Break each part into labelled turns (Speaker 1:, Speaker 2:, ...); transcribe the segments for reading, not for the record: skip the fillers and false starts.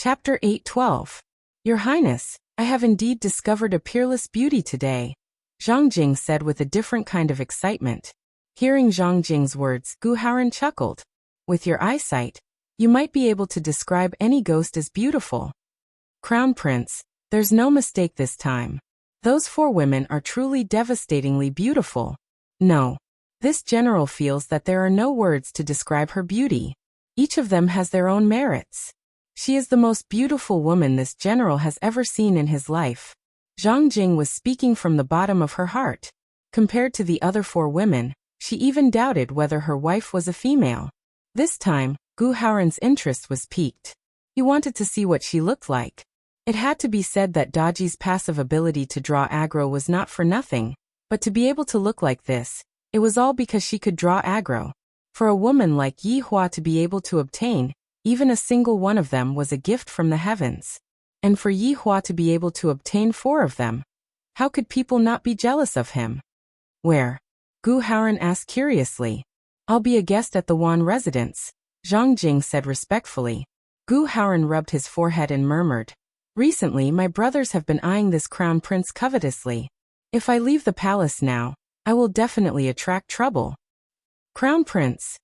Speaker 1: Chapter 8:12. Your Highness, I have indeed discovered a peerless beauty today, Zhang Jing said with a different kind of excitement. Hearing Zhang Jing's words, Gu Haoren chuckled. With your eyesight, you might be able to describe any ghost as beautiful. Crown Prince, there's no mistake this time. Those 4 women are truly devastatingly beautiful. No. This general feels that there are no words to describe her beauty. Each of them has their own merits. She is the most beautiful woman this general has ever seen in his life. Zhang Jing was speaking from the bottom of her heart. Compared to the other 4 women, she even doubted whether her wife was a female. This time, Gu Haoren's interest was piqued. He wanted to see what she looked like. It had to be said that Daji's passive ability to draw aggro was not for nothing, but to be able to look like this, it was all because she could draw aggro. For a woman like Yi Hua to be able to obtain even a single one of them was a gift from the heavens. And for Yi Hua to be able to obtain 4 of them, how could people not be jealous of him? Where? Gu Haoren asked curiously. I'll be a guest at the Wan residence, Zhang Jing said respectfully. Gu Haoren rubbed his forehead and murmured. Recently my brothers have been eyeing this crown prince covetously. If I leave the palace now, I will definitely attract trouble. Crown Prince.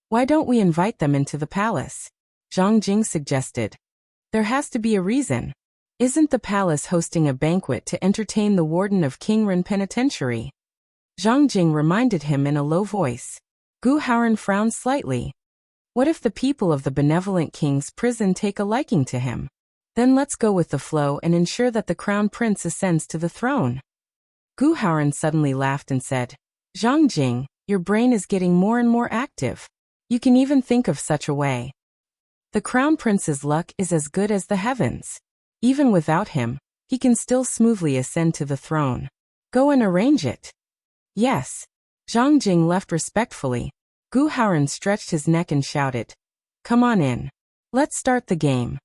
Speaker 1: Why don't we invite them into the palace? Zhang Jing suggested. There has to be a reason. Isn't the palace hosting a banquet to entertain the warden of King Ren Penitentiary? Zhang Jing reminded him in a low voice. Gu Haoren frowned slightly. What if the people of the benevolent king's prison take a liking to him? Then let's go with the flow and ensure that the crown prince ascends to the throne. Gu Haoren suddenly laughed and said, Zhang Jing, your brain is getting more and more active. You can even think of such a way. The crown prince's luck is as good as the heavens. Even without him, he can still smoothly ascend to the throne. Go and arrange it. Yes. Zhang Jing left respectfully. Gu Haoren stretched his neck and shouted, Come on in. Let's start the game.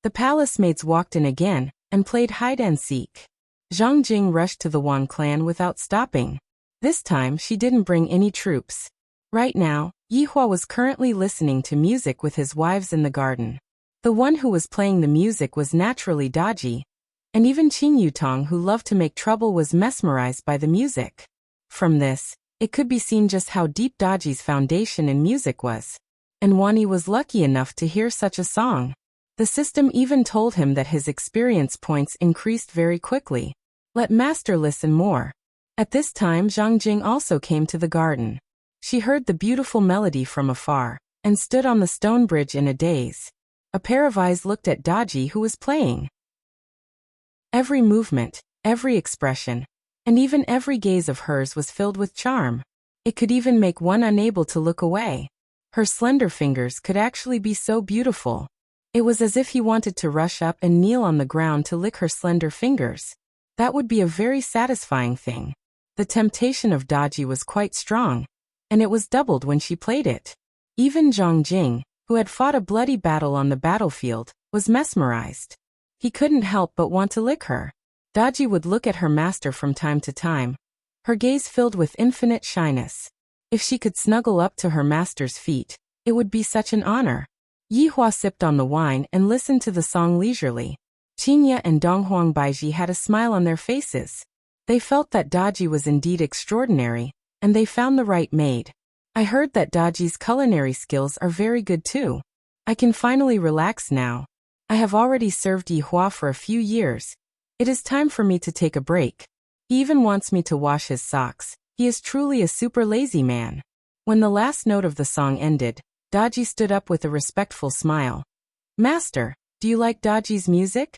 Speaker 1: The palace maids walked in again and played hide and seek. Zhang Jing rushed to the Wan clan without stopping. This time she didn't bring any troops. Right now, Yi Hua was currently listening to music with his wives in the garden. The one who was playing the music was naturally Daji, and even Qin Yutong, who loved to make trouble, was mesmerized by the music. From this, it could be seen just how deep Daji's foundation in music was. And Wani was lucky enough to hear such a song. The system even told him that his experience points increased very quickly. Let Master listen more. At this time Zhang Jing also came to the garden. She heard the beautiful melody from afar, and stood on the stone bridge in a daze. A pair of eyes looked at Daji, who was playing. Every movement, every expression, and even every gaze of hers was filled with charm. It could even make one unable to look away. Her slender fingers could actually be so beautiful. It was as if he wanted to rush up and kneel on the ground to lick her slender fingers. That would be a very satisfying thing. The temptation of Daji was quite strong, and it was doubled when she played it. Even Zhang Jing, who had fought a bloody battle on the battlefield, was mesmerized. He couldn't help but want to lick her. Daji would look at her master from time to time, her gaze filled with infinite shyness. If she could snuggle up to her master's feet, it would be such an honor. Yi Hua sipped on the wine and listened to the song leisurely. Qingye and Donghuang Baiji had a smile on their faces. They felt that Daji was indeed extraordinary, and they found the right maid. I heard that Daji's culinary skills are very good too. I can finally relax now. I have already served Yi Hua for a few years. It is time for me to take a break. He even wants me to wash his socks. He is truly a super lazy man. When the last note of the song ended, Daji stood up with a respectful smile. Master, do you like Daji's music?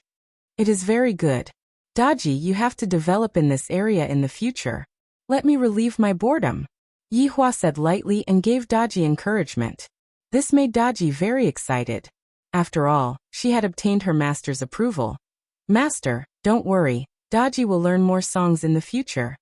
Speaker 1: It is very good. Daji, you have to develop in this area in the future. Let me relieve my boredom. Yi Hua said lightly and gave Daji encouragement. This made Daji very excited. After all, she had obtained her master's approval. Master, don't worry, Daji will learn more songs in the future.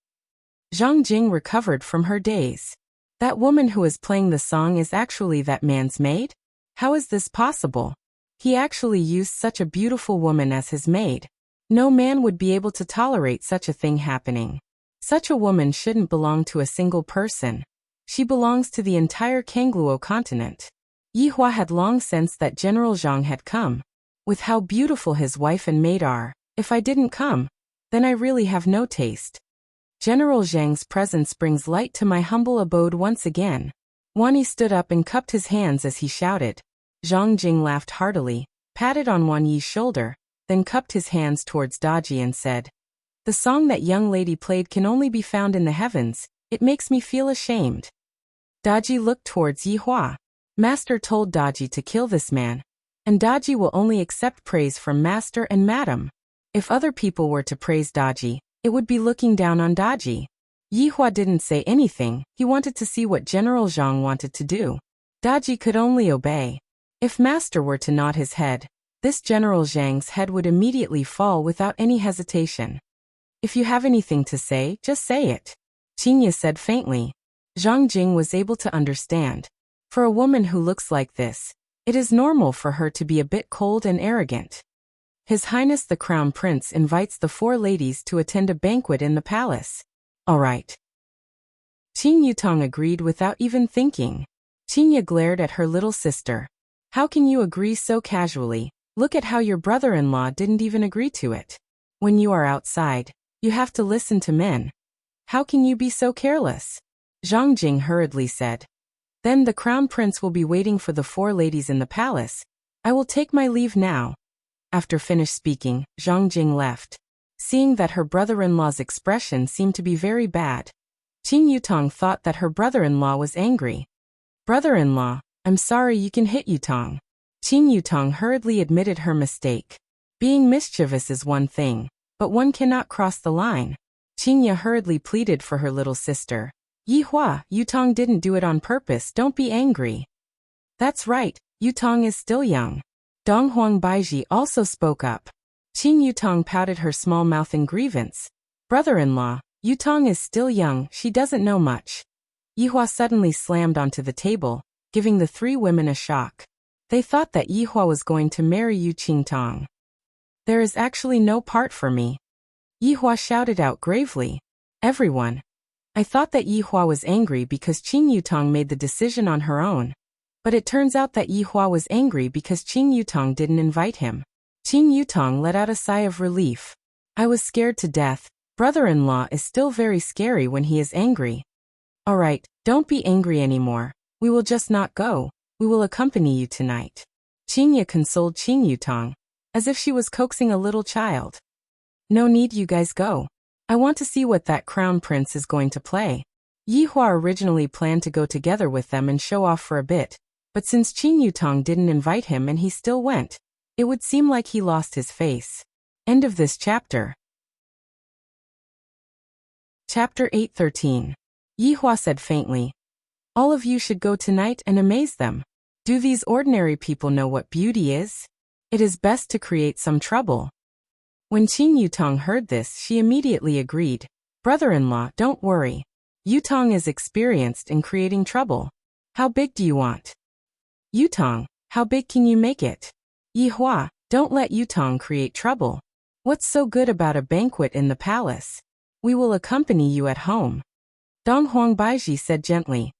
Speaker 1: Zhang Jing recovered from her daze. That woman who is playing the song is actually that man's maid? How is this possible? He actually used such a beautiful woman as his maid. No man would be able to tolerate such a thing happening. Such a woman shouldn't belong to a single person. She belongs to the entire Kangluo continent. Yi Hua had long sensed that General Zhang had come. With how beautiful his wife and maid are, if I didn't come, then I really have no taste. General Zhang's presence brings light to my humble abode once again. Wang Yi stood up and cupped his hands as he shouted. Zhang Jing laughed heartily, patted on Wang Yi's shoulder, then cupped his hands towards Daji and said, "The song that young lady played can only be found in the heavens. It makes me feel ashamed." Daji looked towards Yi Hua. Master told Daji to kill this man, and Daji will only accept praise from Master and Madam. If other people were to praise Daji, it would be looking down on Daji. Yi Hua didn't say anything. He wanted to see what General Zhang wanted to do. Daji could only obey. If Master were to nod his head, this General Zhang's head would immediately fall without any hesitation. "If you have anything to say, just say it," Qingye said faintly. Zhang Jing was able to understand. For a woman who looks like this, it is normal for her to be a bit cold and arrogant. His Highness the Crown Prince invites the 4 ladies to attend a banquet in the palace. All right. Qing Yutong agreed without even thinking. Qingye glared at her little sister. "How can you agree so casually? Look at how your brother-in-law didn't even agree to it. When you are outside, you have to listen to men. How can you be so careless?" Zhang Jing hurriedly said. "Then the Crown Prince will be waiting for the 4 ladies in the palace. I will take my leave now." After finished speaking, Zhang Jing left. Seeing that her brother-in-law's expression seemed to be very bad, Qing Yutong thought that her brother-in-law was angry. "Brother-in-law, I'm sorry, you can hit Yutong." Qing Yutong hurriedly admitted her mistake. Being mischievous is one thing, but one cannot cross the line. Qingye hurriedly pleaded for her little sister. "Yi Hua, Yutong didn't do it on purpose, don't be angry." "That's right, Yutong is still young." Donghuang Baiji also spoke up. Qing Yutong pouted her small mouth in grievance. "Brother-in-law, Yutong is still young, she doesn't know much." Yi Hua suddenly slammed onto the table, giving the 3 women a shock. They thought that Yi Hua was going to marry Yu Qingtong. "There is actually no part for me," Yi Hua shouted out gravely. "Everyone. I thought that Yi Hua was angry because Qing Yutong made the decision on her own. But it turns out that Yi Hua was angry because Qing Yutong didn't invite him." Qing Yutong let out a sigh of relief. "I was scared to death. Brother-in-law is still very scary when he is angry." "All right, don't be angry anymore. We will just not go. We will accompany you tonight." Qingye consoled Qing Yutong, as if she was coaxing a little child. "No need, you guys go. I want to see what that Crown Prince is going to play." Yi Hua originally planned to go together with them and show off for a bit, but since Qing Yutong didn't invite him and he still went, it would seem like he lost his face. End of this chapter. Chapter 8:13. Yi Hua said faintly, "All of you should go tonight and amaze them. Do these ordinary people know what beauty is? It is best to create some trouble." When Qing Yutong heard this, she immediately agreed. "Brother-in-law, don't worry. Yutong is experienced in creating trouble. How big do you want?" "Yutong, how big can you make it?" "Yi Hua, don't let Yutong create trouble. What's so good about a banquet in the palace? We will accompany you at home." Donghuang Baiji said gently.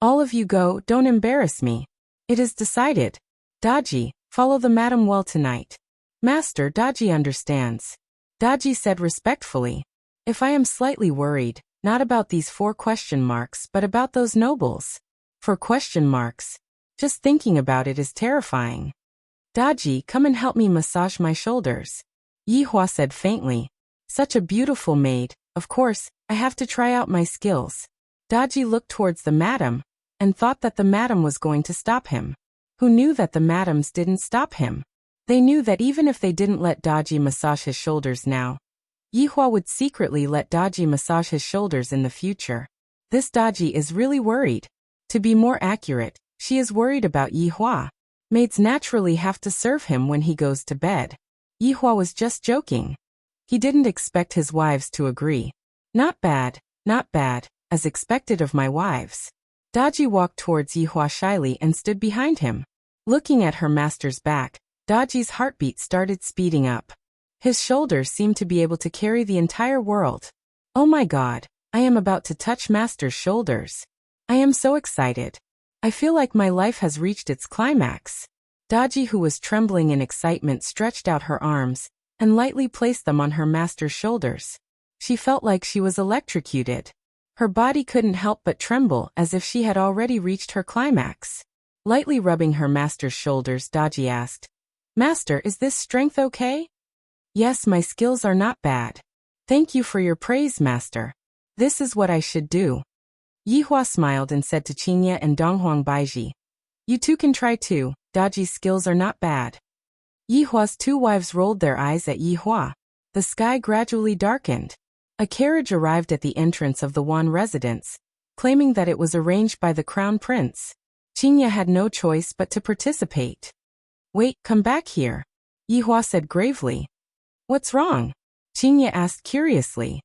Speaker 1: "All of you go, don't embarrass me. It is decided. Daji, follow the madam well tonight." "Master, Daji understands." Daji said respectfully. "If I am slightly worried, not about these 4 question marks but about those nobles. 4 question marks. Just thinking about it is terrifying." "Daji, come and help me massage my shoulders," Yi Hua said faintly. "Such a beautiful maid, of course, I have to try out my skills." Daji looked towards the madam, and thought that the madam was going to stop him. Who knew that the madams didn't stop him? They knew that even if they didn't let Daji massage his shoulders now, Yi Hua would secretly let Daji massage his shoulders in the future. This Daji is really worried. To be more accurate, she is worried about Yi Hua. Maids naturally have to serve him when he goes to bed. Yi Hua was just joking. He didn't expect his wives to agree. Not bad, as expected of my wives." Daji walked towards Yi Hua shyly and stood behind him. Looking at her master's back, Daji's heartbeat started speeding up. His shoulders seemed to be able to carry the entire world. "Oh my God, I am about to touch master's shoulders. I am so excited. I feel like my life has reached its climax." Daji, who was trembling in excitement, stretched out her arms and lightly placed them on her master's shoulders. She felt like she was electrocuted. Her body couldn't help but tremble as if she had already reached her climax. Lightly rubbing her master's shoulders, Daji asked, "Master, is this strength okay?" "Yes, my skills are not bad. Thank you for your praise, master. This is what I should do." Yihua smiled and said to Qingye and Donghuang Baiji, "You two can try too. Daji's skills are not bad." Yihua's two wives rolled their eyes at Yihua. The sky gradually darkened. A carriage arrived at the entrance of the Wan residence, claiming that it was arranged by the crown prince. Qingye had no choice but to participate. "Wait, come back here," Yihua said gravely. "What's wrong?" Qingye asked curiously.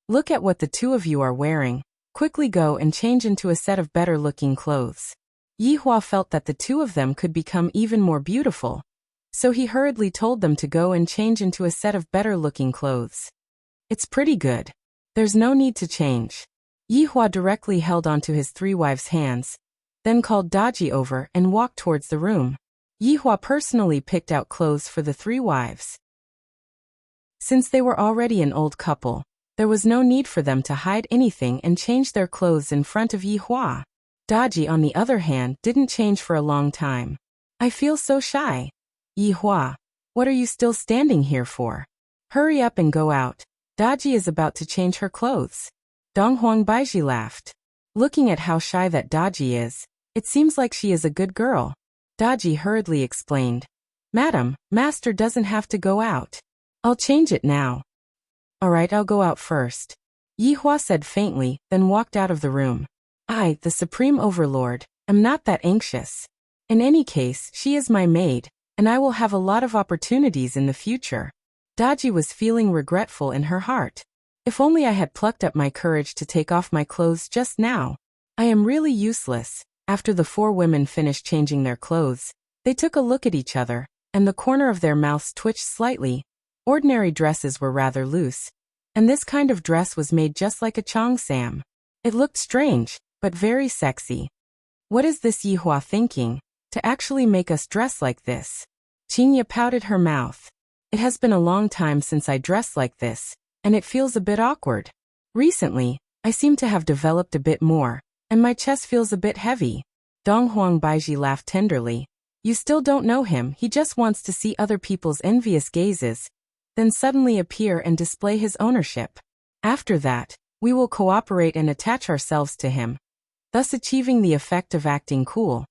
Speaker 1: "Look at what the two of you are wearing. Quickly go and change into a set of better-looking clothes." Yihua felt that the two of them could become even more beautiful, so he hurriedly told them to go and change into a set of better-looking clothes. "It's pretty good. There's no need to change." Yihua directly held onto his three wives' hands, then called Daji over and walked towards the room. Yihua personally picked out clothes for the three wives. Since they were already an old couple, there was no need for them to hide anything and change their clothes in front of Yihua. Daji, on the other hand, didn't change for a long time. "I feel so shy." "Yihua, what are you still standing here for? Hurry up and go out. Daji is about to change her clothes." Donghuang Baiji laughed. "Looking at how shy that Daji is, it seems like she is a good girl." Daji hurriedly explained, "Madam, master doesn't have to go out. I'll change it now." "Alright, I'll go out first," Yihua said faintly, then walked out of the room. "I, the Supreme Overlord, am not that anxious. In any case, she is my maid, and I will have a lot of opportunities in the future." Daji was feeling regretful in her heart. "If only I had plucked up my courage to take off my clothes just now. I am really useless." After the four women finished changing their clothes, they took a look at each other, and the corner of their mouths twitched slightly. Ordinary dresses were rather loose, and this kind of dress was made just like a cheongsam. It looked strange, but very sexy. "What is this Yihua thinking, to actually make us dress like this?" Qingye pouted her mouth. "It has been a long time since I dressed like this, and it feels a bit awkward. Recently, I seem to have developed a bit more, and my chest feels a bit heavy." Donghuang Baiji laughed tenderly. "You still don't know him. He just wants to see other people's envious gazes, then suddenly appear and display his ownership. After that, we will cooperate and attach ourselves to him, thus achieving the effect of acting cool."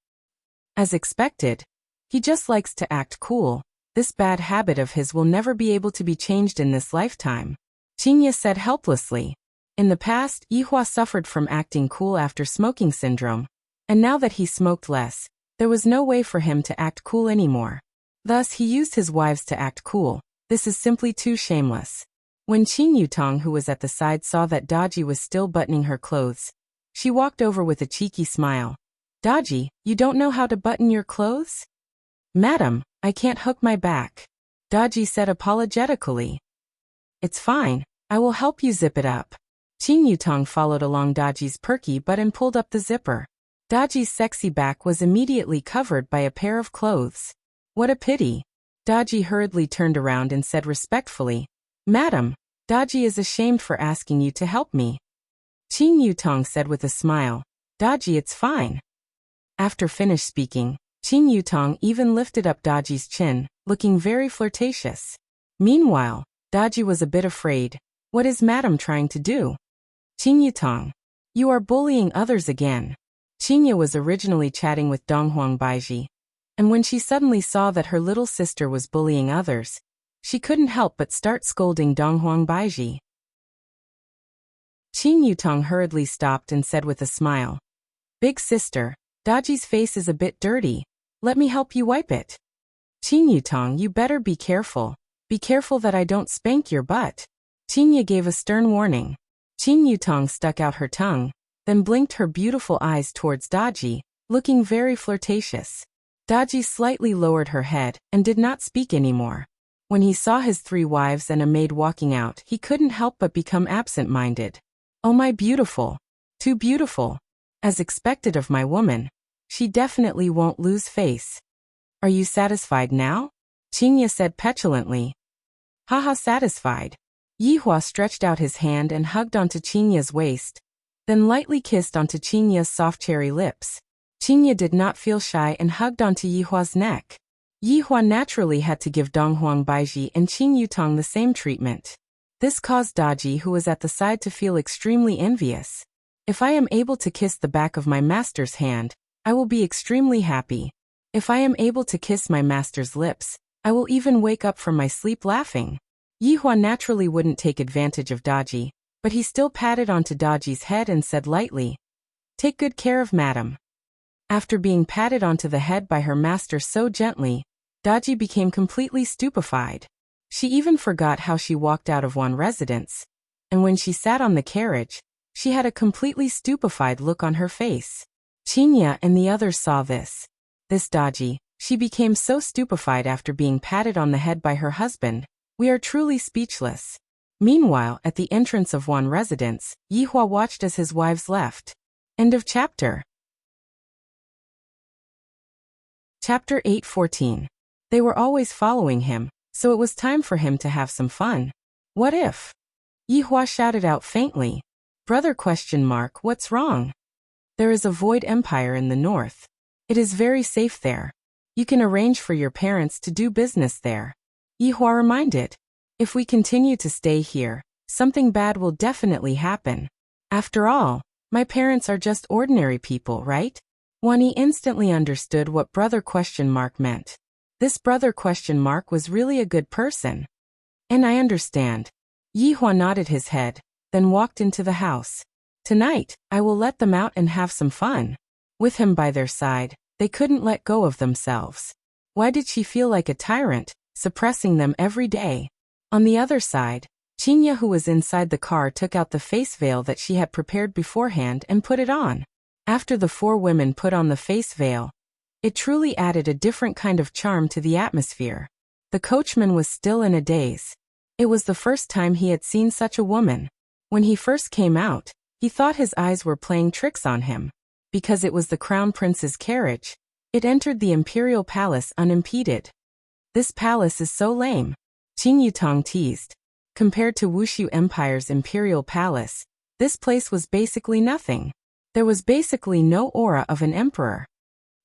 Speaker 1: As expected, he just likes to act cool. This bad habit of his will never be able to be changed in this lifetime, Qingye said helplessly. In the past, Yihua suffered from acting cool after smoking syndrome, and now that he smoked less, there was no way for him to act cool anymore. Thus he used his wives to act cool. This is simply too shameless. When Qing Yutong, who was at the side, saw that Daji was still buttoning her clothes, she walked over with a cheeky smile. "Daji, you don't know how to button your clothes?" "Madam, I can't hook my back," Daji said apologetically. "It's fine, I will help you zip it up." Qing Yutong followed along Daji's perky butt and pulled up the zipper. Daji's sexy back was immediately covered by a pair of clothes. "What a pity." Daji hurriedly turned around and said respectfully, "Madam, Daji is ashamed for asking you to help me." Qing Yutong said with a smile, "Daji, it's fine." After finished speaking, Qing Yutong even lifted up Daji's chin, looking very flirtatious. Meanwhile, Daji was a bit afraid. What is Madam trying to do? "Qing Yutong, you are bullying others again." Qingye was originally chatting with Donghuang Baiji, and when she suddenly saw that her little sister was bullying others, she couldn't help but start scolding Donghuang Baiji. Qing Yutong hurriedly stopped and said with a smile, "Big sister, Daji's face is a bit dirty. Let me help you wipe it." "Qing Yutong, you better be careful. Be careful that I don't spank your butt." Qingye gave a stern warning. Qing Yutong stuck out her tongue, then blinked her beautiful eyes towards Daji, looking very flirtatious. Daji slightly lowered her head and did not speak anymore. When he saw his three wives and a maid walking out, he couldn't help but become absent-minded. "Oh my beautiful. Too beautiful. As expected of my woman. She definitely won't lose face." Are you satisfied now? Qingya said petulantly. Haha, satisfied. Yihua stretched out his hand and hugged onto Qingya's waist, then lightly kissed onto Qingya's soft cherry lips. Qingya did not feel shy and hugged onto Yihua's neck. Yihua naturally had to give Donghuang Baiji and Qing Yutong the same treatment. This caused Daji, who was at the side, to feel extremely envious. If I am able to kiss the back of my master's hand, I will be extremely happy. If I am able to kiss my master's lips, I will even wake up from my sleep laughing. Yihua naturally wouldn't take advantage of Daji, but he still patted onto Daji's head and said lightly, "Take good care of madam." After being patted onto the head by her master so gently, Daji became completely stupefied. She even forgot how she walked out of one residence, and when she sat on the carriage, she had a completely stupefied look on her face. Qingya and the others saw this. This Daji, she became so stupefied after being patted on the head by her husband. We are truly speechless. Meanwhile, at the entrance of one residence, Yihua watched as his wives left. End of chapter. Chapter 8:14. They were always following him, so it was time for him to have some fun. What if? Yihua shouted out faintly. Brother ? What's wrong? There is a void empire in the north. It is very safe there. You can arrange for your parents to do business there. Yihua reminded. If we continue to stay here, something bad will definitely happen. After all, my parents are just ordinary people, right? Wani instantly understood what brother ? meant. This brother ? was really a good person. And I understand. Yihua nodded his head, then walked into the house. Tonight, I will let them out and have some fun. With him by their side, they couldn't let go of themselves. Why did she feel like a tyrant, suppressing them every day? On the other side, Qingya, who was inside the car, took out the face veil that she had prepared beforehand and put it on. After the four women put on the face veil, it truly added a different kind of charm to the atmosphere. The coachman was still in a daze. It was the first time he had seen such a woman. When he first came out, he thought his eyes were playing tricks on him. Because it was the crown prince's carriage, it entered the imperial palace unimpeded. This palace is so lame, Qing Yutong teased. Compared to Wuxia Empire's imperial palace, this place was basically nothing. There was basically no aura of an emperor.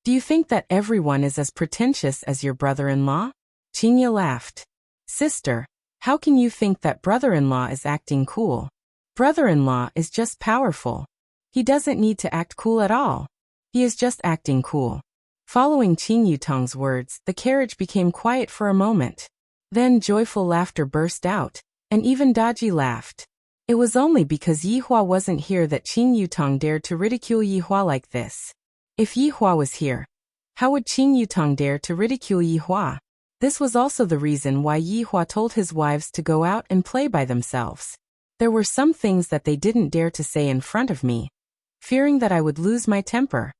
Speaker 1: Do you think that everyone is as pretentious as your brother-in-law? Qingya laughed. Sister, how can you think that brother-in-law is acting cool? Brother-in-law is just powerful. He doesn't need to act cool at all. He is just acting cool. Following Qing Yutong's words, the carriage became quiet for a moment. Then joyful laughter burst out, and even Daji laughed. It was only because Yihua wasn't here that Qing Yutong dared to ridicule Yihua like this. If Yihua was here, how would Qing Yutong dare to ridicule Yihua? This was also the reason why Yihua told his wives to go out and play by themselves. There were some things that they didn't dare to say in front of me, fearing that I would lose my temper.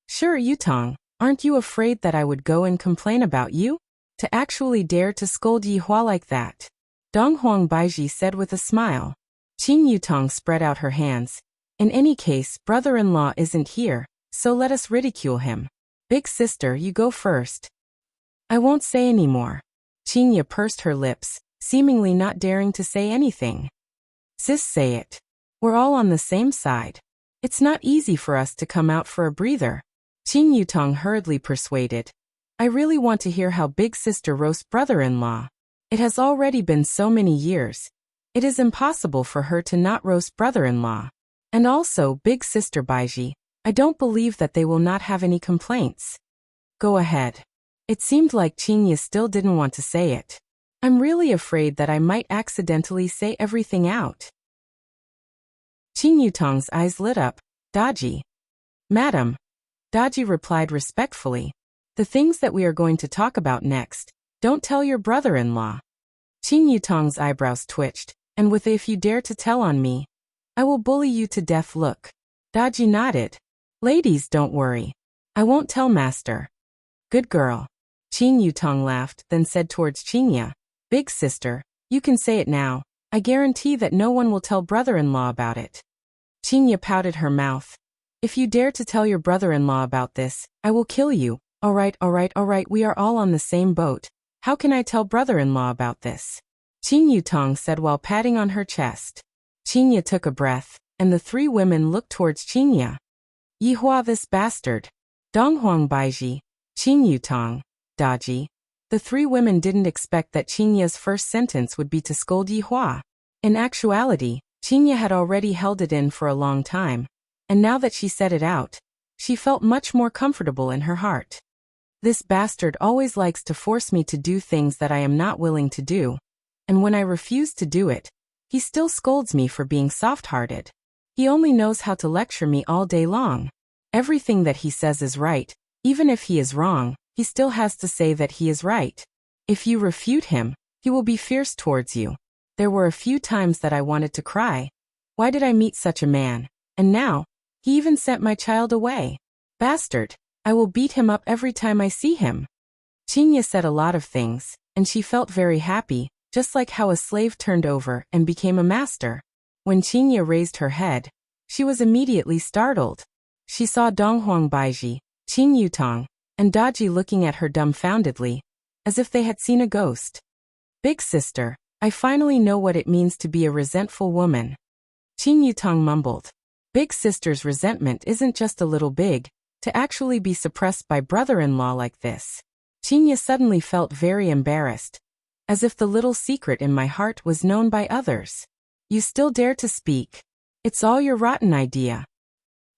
Speaker 1: Sure, Yutong, aren't you afraid that I would go and complain about you? To actually dare to scold Yihua like that? Donghuang Baiji said with a smile. Qing Yutong spread out her hands. In any case, brother-in-law isn't here, so let us ridicule him. Big sister, you go first. I won't say any more. Qingya pursed her lips, seemingly not daring to say anything. Sis, say it. We're all on the same side. It's not easy for us to come out for a breather. Qing Yutong hurriedly persuaded. I really want to hear how big sister roasts brother-in-law. It has already been so many years. It is impossible for her to not roast brother-in-law. And also, big sister Baiji, I don't believe that they will not have any complaints. Go ahead. It seemed like Qingya still didn't want to say it. I'm really afraid that I might accidentally say everything out. Qing Yutong's eyes lit up. Daji. Madam. Daji replied respectfully. The things that we are going to talk about next, don't tell your brother-in-law. Qing Yutong's eyebrows twitched, and with a "if you dare to tell on me, I will bully you to death" look. Daji nodded. Ladies, don't worry. I won't tell master. Good girl. Qing Yutong laughed, then said towards Qingya, Big sister, you can say it now. I guarantee that no one will tell brother-in-law about it. Qingya pouted her mouth. If you dare to tell your brother-in-law about this, I will kill you. All right, we are all on the same boat. How can I tell brother-in-law about this? Qin Yutong said while patting on her chest. Qinya took a breath, and the three women looked towards Qinya. Yihua, this bastard. Donghuang Baiji, Qin Yutong, Daji. The three women didn't expect that Qinya's first sentence would be to scold Yihua. In actuality, Qinya had already held it in for a long time, and now that she said it out, she felt much more comfortable in her heart. This bastard always likes to force me to do things that I am not willing to do, and when I refuse to do it, he still scolds me for being soft-hearted. He only knows how to lecture me all day long. Everything that he says is right. Even if he is wrong, he still has to say that he is right. If you refute him, he will be fierce towards you. There were a few times that I wanted to cry. Why did I meet such a man? And now, he even sent my child away. Bastard, I will beat him up every time I see him. Qinya said a lot of things, and she felt very happy, just like how a slave turned over and became a master. When Qinya raised her head, she was immediately startled. She saw Donghuang Baiji, Qin Yutong, and Daji looking at her dumbfoundedly, as if they had seen a ghost. Big sister, I finally know what it means to be a resentful woman. Qin Yutong mumbled. Big sister's resentment isn't just a little big, to actually be suppressed by brother-in-law like this. Qinya suddenly felt very embarrassed, as if the little secret in my heart was known by others. You still dare to speak? It's all your rotten idea.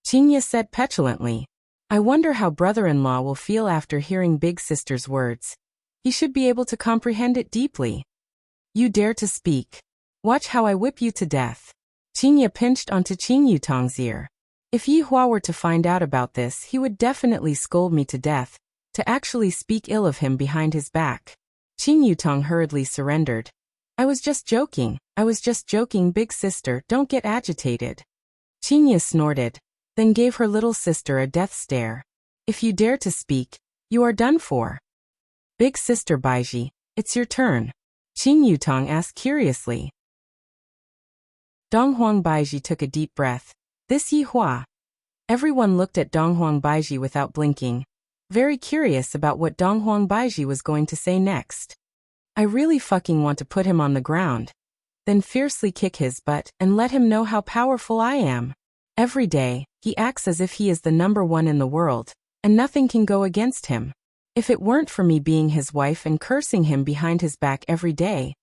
Speaker 1: Qinya said petulantly. I wonder how brother-in-law will feel after hearing big sister's words. He should be able to comprehend it deeply. You dare to speak? Watch how I whip you to death. Qinya pinched onto Qin Yutong's ear. If Yihua were to find out about this, he would definitely scold me to death, to actually speak ill of him behind his back. Qin Yutong hurriedly surrendered. I was just joking, big sister, don't get agitated. Qinya snorted, then gave her little sister a death stare. If you dare to speak, you are done for. Big sister Baiji, it's your turn. Qin Yutong asked curiously. Donghuang Baiji took a deep breath. This Yihua. Everyone looked at Donghuang Baiji without blinking, very curious about what Donghuang Baiji was going to say next. I really fucking want to put him on the ground, then fiercely kick his butt and let him know how powerful I am. Every day, he acts as if he is the number one in the world, and nothing can go against him. If it weren't for me being his wife and cursing him behind his back every day.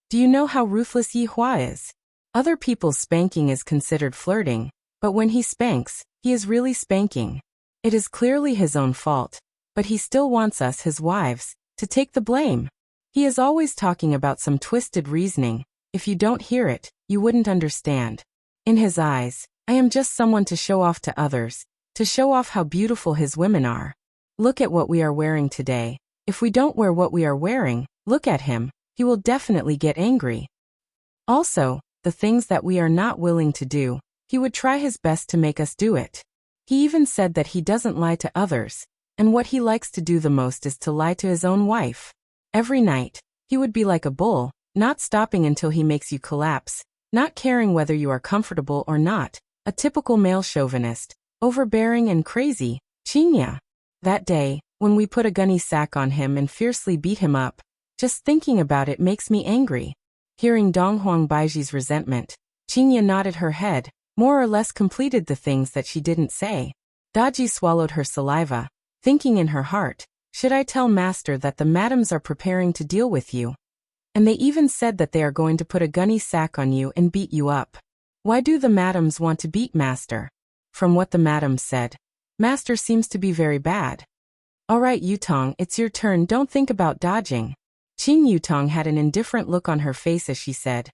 Speaker 1: Do you know how ruthless Yihua is? Other people's spanking is considered flirting, but when he spanks, he is really spanking. It is clearly his own fault, but he still wants us, his wives, to take the blame. He is always talking about some twisted reasoning. If you don't hear it, you wouldn't understand. In his eyes, I am just someone to show off to others, to show off how beautiful his women are. Look at what we are wearing today. If we don't wear what we are wearing, look at him, he will definitely get angry. Also, the things that we are not willing to do, he would try his best to make us do it. He even said that he doesn't lie to others, and what he likes to do the most is to lie to his own wife. Every night, he would be like a bull, not stopping until he makes you collapse, not caring whether you are comfortable or not, a typical male chauvinist, overbearing and crazy, Qinya. That day, when we put a gunny sack on him and fiercely beat him up, just thinking about it makes me angry. Hearing Donghuang Baiji's resentment, Qinya nodded her head, more or less completed the things that she didn't say. Daji swallowed her saliva, thinking in her heart, should I tell master that the madams are preparing to deal with you? And they even said that they are going to put a gunny sack on you and beat you up. Why do the madams want to beat master? From what the madams said, master seems to be very bad. Alright Yutong, it's your turn, don't think about dodging. Qin Yutong had an indifferent look on her face as she said,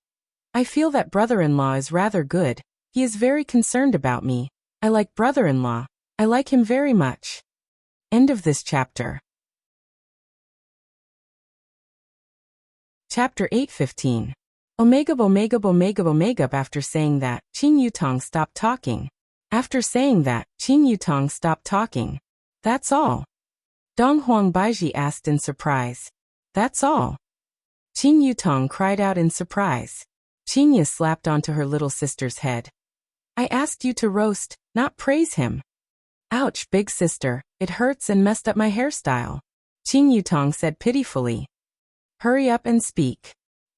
Speaker 1: I feel that brother-in-law is rather good, he is very concerned about me. I like brother-in-law, I like him very much. End of this chapter. Chapter 8:15. Omega. After saying that, Qin Yutong stopped talking. That's all. Donghuang Baiji asked in surprise. That's all. Qin Yutong cried out in surprise. Qinya slapped onto her little sister's head. I asked you to roast, not praise him. Ouch, big sister, it hurts and messed up my hairstyle. Qing Yutong said pitifully. Hurry up and speak.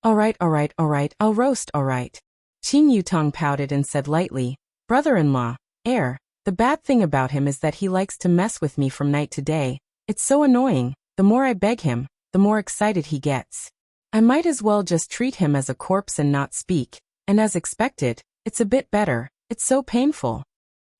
Speaker 1: Alright, I'll roast, alright. Qing Yutong pouted and said lightly, brother-in-law, the bad thing about him is that he likes to mess with me from night to day. It's so annoying, the more I beg him, the more excited he gets. I might as well just treat him as a corpse and not speak, and as expected, it's a bit better, it's so painful.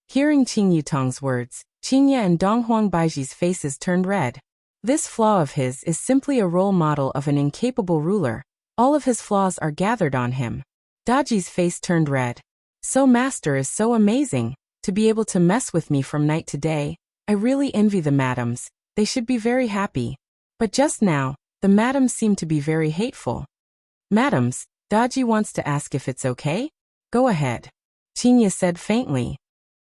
Speaker 1: Hearing Qing Yutong's words, Qingye and Donghuang Baiji's faces turned red. This flaw of his is simply a role model of an incapable ruler. All of his flaws are gathered on him. Daji's face turned red. So master is so amazing, to be able to mess with me from night to day. I really envy the madams, they should be very happy. But just now, the madams seem to be very hateful. Madams, Daji wants to ask if it's okay? Go ahead. Qingye said faintly.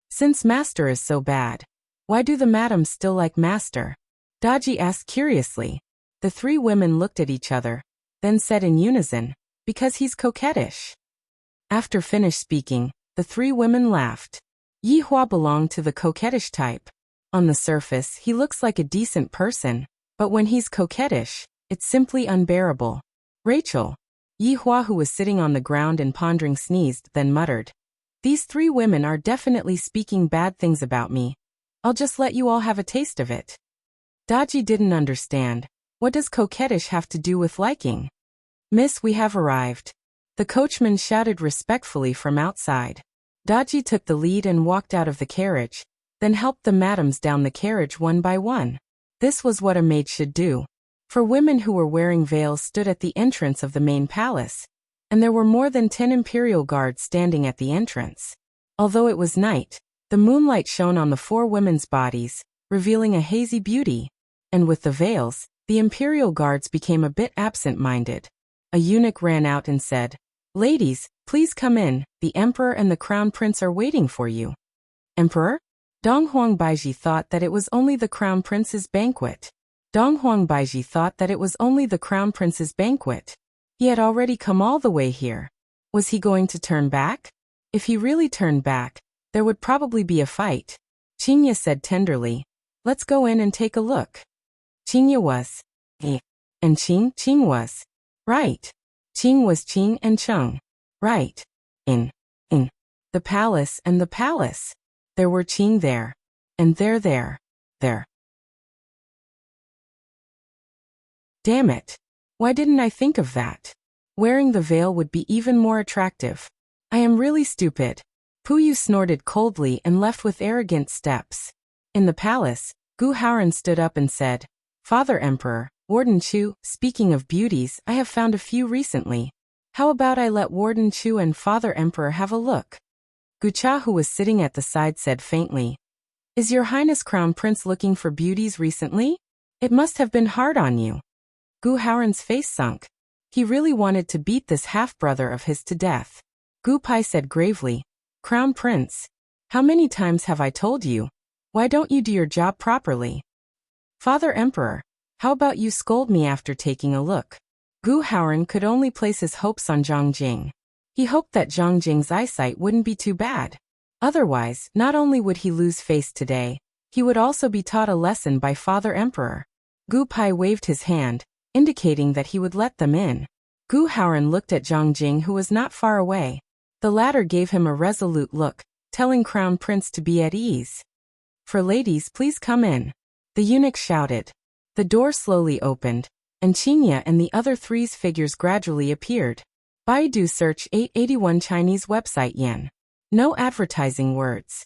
Speaker 1: Since master is so bad, why do the madams still like master? Daji asked curiously. The three women looked at each other, then said in unison, because he's coquettish. After finished speaking, the three women laughed. Yi Hua belonged to the coquettish type. On the surface, he looks like a decent person, but when he's coquettish, it's simply unbearable. Rachel. Yi Hua, who was sitting on the ground and pondering, sneezed, then muttered. These three women are definitely speaking bad things about me. I'll just let you all have a taste of it. Daji didn't understand. What does coquettish have to do with liking? Miss, we have arrived. The coachman shouted respectfully from outside. Daji took the lead and walked out of the carriage, then helped the madams down the carriage one by one. This was what a maid should do. For women who were wearing veils stood at the entrance of the main palace, and there were more than 10 imperial guards standing at the entrance. Although it was night, the moonlight shone on the four women's bodies, revealing a hazy beauty. And with the veils, the imperial guards became a bit absent-minded. A eunuch ran out and said, Ladies, please come in, the emperor and the crown prince are waiting for you. Emperor? Donghuang Baiji thought that it was only the crown prince's banquet. He had already come all the way here. Was he going to turn back? If he really turned back, there would probably be a fight. Qingye said tenderly, Let's go in and take a look. Qingye was. And Qing was. Right. Qing was Qing and Cheng. Right. In. The palace and the palace. There were Qing there. And there. Damn it. Why didn't I think of that? Wearing the veil would be even more attractive. I am really stupid. Puyu snorted coldly and left with arrogant steps. In the palace, Gu Haoran stood up and said, Father Emperor, Warden Chu, speaking of beauties, I have found a few recently. How about I let Warden Chu and Father Emperor have a look? Gu Cha, who was sitting at the side, said faintly, Is your Highness Crown Prince looking for beauties recently? It must have been hard on you. Gu Haoran's face sunk. He really wanted to beat this half-brother of his to death. Gu Pai said gravely, Crown Prince, how many times have I told you? Why don't you do your job properly? Father Emperor, how about you scold me after taking a look? Gu Haoran could only place his hopes on Zhang Jing. He hoped that Zhang Jing's eyesight wouldn't be too bad. Otherwise, not only would he lose face today, he would also be taught a lesson by Father Emperor. Gu Pai waved his hand, indicating that he would let them in. Gu Haoran looked at Zhang Jing, who was not far away. The latter gave him a resolute look, telling Crown Prince to be at ease. For ladies, please come in. The eunuch shouted. The door slowly opened, and Qingye and the other three's figures gradually appeared. Baidu search 881 Chinese website yen. No advertising words.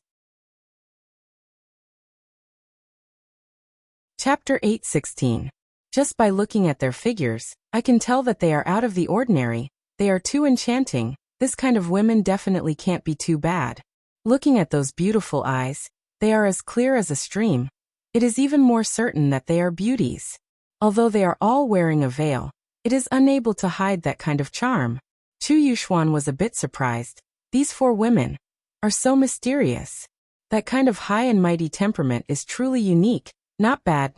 Speaker 1: Chapter 816. Just by looking at their figures, I can tell that they are out of the ordinary. They are too enchanting. This kind of women definitely can't be too bad. Looking at those beautiful eyes, they are as clear as a stream. It is even more certain that they are beauties. Although they are all wearing a veil, it is unable to hide that kind of charm. Chu Yuxuan was a bit surprised. These four women are so mysterious. That kind of high and mighty temperament is truly unique. Not bad.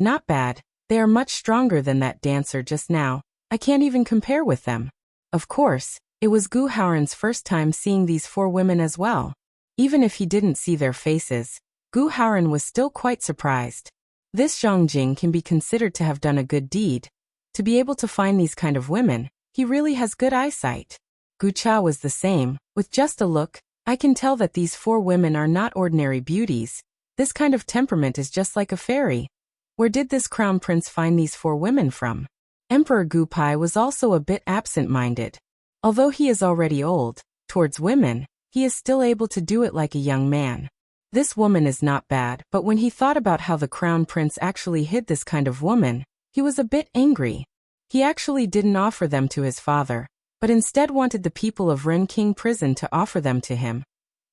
Speaker 1: They are much stronger than that dancer just now. I can't even compare with them. Of course, it was Gu Haoran's first time seeing these four women as well. Even if he didn't see their faces, Gu Haoran was still quite surprised. This Zhang Jing can be considered to have done a good deed. To be able to find these kind of women, he really has good eyesight. Gu Cha was the same. With just a look, I can tell that these 4 women are not ordinary beauties. This kind of temperament is just like a fairy. Where did this crown prince find these 4 women from? Emperor Gu Pai was also a bit absent-minded. Although he is already old, towards women, he is still able to do it like a young man. This woman is not bad, but when he thought about how the crown prince actually hid this kind of woman, he was a bit angry. He actually didn't offer them to his father, but instead wanted the people of Ren King Prison to offer them to him.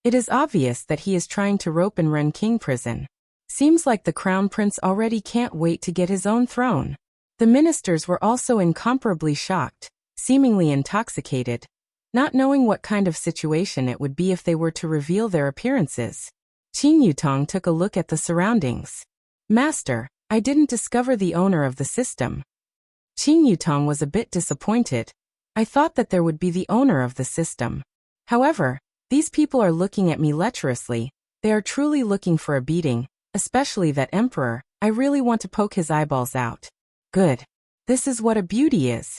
Speaker 1: It is obvious that he is trying to rope in Ren King Prison. Seems like the crown prince already can't wait to get his own throne. The ministers were also incomparably shocked, seemingly intoxicated, not knowing what kind of situation it would be if they were to reveal their appearances. Qin Yutong took a look at the surroundings. Master, I didn't discover the owner of the system. Qin Yutong was a bit disappointed. I thought that there would be the owner of the system. However, these people are looking at me lecherously. They are truly looking for a beating, especially that emperor. I really want to poke his eyeballs out. Good. This is what a beauty is.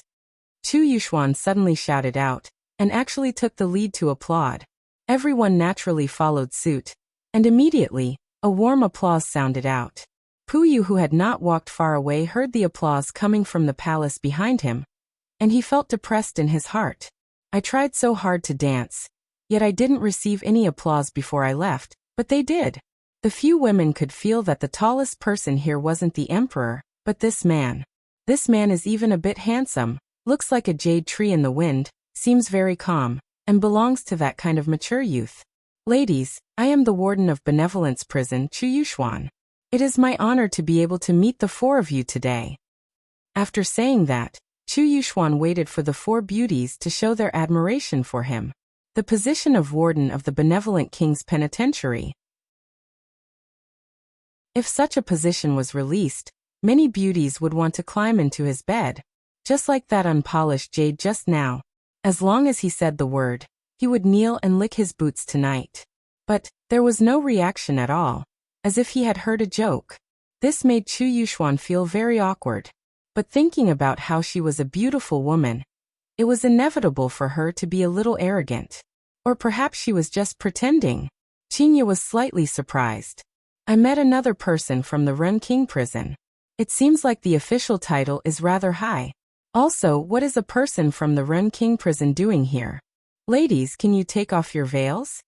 Speaker 1: Chu Yuxuan suddenly shouted out, and actually took the lead to applaud. Everyone naturally followed suit, and immediately, a warm applause sounded out. Puyu, who had not walked far away, heard the applause coming from the palace behind him, and he felt depressed in his heart. I tried so hard to dance, yet I didn't receive any applause before I left, but they did. The few women could feel that the tallest person here wasn't the emperor, but this man. This man is even a bit handsome, looks like a jade tree in the wind, seems very calm, and belongs to that kind of mature youth. Ladies, I am the warden of Benevolence Prison, Chu Yuxuan. It is my honor to be able to meet the 4 of you today. After saying that, Chu Yuxuan waited for the 4 beauties to show their admiration for him. The position of warden of the Benevolent King's Penitentiary. If such a position was released, many beauties would want to climb into his bed. Just like that unpolished jade just now. As long as he said the word, he would kneel and lick his boots tonight. But there was no reaction at all, as if he had heard a joke. This made Chu Yuxuan feel very awkward. But thinking about how she was a beautiful woman, it was inevitable for her to be a little arrogant. Or perhaps she was just pretending. Qinya was slightly surprised. I met another person from the Ren King Prison. It seems like the official title is rather high. Also, what is a person from the Ren King Prison doing here? Ladies, can you take off your veils?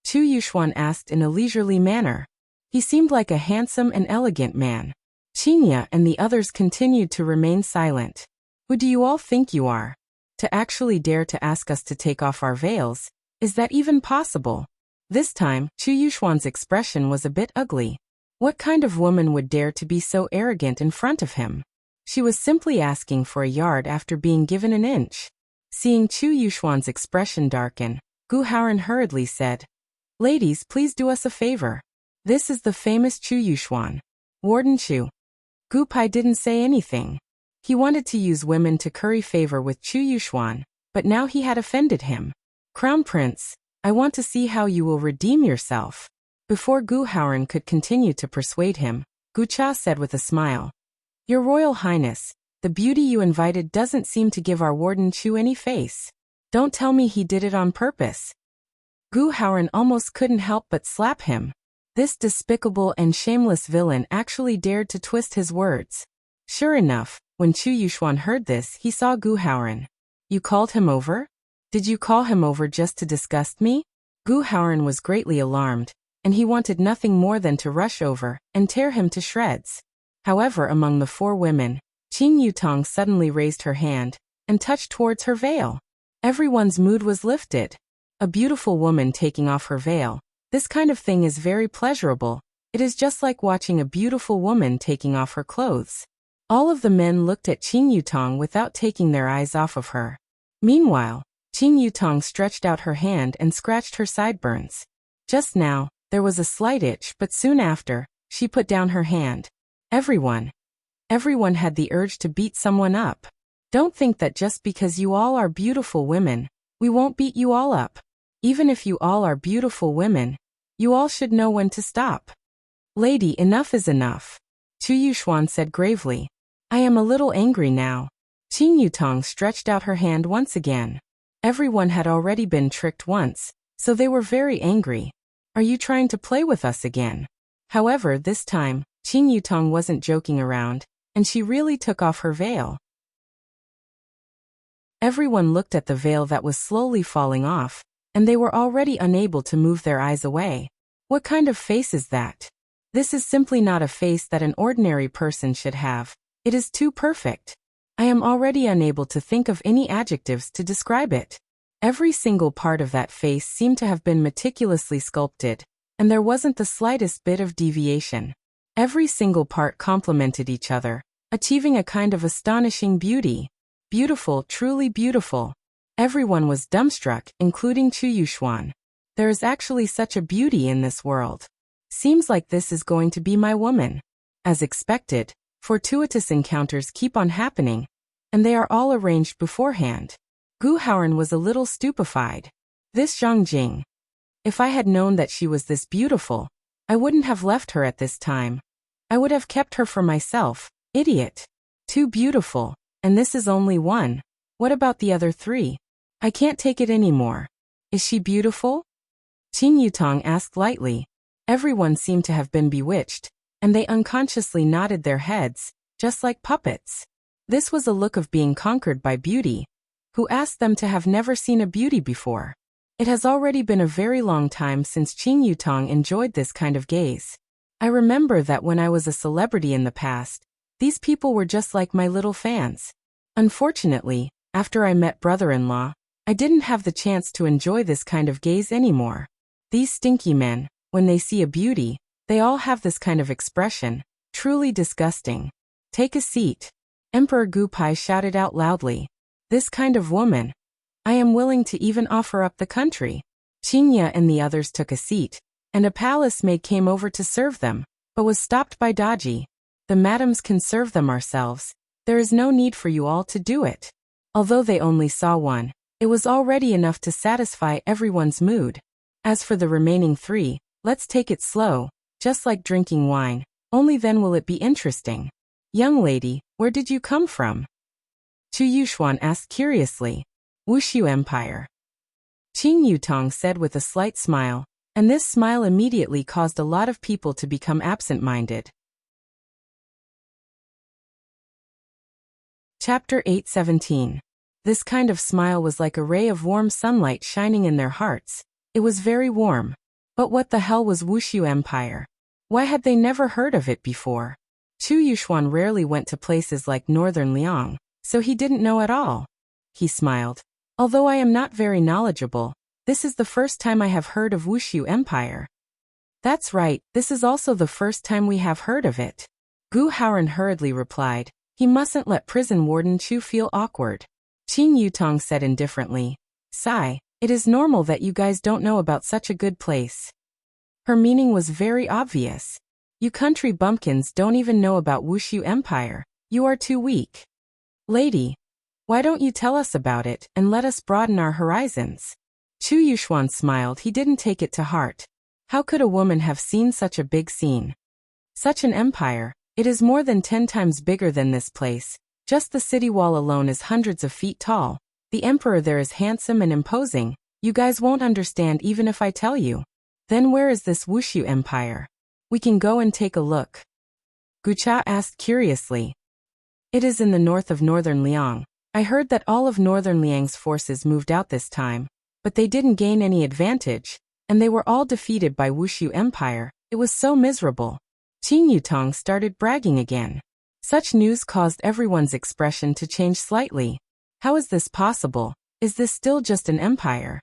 Speaker 1: Chu Yuxuan asked in a leisurely manner. He seemed like a handsome and elegant man. Qinya and the others continued to remain silent. Who do you all think you are? To actually dare to ask us to take off our veils? Is that even possible? This time, Chu Yuxuan's expression was a bit ugly. What kind of woman would dare to be so arrogant in front of him? She was simply asking for a yard after being given an inch. Seeing Chu Yuxuan's expression darken, Gu Haoran hurriedly said, Ladies, please do us a favor. This is the famous Chu Yuxuan. Warden Chu. Gu Pai didn't say anything. He wanted to use women to curry favor with Chu Yuxuan, but now he had offended him. Crown Prince, I want to see how you will redeem yourself. Before Gu Haoran could continue to persuade him, Gu Cha said with a smile, Your Royal Highness, the beauty you invited doesn't seem to give our Warden Chu any face. Don't tell me he did it on purpose. Gu Haoran almost couldn't help but slap him. This despicable and shameless villain actually dared to twist his words. Sure enough, when Chu Yuxuan heard this, he saw Gu Haoran. You called him over? Did you call him over just to disgust me? Gu Haoran was greatly alarmed, and he wanted nothing more than to rush over and tear him to shreds. However, among the 4 women, Qin Yutong suddenly raised her hand and touched towards her veil. Everyone's mood was lifted. A beautiful woman taking off her veil. This kind of thing is very pleasurable. It is just like watching a beautiful woman taking off her clothes. All of the men looked at Qin Yutong without taking their eyes off of her. Meanwhile, Qin Yutong stretched out her hand and scratched her sideburns. Just now, there was a slight itch, but soon after, she put down her hand. Everyone had the urge to beat someone up. Don't think that just because you all are beautiful women, we won't beat you all up. Even if you all are beautiful women, you all should know when to stop. Lady, enough is enough. Tu Yuxuan said gravely. I am a little angry now. Qing Yutong stretched out her hand once again. Everyone had already been tricked once, so they were very angry. Are you trying to play with us again? However, this time, Qing Yutong wasn't joking around, and she really took off her veil. Everyone looked at the veil that was slowly falling off, and they were already unable to move their eyes away. What kind of face is that? This is simply not a face that an ordinary person should have. It is too perfect. I am already unable to think of any adjectives to describe it. Every single part of that face seemed to have been meticulously sculpted, and there wasn't the slightest bit of deviation. Every single part complemented each other, achieving a kind of astonishing beauty. Beautiful, truly beautiful. Everyone was dumbstruck, including Chu Yuxuan. There is actually such a beauty in this world. Seems like this is going to be my woman. As expected, fortuitous encounters keep on happening, and they are all arranged beforehand. Gu Haoran was a little stupefied. This Zhang Jing. If I had known that she was this beautiful, I wouldn't have left her at this time. I would have kept her for myself. Idiot. Too beautiful, and this is only one. What about the other three? I can't take it anymore. Is she beautiful? Qing Yutong asked lightly. Everyone seemed to have been bewitched, and they unconsciously nodded their heads, just like puppets. This was a look of being conquered by beauty. Who asked them to have never seen a beauty before? It has already been a very long time since Qing Yutong enjoyed this kind of gaze. I remember that when I was a celebrity in the past, these people were just like my little fans. Unfortunately, after I met brother-in-law, I didn't have the chance to enjoy this kind of gaze anymore. These stinky men, when they see a beauty, they all have this kind of expression, truly disgusting. Take a seat. Emperor Gu Pai shouted out loudly. This kind of woman. I am willing to even offer up the country. Qingya and the others took a seat, and a palace maid came over to serve them, but was stopped by Daji. The madams can serve them ourselves. There is no need for you all to do it. Although they only saw one, it was already enough to satisfy everyone's mood. As for the remaining three, let's take it slow, just like drinking wine, only then will it be interesting. Young lady, where did you come from? Chu Yuxuan asked curiously. Wuxia Empire. Qing Yutong said with a slight smile, and this smile immediately caused a lot of people to become absent-minded. Chapter 8:17. This kind of smile was like a ray of warm sunlight shining in their hearts. It was very warm. But what the hell was Wuxia Empire? Why had they never heard of it before? Chu Yuxuan rarely went to places like Northern Liang, so he didn't know at all. He smiled. Although I am not very knowledgeable, this is the first time I have heard of Wuxia Empire. That's right, this is also the first time we have heard of it. Gu Haoran hurriedly replied. He mustn't let prison warden Chu feel awkward. Qing Yutong said indifferently. Sigh. It is normal that you guys don't know about such a good place. Her meaning was very obvious. You country bumpkins don't even know about Wuxia Empire. You are too weak. Lady, why don't you tell us about it and let us broaden our horizons? Chu Yuxuan smiled. He didn't take it to heart. How could a woman have seen such a big scene? Such an empire. It is more than 10 times bigger than this place. Just the city wall alone is hundreds of feet tall. The emperor there is handsome and imposing. You guys won't understand even if I tell you. Then where is this Wuxia Empire? We can go and take a look. Gucha asked curiously. It is in the north of Northern Liang. I heard that all of Northern Liang's forces moved out this time, but they didn't gain any advantage, and they were all defeated by Wuxia Empire. It was so miserable. Qing Yutong started bragging again. Such news caused everyone's expression to change slightly. How is this possible? Is this still just an empire?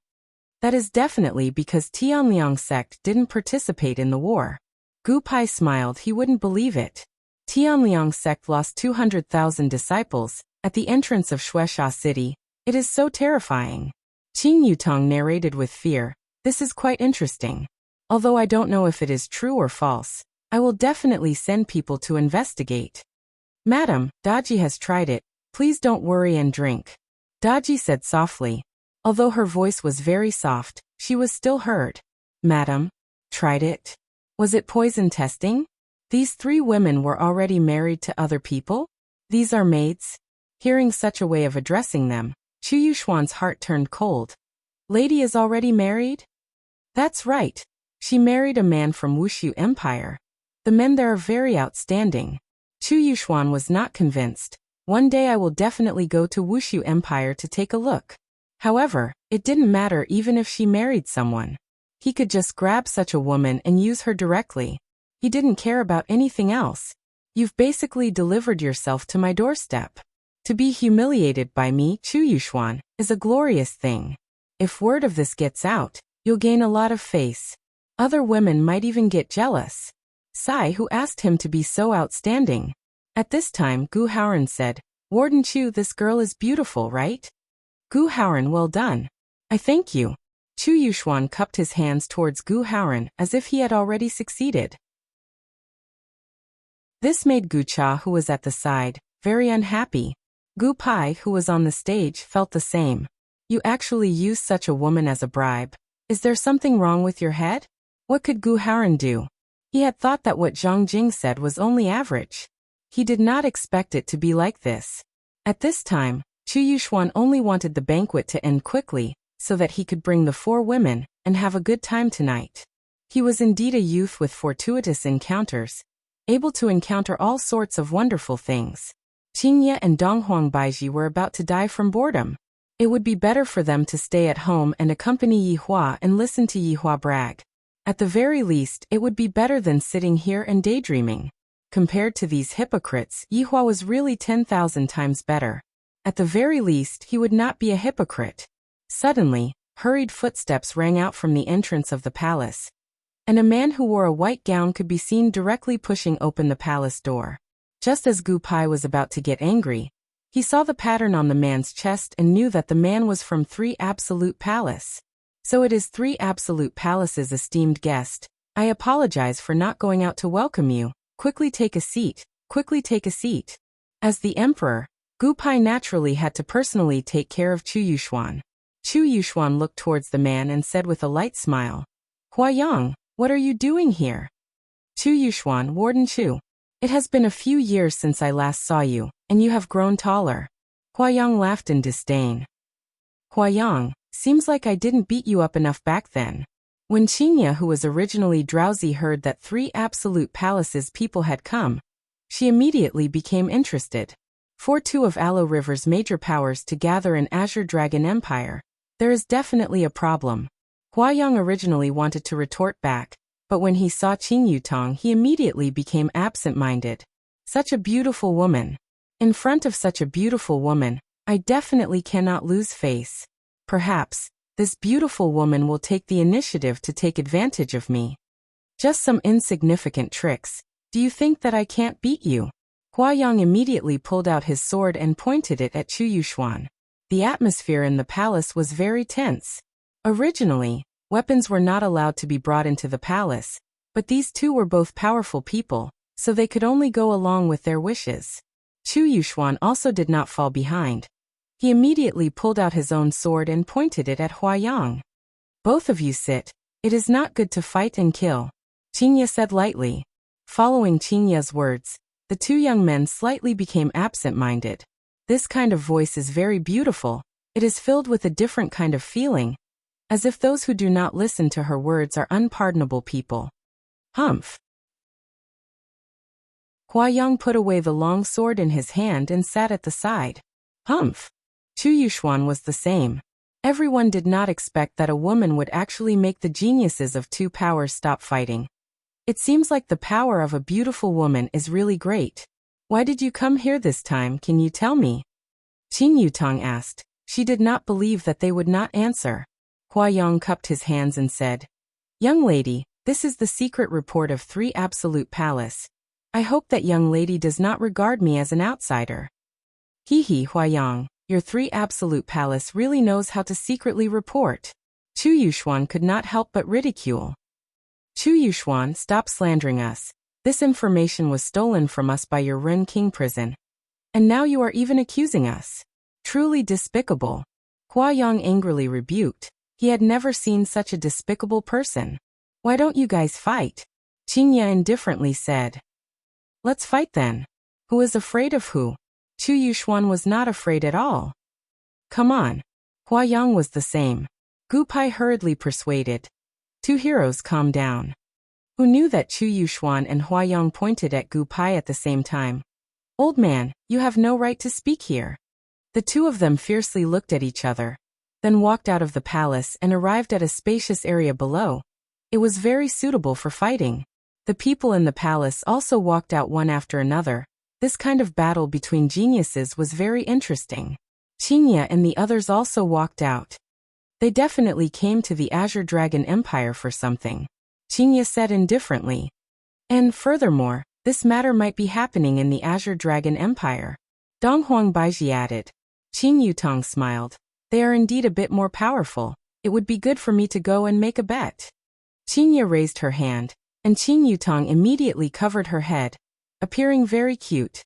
Speaker 1: That is definitely because Tianliang sect didn't participate in the war. Gu Pai smiled. He wouldn't believe it. Tianliang sect lost 200,000 disciples at the entrance of Shuesha city. It is so terrifying. Qing Yutong narrated with fear. This is quite interesting. Although I don't know if it is true or false, I will definitely send people to investigate. Madam, Daji has tried it. Please don't worry and drink. Daji said softly. Although her voice was very soft, she was still heard. Madam, tried it? Was it poison testing? These 3 women were already married to other people? These are maids? Hearing such a way of addressing them, Chu Yuxuan's heart turned cold. Lady is already married? That's right. She married a man from Wuxia Empire. The men there are very outstanding. Chu Yuxuan was not convinced. One day I will definitely go to Wuxia Empire to take a look. However, it didn't matter even if she married someone. He could just grab such a woman and use her directly. He didn't care about anything else. You've basically delivered yourself to my doorstep. To be humiliated by me, Chu Yuxuan, is a glorious thing. If word of this gets out, you'll gain a lot of face. Other women might even get jealous. Sai, who asked him to be so outstanding. At this time, Gu Haoran said, Warden Chu, this girl is beautiful, right? Gu Haoran, well done. I thank you. Chu Yuxuan cupped his hands towards Gu Haoran as if he had already succeeded. This made Gu Cha, who was at the side, very unhappy. Gu Pai, who was on the stage, felt the same. You actually used such a woman as a bribe. Is there something wrong with your head? What could Gu Haoran do? He had thought that what Zhang Jing said was only average. He did not expect it to be like this. At this time, Chu Yuxuan only wanted the banquet to end quickly, so that he could bring the 4 women and have a good time tonight. He was indeed a youth with fortuitous encounters, able to encounter all sorts of wonderful things. Qingye and Donghuang Baiji were about to die from boredom. It would be better for them to stay at home and accompany Yihua and listen to Yihua brag. At the very least, it would be better than sitting here and daydreaming. Compared to these hypocrites, Yihua was really 10,000 times better. At the very least, he would not be a hypocrite. Suddenly, hurried footsteps rang out from the entrance of the palace, and a man who wore a white gown could be seen directly pushing open the palace door. Just as Gu Pai was about to get angry, he saw the pattern on the man's chest and knew that the man was from 3 Absolute Palace. So it is 3 Absolute Palace's esteemed guest. I apologize for not going out to welcome you. Quickly take a seat. Quickly take a seat. As the emperor, Gu Pai naturally had to personally take care of Chu Yuxuan. Chu Yuxuan looked towards the man and said with a light smile, Huayang, what are you doing here? Chu Yuxuan, Warden Chu. It has been a few years since I last saw you, and you have grown taller. Huayang laughed in disdain. Huayang, seems like I didn't beat you up enough back then. When Qingye, who was originally drowsy, heard that 3 Absolute Palaces people had come, she immediately became interested. For 2 of Aloe River's major powers to gather an Azure Dragon Empire, there is definitely a problem. Huayang originally wanted to retort back, but when he saw Qing Yutong, he immediately became absent-minded. Such a beautiful woman. In front of such a beautiful woman, I definitely cannot lose face. Perhaps, this beautiful woman will take the initiative to take advantage of me. Just some insignificant tricks. Do you think that I can't beat you? Huayang immediately pulled out his sword and pointed it at Chu Yuxuan. The atmosphere in the palace was very tense. Originally, weapons were not allowed to be brought into the palace, but these 2 were both powerful people, so they could only go along with their wishes. Chu Yuxuan also did not fall behind. He immediately pulled out his own sword and pointed it at Huayang. Both of you sit. It is not good to fight and kill, Qingye said lightly. Following Qingye's words, the 2 young men slightly became absent-minded. This kind of voice is very beautiful. It is filled with a different kind of feeling, as if those who do not listen to her words are unpardonable people. Humph. Huayang put away the long sword in his hand and sat at the side. Humph. Chu Yuxuan was the same. Everyone did not expect that a woman would actually make the geniuses of 2 powers stop fighting. It seems like the power of a beautiful woman is really great. Why did you come here this time, can you tell me? Qing Yutong asked. She did not believe that they would not answer. Huayang cupped his hands and said, Young lady, this is the secret report of 3 Absolute Palace. I hope that young lady does not regard me as an outsider. Hee Huayang, your 3 Absolute Palace really knows how to secretly report. Chu Yuxuan could not help but ridicule. Chu Yuxuan, stop slandering us. This information was stolen from us by your Ren King prison. And now you are even accusing us. Truly despicable. Huayang angrily rebuked. He had never seen such a despicable person. Why don't you guys fight? Qingye indifferently said. Let's fight then. Who is afraid of who? Chu Yuxuan was not afraid at all. Come on. Hua Yang was the same. Gu Pai hurriedly persuaded. Two heroes calmed down. Who knew that Chu Yuxuan and Hua Yang pointed at Gu Pai at the same time? Old man, you have no right to speak here. The two of them fiercely looked at each other, then walked out of the palace and arrived at a spacious area below. It was very suitable for fighting. The people in the palace also walked out one after another. This kind of battle between geniuses was very interesting. Qingye and the others also walked out. They definitely came to the Azure Dragon Empire for something, Qingye said indifferently. And furthermore, this matter might be happening in the Azure Dragon Empire. Donghuang Baiji added. Qing Yutong smiled. They are indeed a bit more powerful. It would be good for me to go and make a bet. Qingye raised her hand, and Qing Yutong immediately covered her head, appearing very cute.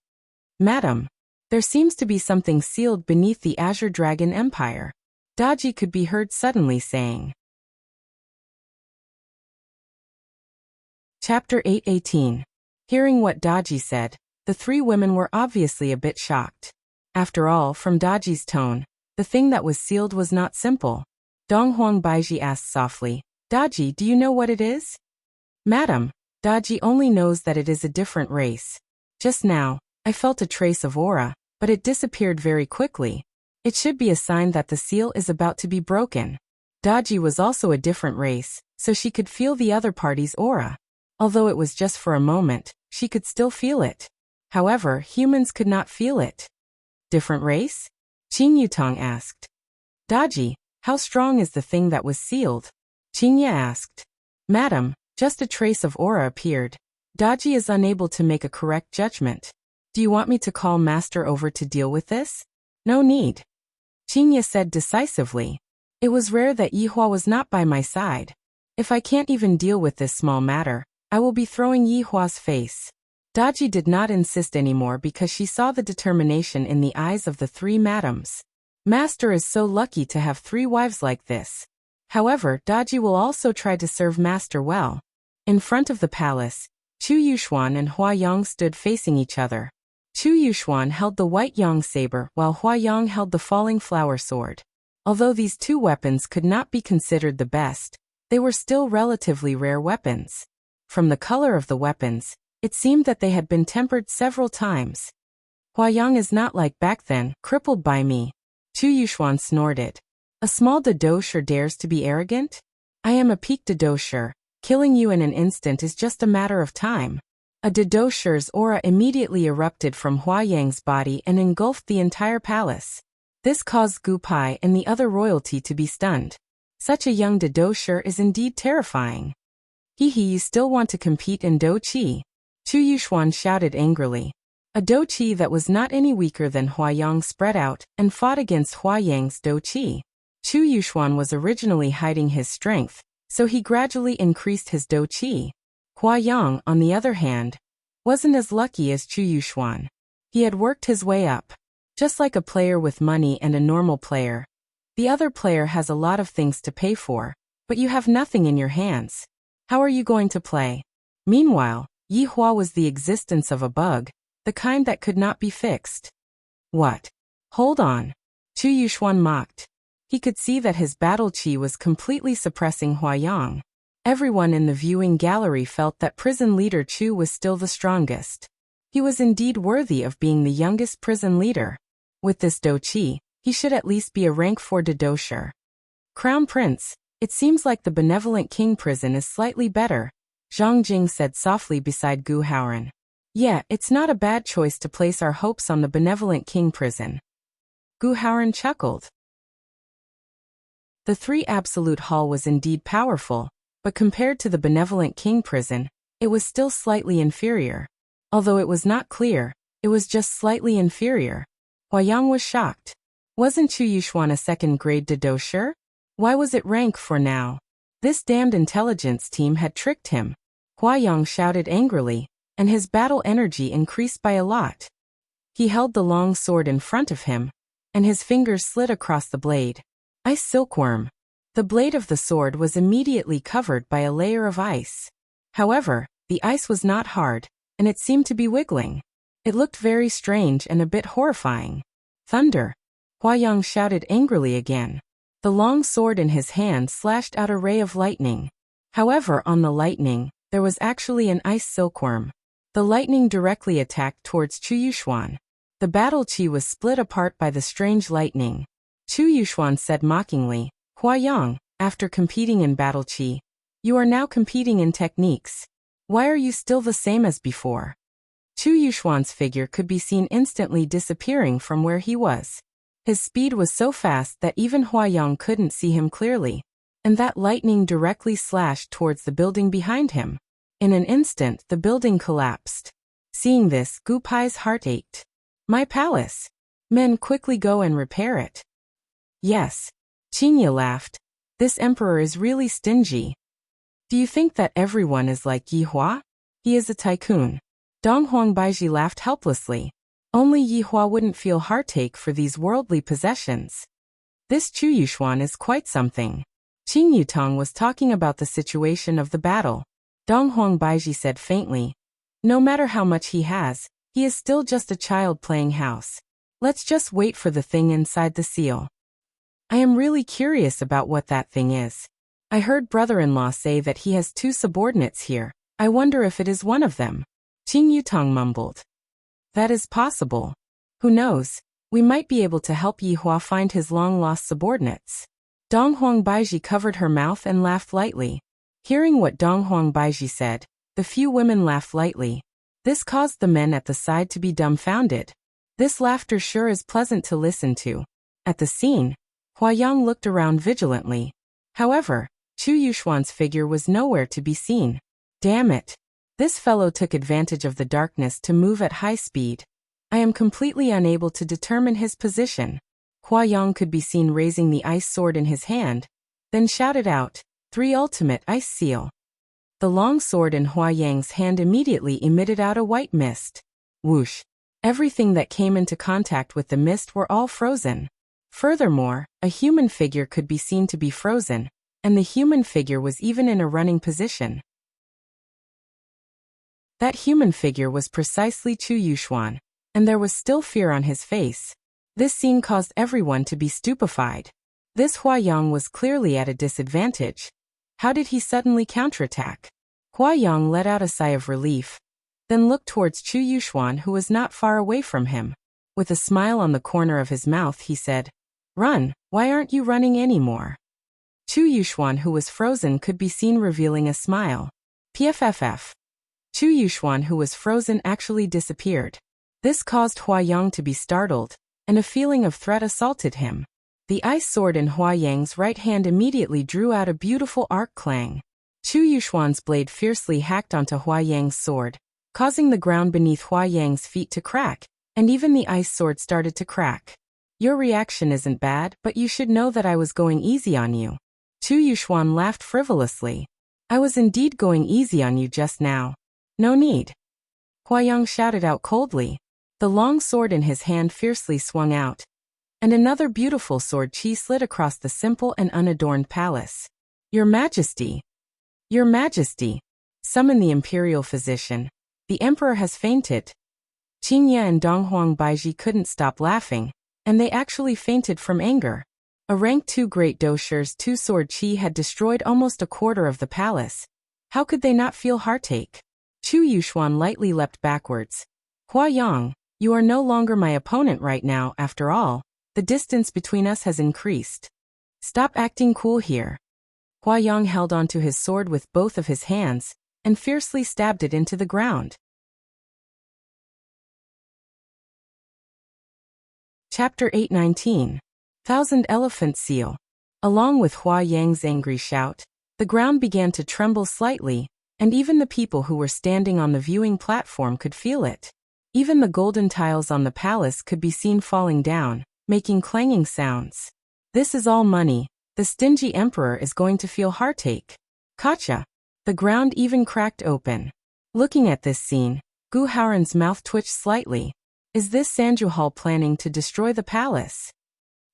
Speaker 1: Madam, there seems to be something sealed beneath the Azure Dragon Empire. Daji could be heard suddenly saying. Chapter 8:18. Hearing what Daji said, the three women were obviously a bit shocked. After all, from Daji's tone, the thing that was sealed was not simple. Donghuang Baiji asked softly, Daji, do you know what it is? Madam, Daji only knows that it is a different race. Just now, I felt a trace of aura, but it disappeared very quickly. It should be a sign that the seal is about to be broken. Daji was also a different race, so she could feel the other party's aura. Although it was just for a moment, she could still feel it. However, humans could not feel it. Different race? Qing Yutong asked. Daji, how strong is the thing that was sealed? Qingye asked. Madam, just a trace of aura appeared. Daji is unable to make a correct judgment. Do you want me to call Master over to deal with this? No need. Qingye said decisively. It was rare that Yihua was not by my side. If I can't even deal with this small matter, I will be throwing Yihua's face. Daji did not insist anymore because she saw the determination in the eyes of the three madams. Master is so lucky to have three wives like this. However, Daji will also try to serve Master well. In front of the palace, Chu Yuxuan and Hua Yang stood facing each other. Chu Yuxuan held the white yang saber while Hua Yang held the falling flower sword. Although these two weapons could not be considered the best, they were still relatively rare weapons. From the color of the weapons, it seemed that they had been tempered several times. Hua Yang is not like back then, crippled by me. Chu Yuxuan snorted. A small Dodosher dares to be arrogant? I am a peak Dodosher. Killing you in an instant is just a matter of time. A Dodosher's aura immediately erupted from Hua Yang's body and engulfed the entire palace. This caused Gu Pai and the other royalty to be stunned. Such a young Dodosher is indeed terrifying. Hehe, you still want to compete in Do Qi? Chu Yuxuan shouted angrily. A Do Qi that was not any weaker than Hua Yang spread out and fought against Hua Yang's Do Qi. Chu Yuxuan was originally hiding his strength, so he gradually increased his Do Qi. Hua Yang, on the other hand, wasn't as lucky as Chu Yuxuan. He had worked his way up. Just like a player with money and a normal player, the other player has a lot of things to pay for, but you have nothing in your hands. How are you going to play? Meanwhile, Yihua was the existence of a bug, the kind that could not be fixed. What? Hold on. Chu Yuxuan mocked. He could see that his battle chi was completely suppressing Hua Yang. Everyone in the viewing gallery felt that prison leader Chu was still the strongest. He was indeed worthy of being the youngest prison leader. With this Do Qi, he should at least be a rank 4 Dodosher. Crown Prince, it seems like the Benevolent King prison is slightly better, Zhang Jing said softly beside Gu Haoran. Yeah, it's not a bad choice to place our hopes on the Benevolent King prison. Gu Haoran chuckled. The 3 Absolute Hall was indeed powerful, but compared to the Benevolent King prison, it was still slightly inferior. Although it was not clear, it was just slightly inferior. Hua Yang was shocked. Wasn't Chu Yuxuan a second-grade Dodosher? Why was it rank 4 now? This damned intelligence team had tricked him. Hua Yang shouted angrily, and his battle energy increased by a lot. He held the long sword in front of him, and his fingers slid across the blade. Ice silkworm. The blade of the sword was immediately covered by a layer of ice. However, The ice was not hard, and it seemed to be wiggling. It looked very strange and a bit horrifying. Thunder! Huayang shouted angrily again. The long sword in his hand slashed out a ray of lightning. However, on the lightning, there was actually an ice silkworm. The lightning directly attacked towards Chu Yuxuan. The battle chi was split apart by the strange lightning. Chu Yuxuan said mockingly, Huayang, after competing in battle chi, you are now competing in techniques. Why are you still the same as before? Chu Yuxuan's figure could be seen instantly disappearing from where he was. His speed was so fast that even Huayang couldn't see him clearly, and that lightning directly slashed towards the building behind him. In an instant, the building collapsed. Seeing this, Gu Pai's heart ached. My palace! Men, quickly go and repair it. Yes. Qingye laughed. This emperor is really stingy. Do you think that everyone is like Yi Hua? He is a tycoon. Dong Huangbaiji laughed helplessly. Only Yi Hua wouldn't feel heartache for these worldly possessions. This Chu Yuxuan is quite something. Qing Yutong was talking about the situation of the battle. Dong Huangbaiji said faintly, no matter how much he has, he is still just a child playing house. Let's just wait for the thing inside the seal. I am really curious about what that thing is. I heard brother-in-law say that he has 2 subordinates here. I wonder if it is one of them. Qing Yutong mumbled. That is possible. Who knows? We might be able to help Yi Hua find his long-lost subordinates. Dong Huangbaiji covered her mouth and laughed lightly. Hearing what Dong Huangbaiji said, the few women laughed lightly. This caused the men at the side to be dumbfounded. This laughter sure is pleasant to listen to. At the scene, Huayang looked around vigilantly. However, Chu Yuxuan's figure was nowhere to be seen. Damn it! This fellow took advantage of the darkness to move at high speed. I am completely unable to determine his position. Huayang could be seen raising the ice sword in his hand, then shouted out, 3 ultimate ice seal. The long sword in Huayang's hand immediately emitted out a white mist. Whoosh! Everything that came into contact with the mist were all frozen. Furthermore, a human figure could be seen to be frozen, and the human figure was even in a running position. That human figure was precisely Chu Yuxuan, and there was still fear on his face. This scene caused everyone to be stupefied. This Huayang was clearly at a disadvantage. How did he suddenly counterattack? Huayang let out a sigh of relief, then looked towards Chu Yuxuan, who was not far away from him. With a smile on the corner of his mouth, he said, Run, why aren't you running anymore? Chu Yuxuan, who was frozen, could be seen revealing a smile. PFFF. Chu Yuxuan, who was frozen, actually disappeared. This caused Huayang to be startled, and a feeling of threat assaulted him. The ice sword in Huayang's right hand immediately drew out a beautiful arc clang. Chu Yuxuan's blade fiercely hacked onto Huayang's sword, causing the ground beneath Huayang's feet to crack, and even the ice sword started to crack. Your reaction isn't bad, but you should know that I was going easy on you. Chu Yuxuan laughed frivolously. I was indeed going easy on you just now. No need. Huayang shouted out coldly. The long sword in his hand fiercely swung out, and another beautiful sword chi slid across the simple and unadorned palace. Your Majesty! Your Majesty! Summon the imperial physician. The emperor has fainted. Qingye and Dong Huangbaiji couldn't stop laughing, and they actually fainted from anger. A rank 2 great dosher's 2-sword chi had destroyed almost a quarter of the palace. How could they not feel heartache? Chu Yuxuan lightly leapt backwards. Huayang, you are no longer my opponent right now. After all, the distance between us has increased. Stop acting cool here. Huayang held onto his sword with both of his hands, and fiercely stabbed it into the ground. Chapter 819. Thousand Elephant Seal. Along with Huayang's angry shout, the ground began to tremble slightly, and even the people who were standing on the viewing platform could feel it. Even the golden tiles on the palace could be seen falling down, making clanging sounds. This is all money. The stingy emperor is going to feel heartache. Gotcha! The ground even cracked open. Looking at this scene, Gu Haoran's mouth twitched slightly. Is this Sanjuhal planning to destroy the palace?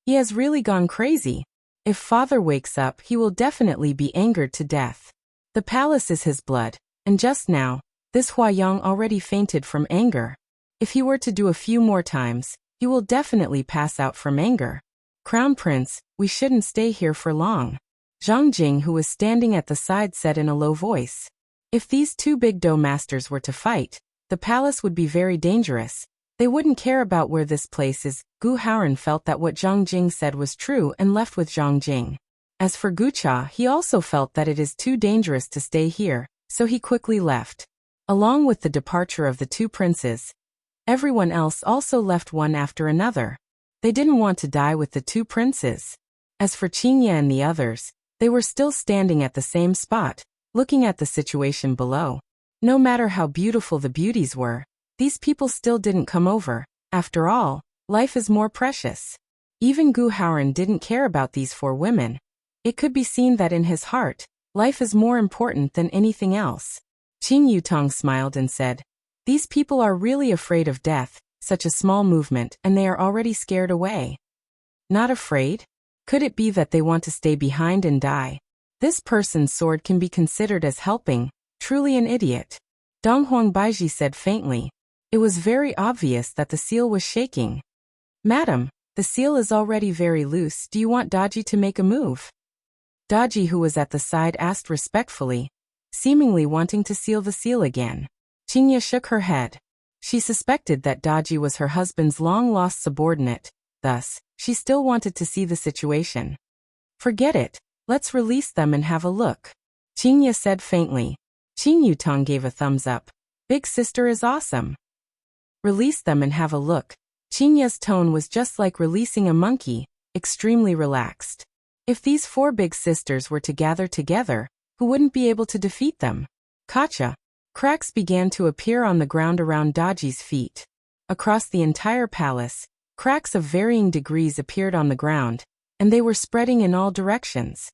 Speaker 1: He has really gone crazy. If father wakes up, he will definitely be angered to death. The palace is his blood, And just now, this Huayang already fainted from anger. If he were to do a few more times, he will definitely pass out from anger. Crown Prince, we shouldn't stay here for long. Zhang Jing, who was standing at the side, said in a low voice. If these two big Do masters were to fight, the palace would be very dangerous. They wouldn't care about where this place is. Gu Haoran felt that what Zhang Jing said was true and left with Zhang Jing. As for Gucha, he also felt that it is too dangerous to stay here, so he quickly left. Along with the departure of the two princes, everyone else also left one after another. They didn't want to die with the two princes. As for Qingye and the others, they were still standing at the same spot, looking at the situation below. No matter how beautiful the beauties were, these people still didn't come over. After all, life is more precious. Even Gu Haoran didn't care about these four women. It could be seen that in his heart, life is more important than anything else. Qing Yutong smiled and said, these people are really afraid of death, such a small movement, and they are already scared away. Not afraid? Could it be that they want to stay behind and die? This person's sword can be considered as helping, truly an idiot. Donghuang Baiji said faintly. It was very obvious that the seal was shaking. Madam, the seal is already very loose. Do you want Daji to make a move? Daji, who was at the side, asked respectfully, seemingly wanting to seal the seal again. Qingye shook her head. She suspected that Daji was her husband's long-lost subordinate, thus, she still wanted to see the situation. Forget it, let's release them and have a look. Qingye said faintly. Qing Yutong gave a thumbs up. Big sister is awesome. Release them and have a look. Qingye's tone was just like releasing a monkey, extremely relaxed. If these four big sisters were to gather together, who wouldn't be able to defeat them? Kacha. Cracks began to appear on the ground around Daji's feet. Across the entire palace, cracks of varying degrees appeared on the ground, and they were spreading in all directions.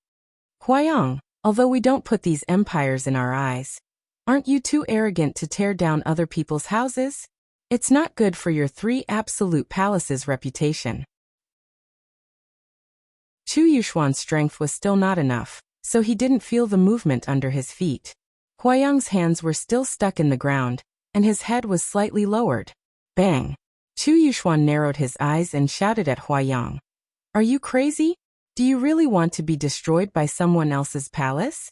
Speaker 1: Huayang, although we don't put these empires in our eyes, aren't you too arrogant to tear down other people's houses? It's not good for your three absolute palaces' reputation. Chu Yuxuan's strength was still not enough, so he didn't feel the movement under his feet. Huayang's hands were still stuck in the ground, and his head was slightly lowered. Bang! Chu Yuxuan narrowed his eyes and shouted at Huayang. Are you crazy? Do you really want to be destroyed by someone else's palace?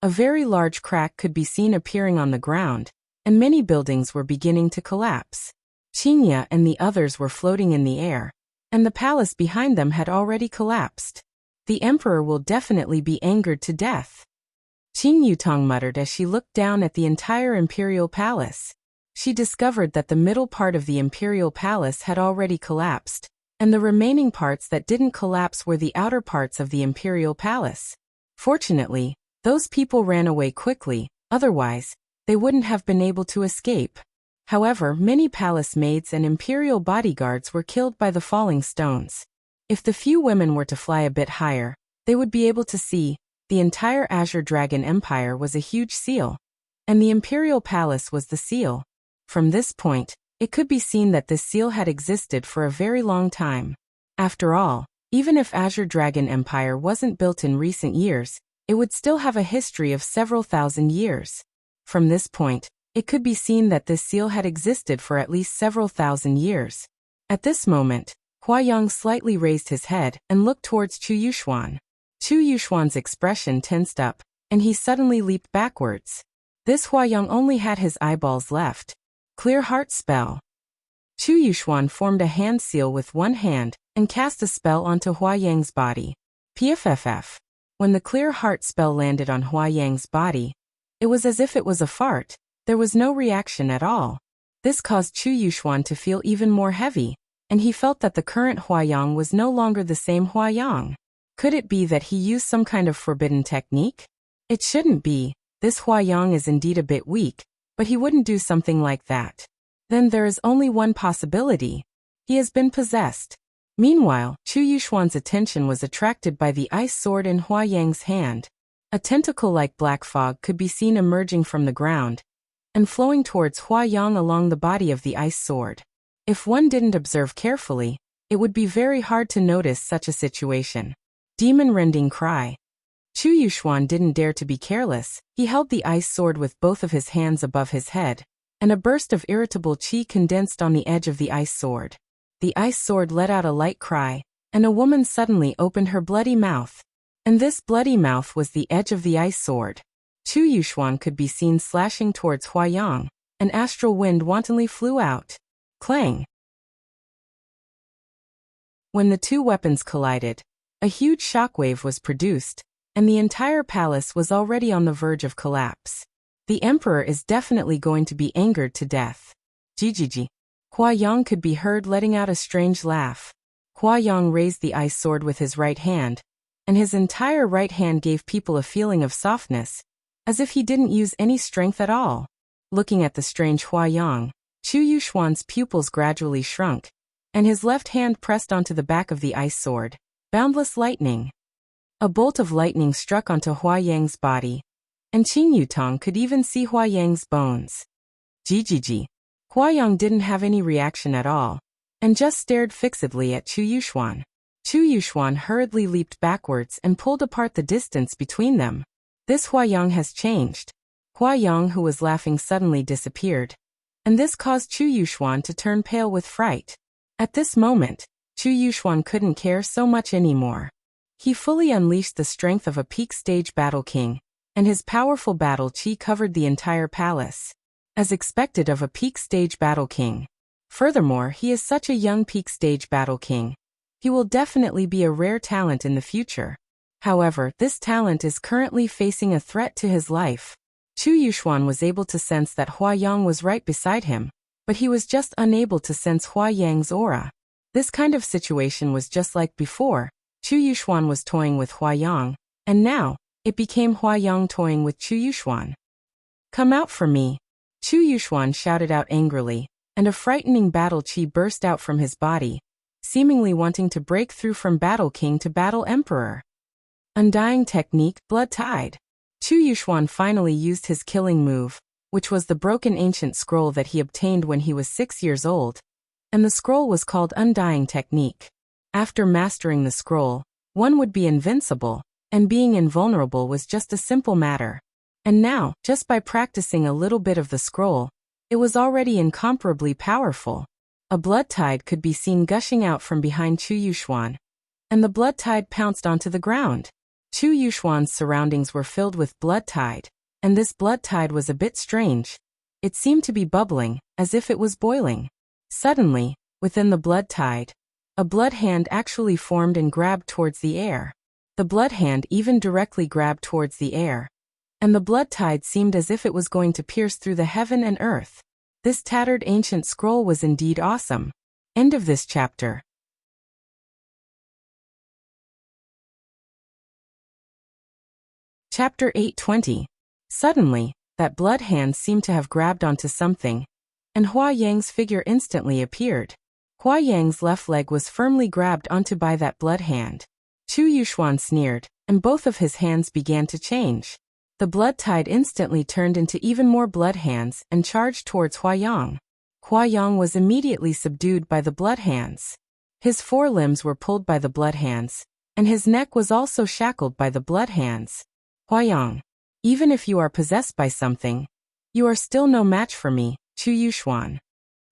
Speaker 1: A very large crack could be seen appearing on the ground, and many buildings were beginning to collapse. Qingye and the others were floating in the air, and the palace behind them had already collapsed. The emperor will definitely be angered to death. Qing Yutong muttered as she looked down at the entire imperial palace. She discovered that the middle part of the imperial palace had already collapsed, and the remaining parts that didn't collapse were the outer parts of the imperial palace. Fortunately, those people ran away quickly, otherwise, they wouldn't have been able to escape. However, many palace maids and imperial bodyguards were killed by the falling stones. If the few women were to fly a bit higher, they would be able to see. The entire Azure Dragon Empire was a huge seal, and the imperial palace was the seal. From this point, it could be seen that this seal had existed for a very long time. After all, even if Azure Dragon Empire wasn't built in recent years, it would still have a history of several thousand years. From this point, it could be seen that this seal had existed for at least several thousand years. At this moment, Huayang slightly raised his head and looked towards Chu Yuxuan. Chu Yuxuan's expression tensed up, and he suddenly leaped backwards. This Huayang only had his eyeballs left. Clear Heart Spell. Chu Yuxuan formed a hand seal with one hand and cast a spell onto Huayang's body. PFFF. When the Clear Heart spell landed on Huayang's body, it was as if it was a fart. There was no reaction at all. This caused Chu Yuxuan to feel even more heavy, and he felt that the current Huayang was no longer the same Huayang. Could it be that he used some kind of forbidden technique? It shouldn't be. This Huayang is indeed a bit weak, but he wouldn't do something like that. Then there is only one possibility. He has been possessed. Meanwhile, Chu Yuxuan's attention was attracted by the ice sword in Huayang's hand. A tentacle-like black fog could be seen emerging from the ground and flowing towards Huayang along the body of the ice sword. If one didn't observe carefully, it would be very hard to notice such a situation. Demon-rending cry. Chu Chu Yuxuan didn't dare to be careless. He held the ice sword with both of his hands above his head, and a burst of irritable qi condensed on the edge of the ice sword. The ice sword let out a light cry, and a woman suddenly opened her bloody mouth. And this bloody mouth was the edge of the ice sword. Chu Yuxuan could be seen slashing towards Huayang. An astral wind wantonly flew out. Clang! When the two weapons collided, a huge shockwave was produced, and the entire palace was already on the verge of collapse. The emperor is definitely going to be angered to death. Jijiji. Huayang could be heard letting out a strange laugh. Huayang raised the ice sword with his right hand, and his entire right hand gave people a feeling of softness, as if he didn't use any strength at all. Looking at the strange Huayang, Chu Yuxuan's pupils gradually shrunk, and his left hand pressed onto the back of the ice sword. Boundless lightning. A bolt of lightning struck onto Huayang's body, and Qing Yutong could even see Huayang's bones. Jijiji. Huayang didn't have any reaction at all, and just stared fixedly at Chu Yuxuan. Chu Yuxuan hurriedly leaped backwards and pulled apart the distance between them. This Huayang has changed. Huayang, who was laughing, suddenly disappeared, and this caused Chu Yuxuan to turn pale with fright. At this moment, Chu Yuxuan couldn't care so much anymore. He fully unleashed the strength of a peak stage battle king, and his powerful battle chi covered the entire palace, as expected of a peak stage battle king. Furthermore, he is such a young peak stage battle king. He will definitely be a rare talent in the future. However, this talent is currently facing a threat to his life. Chu Yuxuan was able to sense that Huayang was right beside him, but he was just unable to sense Huayang's aura. This kind of situation was just like before. Chu Yuxuan was toying with Huayang, and now, it became Huayang toying with Chu Yuxuan. Come out for me! Chu Yuxuan shouted out angrily, and a frightening battle chi burst out from his body, seemingly wanting to break through from Battle King to Battle Emperor. Undying technique, Blood Tide. Chu Yuxuan finally used his killing move, which was the broken ancient scroll that he obtained when he was 6 years old, and the scroll was called Undying Technique. After mastering the scroll, one would be invincible, and being invulnerable was just a simple matter. And now, just by practicing a little bit of the scroll, it was already incomparably powerful. A blood tide could be seen gushing out from behind Chu Yuxuan, and the blood tide pounced onto the ground. Chu Yuxuan's surroundings were filled with blood tide, and this blood tide was a bit strange. It seemed to be bubbling, as if it was boiling. Suddenly, within the blood tide, a blood hand actually formed and grabbed towards the air. The blood hand even directly grabbed towards the air, and the blood tide seemed as if it was going to pierce through the heaven and earth. This tattered ancient scroll was indeed awesome. End of this chapter. Chapter 820. Suddenly, that blood hand seemed to have grabbed onto something, and Huayang's figure instantly appeared. Huayang's left leg was firmly grabbed onto by that blood hand. Chu Yuxuan sneered, and both of his hands began to change. The blood tide instantly turned into even more blood hands and charged towards Huayang. Huayang was immediately subdued by the blood hands. His forelimbs were pulled by the blood hands, and his neck was also shackled by the blood hands. Huayang, even if you are possessed by something, you are still no match for me, Chu Yuxuan.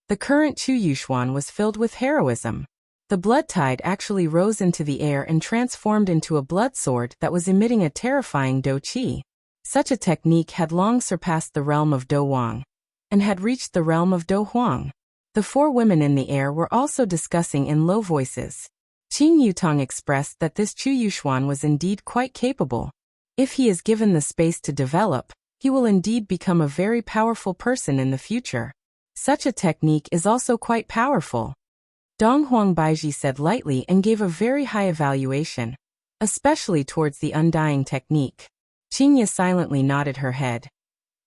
Speaker 1: The current Chu Yuxuan was filled with heroism. The blood tide actually rose into the air and transformed into a blood sword that was emitting a terrifying Do Qi. Such a technique had long surpassed the realm of Do Wang, and had reached the realm of Do Huang. The four women in the air were also discussing in low voices. Qing Yutong expressed that this Chu Yuxuan was indeed quite capable. If he is given the space to develop, he will indeed become a very powerful person in the future. Such a technique is also quite powerful. Dong Huang Baiji said lightly and gave a very high evaluation, especially towards the undying technique. Qingya silently nodded her head.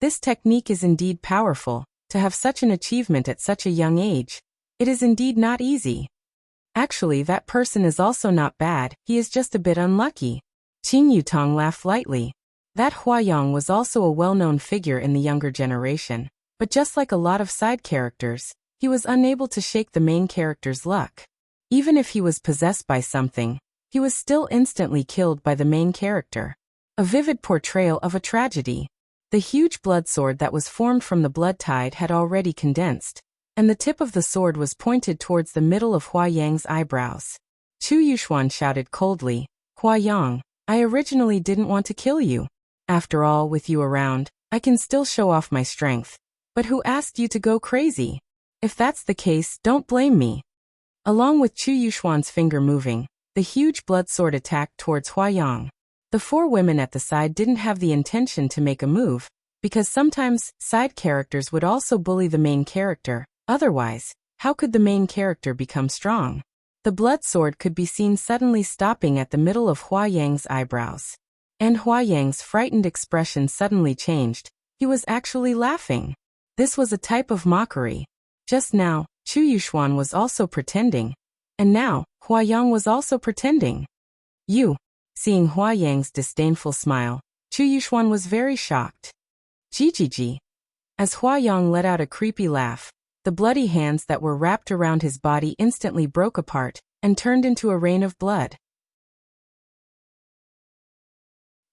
Speaker 1: This technique is indeed powerful. To have such an achievement at such a young age, it is indeed not easy. Actually, that person is also not bad, he is just a bit unlucky. Qing Yutong laughed lightly. That Huayang was also a well-known figure in the younger generation, but just like a lot of side characters, he was unable to shake the main character's luck. Even if he was possessed by something, he was still instantly killed by the main character. A vivid portrayal of a tragedy. The huge blood sword that was formed from the blood tide had already condensed, and the tip of the sword was pointed towards the middle of Hua Yang's eyebrows. Chu Yuxuan shouted coldly, "Hua Yang, I originally didn't want to kill you. After all, with you around, I can still show off my strength. But who asked you to go crazy? If that's the case, don't blame me." Along with Chu Yuxuan's finger moving, the huge blood sword attacked towards Hua Yang. The four women at the side didn't have the intention to make a move, because sometimes side characters would also bully the main character. Otherwise, how could the main character become strong? The blood sword could be seen suddenly stopping at the middle of Hua Yang's eyebrows. And Hua Yang's frightened expression suddenly changed. He was actually laughing. This was a type of mockery. Just now, Chu Yuxuan was also pretending. And now, Hua Yang was also pretending. "You." Seeing Hua Yang's disdainful smile, Chu Yuxuan was very shocked. "Ji." As Hua Yang let out a creepy laugh, the bloody hands that were wrapped around his body instantly broke apart and turned into a rain of blood.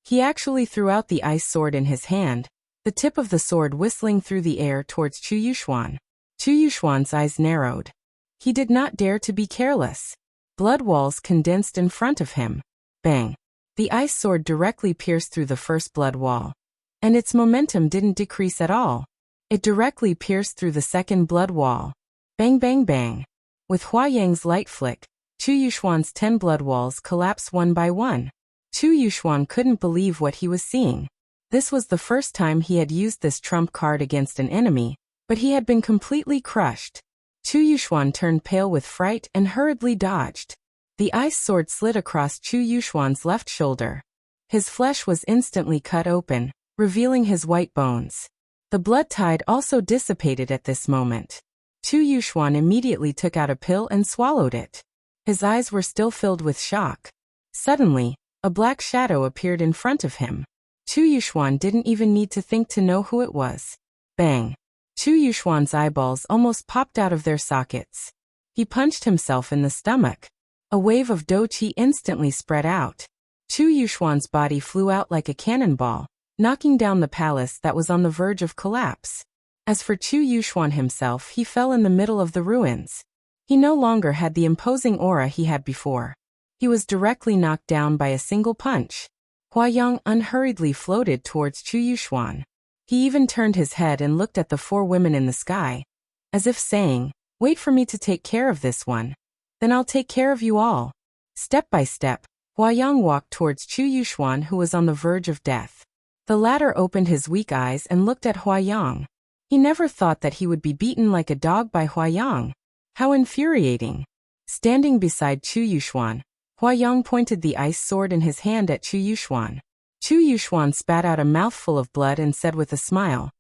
Speaker 1: He actually threw out the ice sword in his hand, the tip of the sword whistling through the air towards Chu Yuxuan. Chu Yuxuan's eyes narrowed. He did not dare to be careless. Blood walls condensed in front of him. Bang! The ice sword directly pierced through the first blood wall. And its momentum didn't decrease at all. It directly pierced through the second blood wall. Bang bang bang! With Hua Yang's light flick, Chu Yuxuan's 10 blood walls collapsed one by one. Chu Yuxuan couldn't believe what he was seeing. This was the first time he had used this trump card against an enemy, but he had been completely crushed. Chu Yuxuan turned pale with fright and hurriedly dodged. The ice sword slid across Chu Yuxuan's left shoulder. His flesh was instantly cut open, revealing his white bones. The blood tide also dissipated at this moment. Chu Yuxuan immediately took out a pill and swallowed it. His eyes were still filled with shock. Suddenly, a black shadow appeared in front of him. Chu Yuxuan didn't even need to think to know who it was. Bang! Chu Yuxuan's eyeballs almost popped out of their sockets. He punched himself in the stomach. A wave of dou qi instantly spread out. Chu Yuxuan's body flew out like a cannonball, knocking down the palace that was on the verge of collapse. As for Chu Yuxuan himself, he fell in the middle of the ruins. He no longer had the imposing aura he had before. He was directly knocked down by a single punch. Hua Yang unhurriedly floated towards Chu Yuxuan. He even turned his head and looked at the four women in the sky, as if saying, "Wait for me to take care of this one. Then I'll take care of you all." Step by step, Hua Yang walked towards Chu Yuxuan, who was on the verge of death. The latter opened his weak eyes and looked at Hua Yang. He never thought that he would be beaten like a dog by Hua Yang. How infuriating. Standing beside Chu Yuxuan, Hua Yang pointed the ice sword in his hand at Chu Yuxuan. Chu Yuxuan spat out a mouthful of blood and said with a smile,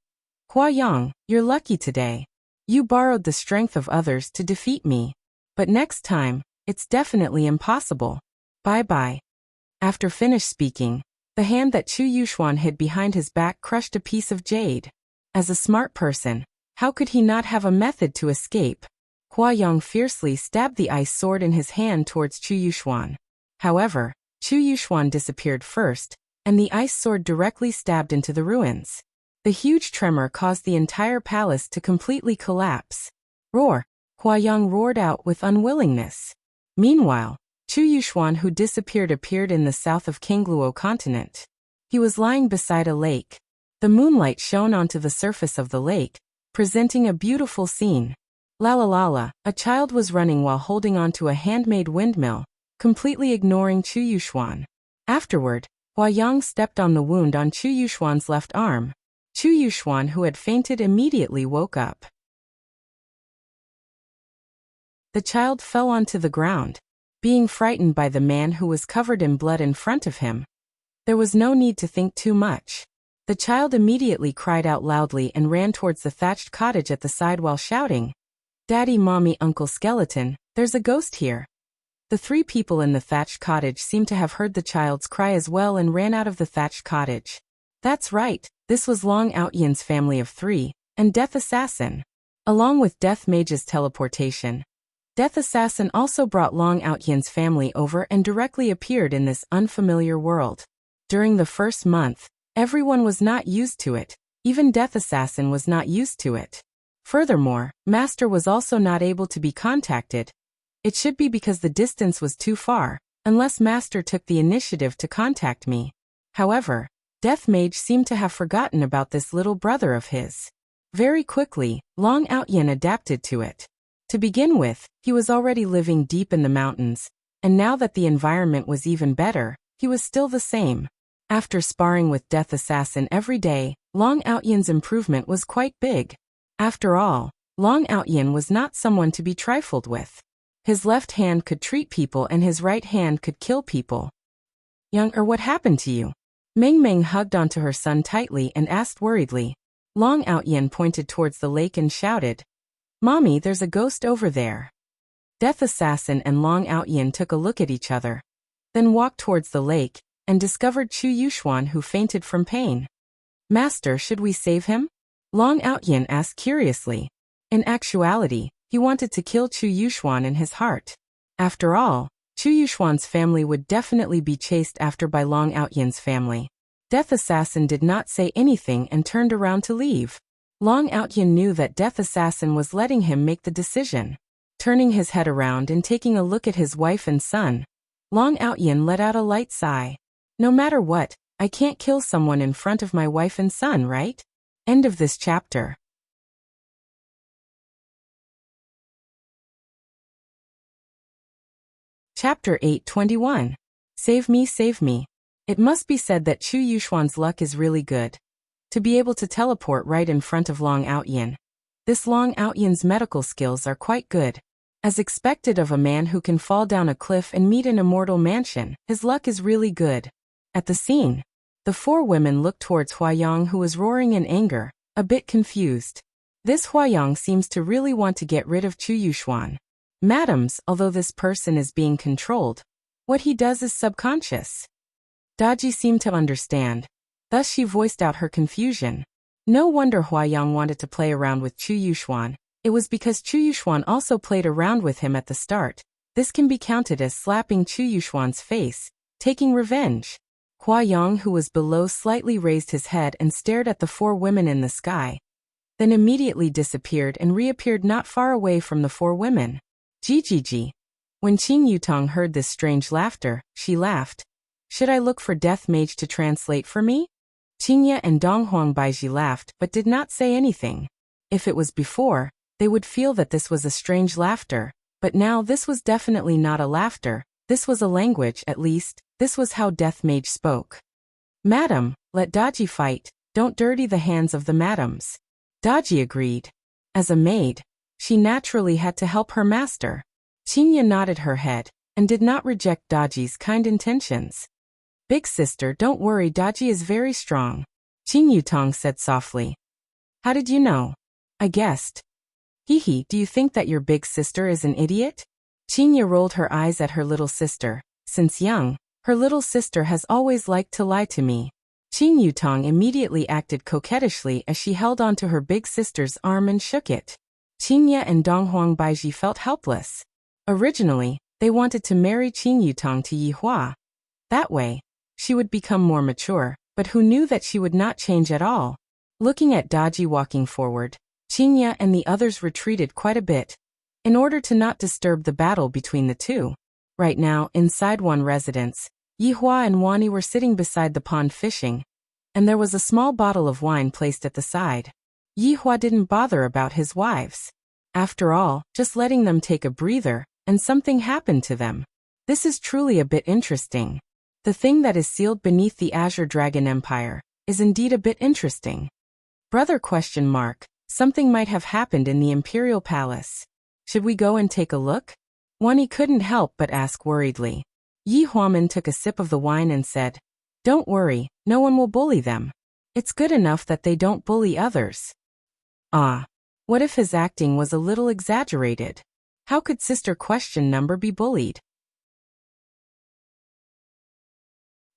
Speaker 1: "Hua Yang, you're lucky today. You borrowed the strength of others to defeat me. But next time, it's definitely impossible. Bye-bye." After finished speaking, the hand that Chu Yuxuan hid behind his back crushed a piece of jade. As a smart person, how could he not have a method to escape? Hua Yang fiercely stabbed the ice sword in his hand towards Chu Yuxuan. However, Chu Yuxuan disappeared first, and the ice sword directly stabbed into the ruins. The huge tremor caused the entire palace to completely collapse. "Roar!" Hua Yang roared out with unwillingness. Meanwhile, Chu Yuxuan, who disappeared, appeared in the south of Kangluo continent. He was lying beside a lake. The moonlight shone onto the surface of the lake, presenting a beautiful scene. La la la la, a child was running while holding onto a handmade windmill, completely ignoring Chu Yuxuan. Afterward, Hua Yang stepped on the wound on Chu Yuxuan's left arm. Chu Yuxuan, who had fainted, immediately woke up. The child fell onto the ground, being frightened by the man who was covered in blood in front of him. There was no need to think too much. The child immediately cried out loudly and ran towards the thatched cottage at the side while shouting, "Daddy, Mommy, Uncle Skeleton, there's a ghost here." The three people in the thatched cottage seemed to have heard the child's cry as well and ran out of the thatched cottage. That's right, this was Long Outyan's family of 3, and Death Assassin. Along with Death Mage's teleportation, Death Assassin also brought Long Outyan's family over and directly appeared in this unfamiliar world. During the first month, everyone was not used to it. Even Death Assassin was not used to it. Furthermore, Master was also not able to be contacted. It should be because the distance was too far, unless Master took the initiative to contact me. However, Death Mage seemed to have forgotten about this little brother of his. Very quickly, Long Outyin adapted to it. To begin with, he was already living deep in the mountains, and now that the environment was even better, he was still the same. After sparring with Death Assassin every day, Long Outyin's improvement was quite big. After all, Long Outyin was not someone to be trifled with. His left hand could treat people and his right hand could kill people. Young, what happened to you? Meng Meng hugged onto her son tightly and asked worriedly. Long Outyin pointed towards the lake and shouted, "Mommy, there's a ghost over there." Death Assassin and Long Outyin took a look at each other, then walked towards the lake, and discovered Chu Yuxuan, who fainted from pain. "Master, should we save him?" Long Outyin asked curiously. In actuality, he wanted to kill Chu Yuxuan in his heart. After all, Chu Yuxuan's family would definitely be chased after by Long Outyin's family. Death Assassin did not say anything and turned around to leave. Long Outyin knew that Death Assassin was letting him make the decision. Turning his head around and taking a look at his wife and son, Long Outyin let out a light sigh. No matter what, I can't kill someone in front of my wife and son, right? End of this chapter. Chapter 821. Save me, save me. It must be said that Chu Yuxuan's luck is really good. To be able to teleport right in front of Long Outyin. This Long Outyin's medical skills are quite good. As expected of a man who can fall down a cliff and meet an immortal mansion, his luck is really good. At the scene, the four women looked towards Huayang, who was roaring in anger, a bit confused. This Huayang seems to really want to get rid of Chu Yuxuan. Madams, although this person is being controlled, what he does is subconscious. Daji seemed to understand. Thus she voiced out her confusion. No wonder Huayang wanted to play around with Chu Yuxuan. It was because Chu Yuxuan also played around with him at the start. This can be counted as slapping Chu Yuxuan's face, taking revenge. Huayang, who was below, slightly raised his head and stared at the four women in the sky, then immediately disappeared and reappeared not far away from the four women. Gigi. When Qing Yutong heard this strange laughter, she laughed. Should I look for Death Mage to translate for me? Qingye and Donghuang Baiji laughed but did not say anything. If it was before, they would feel that this was a strange laughter, but now this was definitely not a laughter, this was a language, at least, this was how Death Mage spoke. Madam, let Daji fight, don't dirty the hands of the madams. Daji agreed. As a maid, she naturally had to help her master. Qingye nodded her head, and did not reject Daji's kind intentions. Big sister, don't worry, Daji is very strong, Qing Yutong said softly. How did you know? I guessed. Hee, do you think that your big sister is an idiot? Qingye rolled her eyes at her little sister. Since young, her little sister has always liked to lie to me. Qing Yutong immediately acted coquettishly as she held onto her big sister's arm and shook it. Qingye and Donghuang Baiji felt helpless. Originally, they wanted to marry Qing Yutong to Yihua. That way, she would become more mature, but who knew that she would not change at all? Looking at Daji walking forward, Qingye and the others retreated quite a bit, in order to not disturb the battle between the two. Right now, inside one residence, Yihua and Wani were sitting beside the pond fishing, and there was a small bottle of wine placed at the side. Yihua didn't bother about his wives. After all, just letting them take a breather, and something happened to them. This is truly a bit interesting. The thing that is sealed beneath the Azure Dragon Empire is indeed a bit interesting. Brother ? Something might have happened in the Imperial Palace. Should we go and take a look? Wani couldn't help but ask worriedly. Yi Huaman took a sip of the wine and said, Don't worry, no one will bully them. It's good enough that they don't bully others. Ah. What if his acting was a little exaggerated? How could Sister be bullied?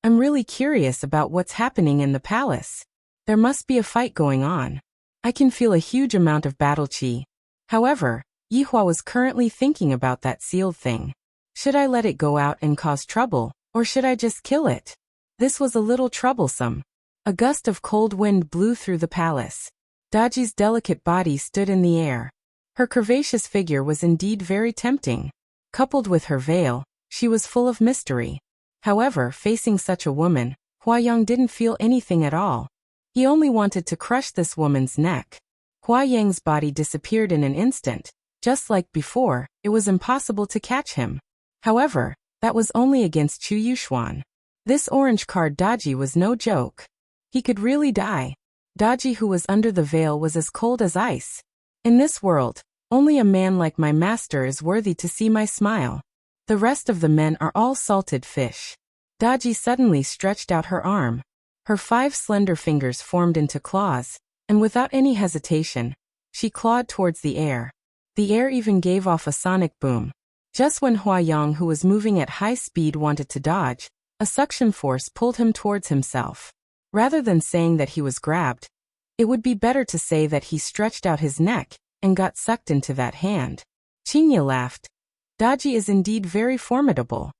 Speaker 1: I'm really curious about what's happening in the palace. There must be a fight going on. I can feel a huge amount of battle chi. However, Yihua was currently thinking about that sealed thing. Should I let it go out and cause trouble, or should I just kill it? This was a little troublesome. A gust of cold wind blew through the palace. Daji's delicate body stood in the air. Her curvaceous figure was indeed very tempting. Coupled with her veil, she was full of mystery. However, facing such a woman, Huayang didn't feel anything at all. He only wanted to crush this woman's neck. Huayang's body disappeared in an instant. Just like before, it was impossible to catch him. However, that was only against Chu Yuxuan. This orange card Daji was no joke. He could really die. Daji, who was under the veil, was as cold as ice. In this world, only a man like my master is worthy to see my smile. The rest of the men are all salted fish. Daji suddenly stretched out her arm. Her 5 slender fingers formed into claws, and without any hesitation, she clawed towards the air. The air even gave off a sonic boom. Just when Huayang, who was moving at high speed, wanted to dodge, a suction force pulled him towards himself. Rather than saying that he was grabbed, it would be better to say that he stretched out his neck and got sucked into that hand. Qingye laughed. Daji is indeed very formidable.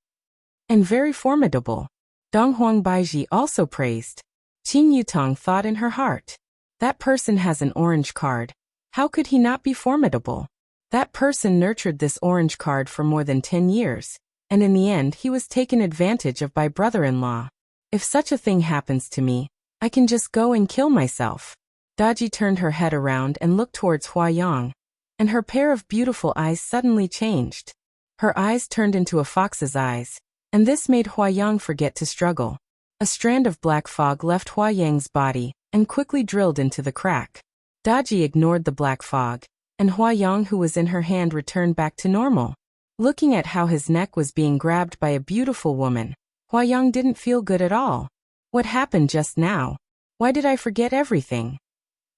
Speaker 1: And very formidable. Donghuang Baiji also praised. Qin Yutong thought in her heart. That person has an orange card. How could he not be formidable? That person nurtured this orange card for more than 10 years, and in the end he was taken advantage of by brother-in-law. If such a thing happens to me, I can just go and kill myself. Daji turned her head around and looked towards Huayang, and her pair of beautiful eyes suddenly changed. Her eyes turned into a fox's eyes, and this made Huayang forget to struggle. A strand of black fog left Huayang's body and quickly drilled into the crack. Daji ignored the black fog, and Huayang, who was in her hand, returned back to normal. Looking at how his neck was being grabbed by a beautiful woman, Huayang didn't feel good at all. What happened just now? Why did I forget everything?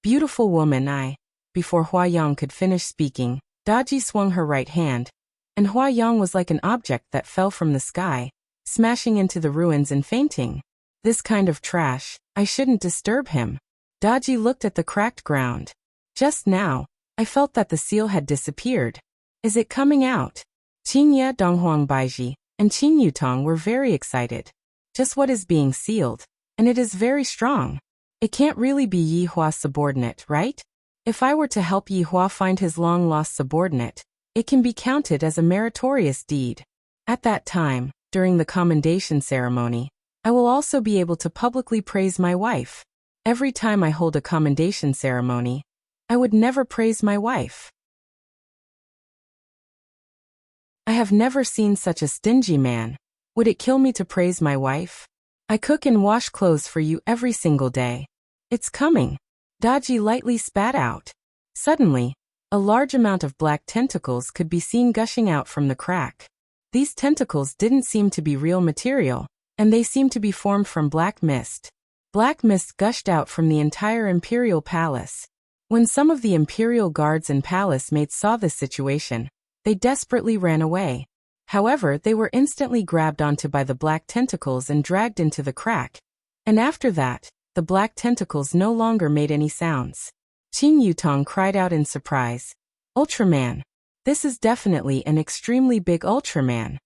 Speaker 1: Beautiful woman, Before Huayang could finish speaking, Daji swung her right hand, and Huayang was like an object that fell from the sky, smashing into the ruins and fainting. This kind of trash, I shouldn't disturb him. Daji looked at the cracked ground. Just now, I felt that the seal had disappeared. Is it coming out? Qingye, Donghuang Baiji, and Qin Yutong were very excited. Just what is being sealed? And it is very strong. It can't really be Yi Hua's subordinate, right? If I were to help Yi Hua find his long-lost subordinate, it can be counted as a meritorious deed. At that time, during the commendation ceremony, I will also be able to publicly praise my wife. Every time I hold a commendation ceremony, I would never praise my wife. I have never seen such a stingy man. Would it kill me to praise my wife? I cook and wash clothes for you every single day. It's coming. Daji lightly spat out. Suddenly, a large amount of black tentacles could be seen gushing out from the crack. These tentacles didn't seem to be real material, and they seemed to be formed from black mist. Black mist gushed out from the entire imperial palace. When some of the imperial guards and palace maids saw this situation, they desperately ran away. However, they were instantly grabbed onto by the black tentacles and dragged into the crack. And after that, the black tentacles no longer made any sounds. Qin Yutong cried out in surprise. Ultraman! This is definitely an extremely big Ultraman.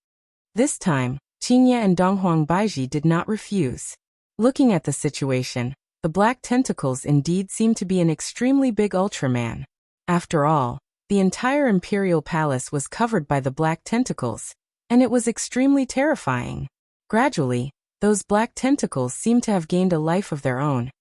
Speaker 1: This time, Qingye and Donghuang Baiji did not refuse. Looking at the situation, the black tentacles indeed seemed to be an extremely big Ultraman. After all, the entire imperial palace was covered by the black tentacles, and it was extremely terrifying. Gradually, those black tentacles seemed to have gained a life of their own,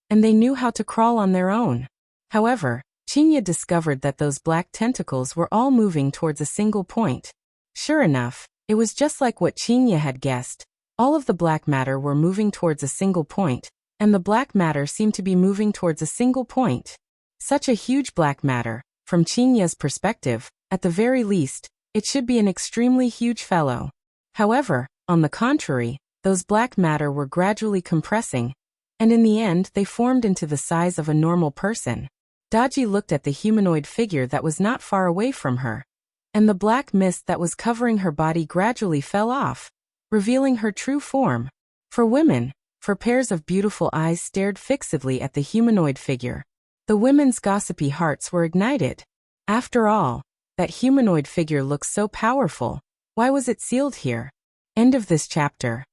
Speaker 1: and they knew how to crawl on their own. However, Qingye discovered that those black tentacles were all moving towards a single point. Sure enough, it was just like what Qingye had guessed. All of the black matter were moving towards a single point, and the black matter seemed to be moving towards a single point. Such a huge black matter, from Qingye's perspective, at the very least, it should be an extremely huge fellow. However, on the contrary, those black matter were gradually compressing, and in the end they formed into the size of a normal person. Daji looked at the humanoid figure that was not far away from her, and the black mist that was covering her body gradually fell off, revealing her true form. For women, for pairs of beautiful eyes stared fixedly at the humanoid figure. The women's gossipy hearts were ignited. After all, that humanoid figure looks so powerful. Why was it sealed here? End of this chapter.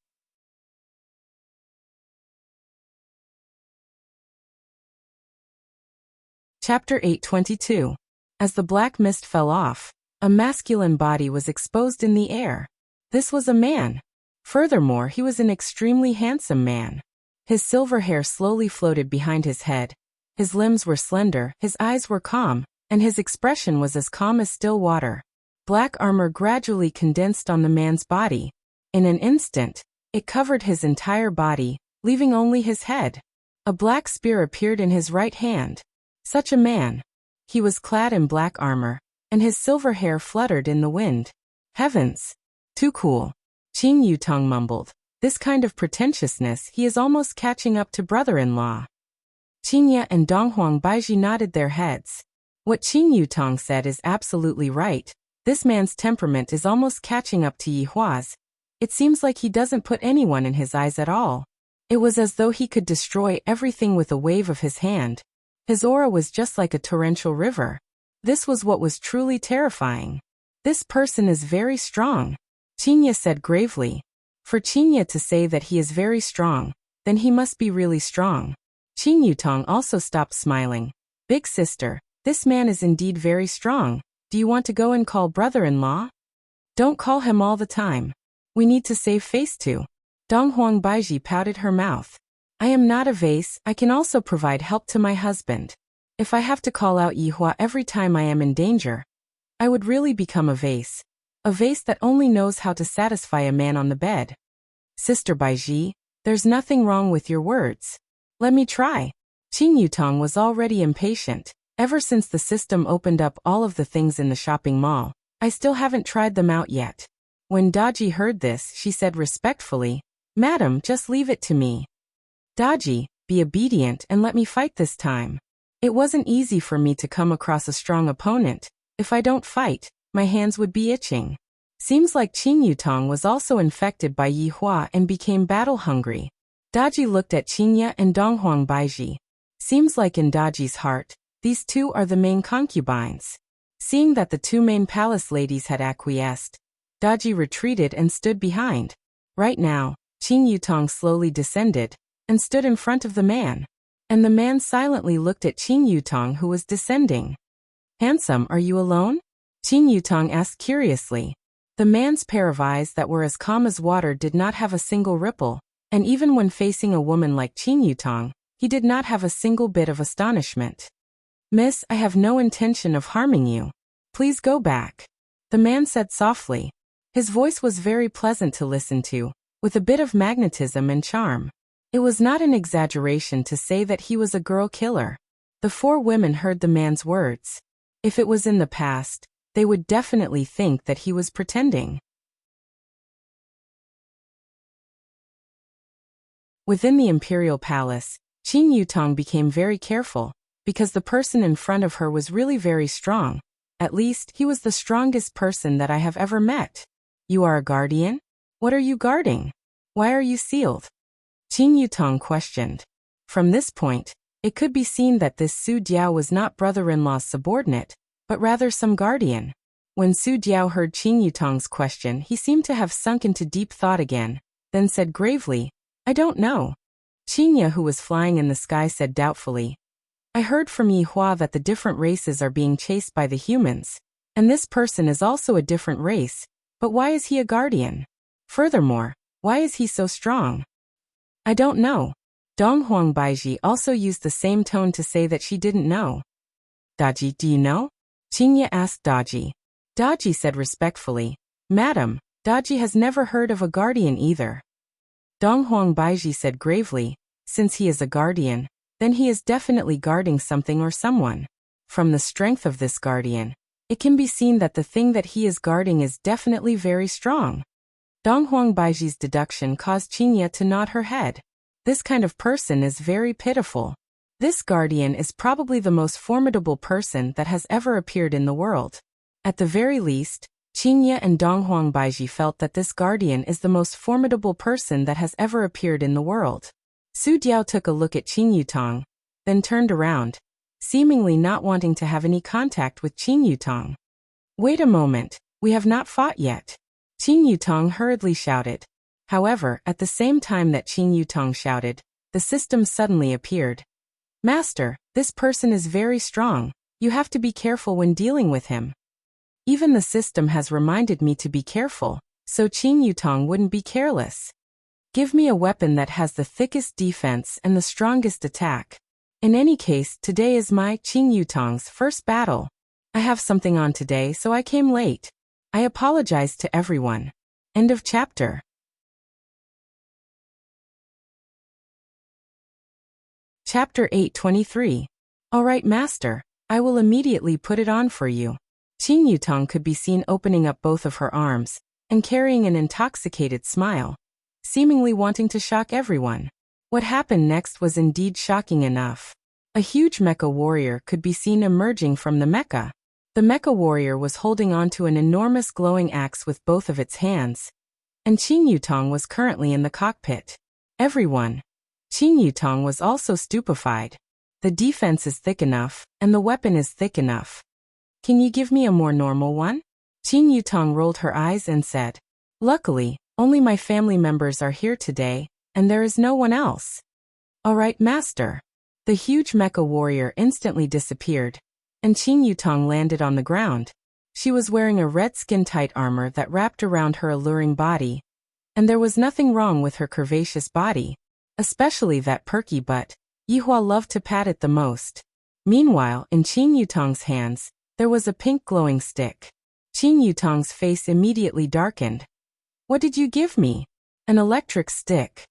Speaker 1: Chapter 822. As the black mist fell off, a masculine body was exposed in the air. This was a man. Furthermore, he was an extremely handsome man. His silver hair slowly floated behind his head. His limbs were slender, his eyes were calm, and his expression was as calm as still water. Black armor gradually condensed on the man's body. In an instant, it covered his entire body, leaving only his head. A black spear appeared in his right hand. Such a man. He was clad in black armor, and his silver hair fluttered in the wind. Heavens! Too cool. Qin Yutong mumbled. This kind of pretentiousness, he is almost catching up to brother-in-law. Qinye and Donghuang Baiji nodded their heads. What Qin Yutong said is absolutely right. This man's temperament is almost catching up to Yihua's. It seems like he doesn't put anyone in his eyes at all. It was as though he could destroy everything with a wave of his hand. His aura was just like a torrential river. This was what was truly terrifying. This person is very strong, Qinye said gravely. For Qinye to say that he is very strong, then he must be really strong. Qin Yutong also stopped smiling. Big sister, this man is indeed very strong. Do you want to go and call brother-in-law? Don't call him all the time. We need to save face too. Donghuang Baiji pouted her mouth. I am not a vase, I can also provide help to my husband. If I have to call out Yihua every time I am in danger, I would really become a vase. A vase that only knows how to satisfy a man on the bed. Sister Baiji, there's nothing wrong with your words. Let me try. Qin Yutong was already impatient. Ever since the system opened up all of the things in the shopping mall, I still haven't tried them out yet. When Daji heard this, she said respectfully, Madam, just leave it to me. Daji, be obedient and let me fight this time. It wasn't easy for me to come across a strong opponent. If I don't fight, my hands would be itching. Seems like Qin Yutong was also infected by Yihua and became battle-hungry. Daji looked at Qinye and Donghuang Baiji. Seems like in Daji's heart, these two are the main concubines. Seeing that the two main palace ladies had acquiesced, Daji retreated and stood behind. Right now, Qin Yutong slowly descended and stood in front of the man. And the man silently looked at Qin Yutong, who was descending. Handsome, are you alone? Qin Yutong asked curiously. The man's pair of eyes that were as calm as water did not have a single ripple, and even when facing a woman like Qin Yutong, he did not have a single bit of astonishment. Miss, I have no intention of harming you. Please go back. The man said softly. His voice was very pleasant to listen to, with a bit of magnetism and charm. It was not an exaggeration to say that he was a girl killer. The four women heard the man's words. If it was in the past, they would definitely think that he was pretending. Within the imperial palace, Qin Yutong became very careful, because the person in front of her was really very strong. At least, he was the strongest person that I have ever met. You are a guardian? What are you guarding? Why are you sealed? Qin Yutong questioned. From this point, it could be seen that this Su Diao was not brother-in-law's subordinate, but rather some guardian. When Su Diao heard Qin Yutong's question, he seemed to have sunk into deep thought again, then said gravely, I don't know. Qinye, who was flying in the sky, said doubtfully, I heard from Yihua that the different races are being chased by the humans, and this person is also a different race, but why is he a guardian? Furthermore, why is he so strong? I don't know. Donghuang Baiji also used the same tone to say that she didn't know. Daji, do you know? Qinye asked Daji. Daji said respectfully, Madam, Daji has never heard of a guardian either. Donghuang Baiji said gravely, since he is a guardian, then he is definitely guarding something or someone. From the strength of this guardian, it can be seen that the thing that he is guarding is definitely very strong. Donghuang Baiji's deduction caused Qinye to nod her head. This kind of person is very pitiful. This guardian is probably the most formidable person that has ever appeared in the world. At the very least, Qinye and Donghuang Baiji felt that this guardian is the most formidable person that has ever appeared in the world. Su Diao took a look at Qin Yutong, then turned around, seemingly not wanting to have any contact with Qin Yutong. Wait a moment, we have not fought yet. Qin Yutong hurriedly shouted. However, at the same time that Qin Yutong shouted, the system suddenly appeared. Master, this person is very strong. You have to be careful when dealing with him. Even the system has reminded me to be careful, so Qing Yutong wouldn't be careless. Give me a weapon that has the thickest defense and the strongest attack. In any case, today is my Qing Yutong's first battle. I have something on today, so I came late. I apologize to everyone. End of chapter. Chapter 823. All right, Master. I will immediately put it on for you. Qing Yutong could be seen opening up both of her arms and carrying an intoxicated smile, seemingly wanting to shock everyone. What happened next was indeed shocking enough. A huge mecha warrior could be seen emerging from the mecha. The mecha warrior was holding onto an enormous glowing axe with both of its hands, and Qing Yutong was currently in the cockpit. Everyone. Qing Yutong was also stupefied. The defense is thick enough, and the weapon is thick enough. Can you give me a more normal one? Qing Yutong rolled her eyes and said, Luckily, only my family members are here today, and there is no one else. All right, Master. The huge mecha warrior instantly disappeared, and Qing Yutong landed on the ground. She was wearing a red skin-tight armor that wrapped around her alluring body, and there was nothing wrong with her curvaceous body, especially that perky butt. Yihua loved to pat it the most. Meanwhile, in Qing Yutong's hands, there was a pink glowing stick. Qing Yutong's face immediately darkened. What did you give me? An electric stick.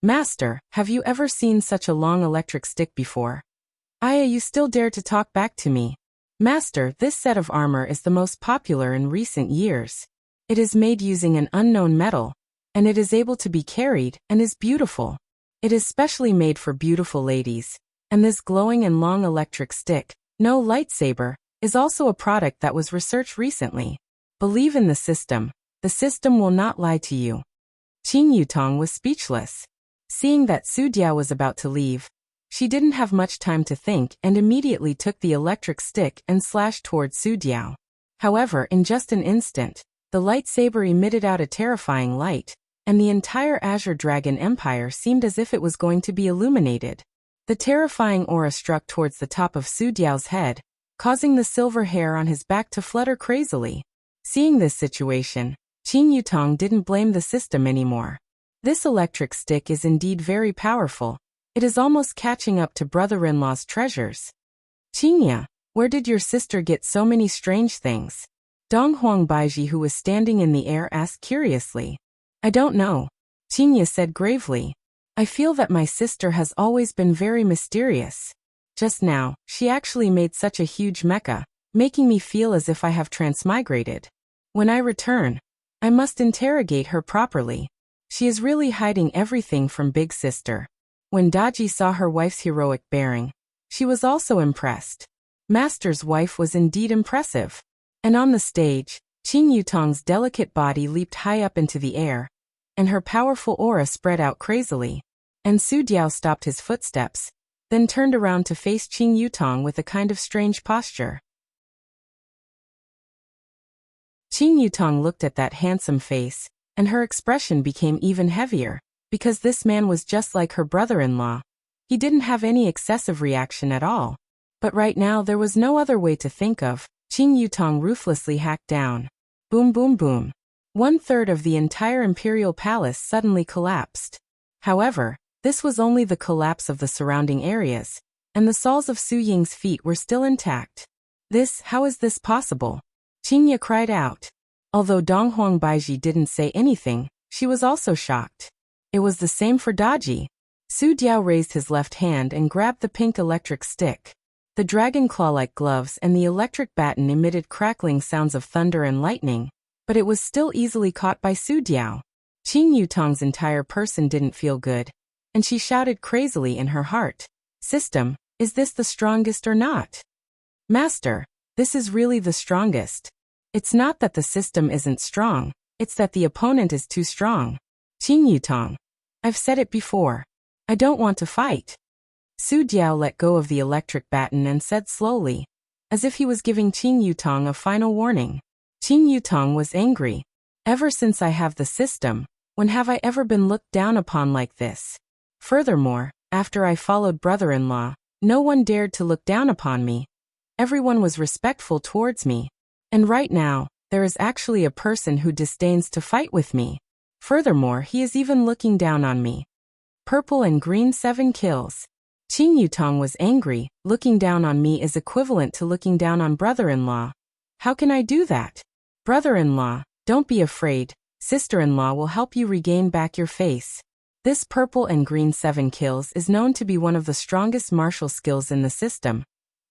Speaker 1: Master, have you ever seen such a long electric stick before? Aya, you still dare to talk back to me. Master, this set of armor is the most popular in recent years. It is made using an unknown metal, and it is able to be carried and is beautiful. It is specially made for beautiful ladies, and this glowing and long electric stick, no lightsaber, is also a product that was researched recently. Believe in the system will not lie to you. Qing Yutong was speechless. Seeing that Su Diao was about to leave, she didn't have much time to think and immediately took the electric stick and slashed towards Su Diao. However, in just an instant, the lightsaber emitted out a terrifying light, and the entire Azure Dragon Empire seemed as if it was going to be illuminated. The terrifying aura struck towards the top of Su Diao's head, causing the silver hair on his back to flutter crazily. Seeing this situation, Qing Yutong didn't blame the system anymore. This electric stick is indeed very powerful. It is almost catching up to brother-in-law's treasures. Qingya, where did your sister get so many strange things? Dong Huang Baiji, who was standing in the air, asked curiously. I don't know. Qingya said gravely. I feel that my sister has always been very mysterious. Just now, she actually made such a huge mecha, making me feel as if I have transmigrated. When I return, I must interrogate her properly. She is really hiding everything from Big Sister. When Daji saw her wife's heroic bearing, she was also impressed. Master's wife was indeed impressive. And on the stage, Qing Yutong's delicate body leaped high up into the air, and her powerful aura spread out crazily. And Su Diao stopped his footsteps, then turned around to face Qing Yutong with a kind of strange posture. Qing Yutong looked at that handsome face, and her expression became even heavier, because this man was just like her brother-in-law. He didn't have any excessive reaction at all. But right now there was no other way to think of. Qing Yutong ruthlessly hacked down. Boom boom boom. 1/3 of the entire imperial palace suddenly collapsed. However, this was only the collapse of the surrounding areas, and the soles of Su Ying's feet were still intact. How is this possible? Qingya cried out. Although Dong Huang Baiji didn't say anything, she was also shocked. It was the same for Daji. Su Diao raised his left hand and grabbed the pink electric stick. The dragon claw-like gloves and the electric baton emitted crackling sounds of thunder and lightning, but it was still easily caught by Su Diao. Qing Yutong's entire person didn't feel good, and she shouted crazily in her heart. System, is this the strongest or not? Master, this is really the strongest. It's not that the system isn't strong, it's that the opponent is too strong. Qing Yutong, I've said it before. I don't want to fight. Su Diao let go of the electric baton and said slowly, as if he was giving Qing Yutong a final warning. Qing Yutong was angry. Ever since I have the system, when have I ever been looked down upon like this? Furthermore, after I followed brother-in-law, No one dared to look down upon me. Everyone was respectful towards me. And right now, there is actually a person who disdains to fight with me. Furthermore, he is even looking down on me. Purple and green 7 kills. Qing Yutong was angry. Looking down on me is equivalent to looking down on brother-in-law. How can I do that? Brother-in-law, don't be afraid. Sister-in-law will help you regain back your face. This purple and green 7 kills is known to be one of the strongest martial skills in the system.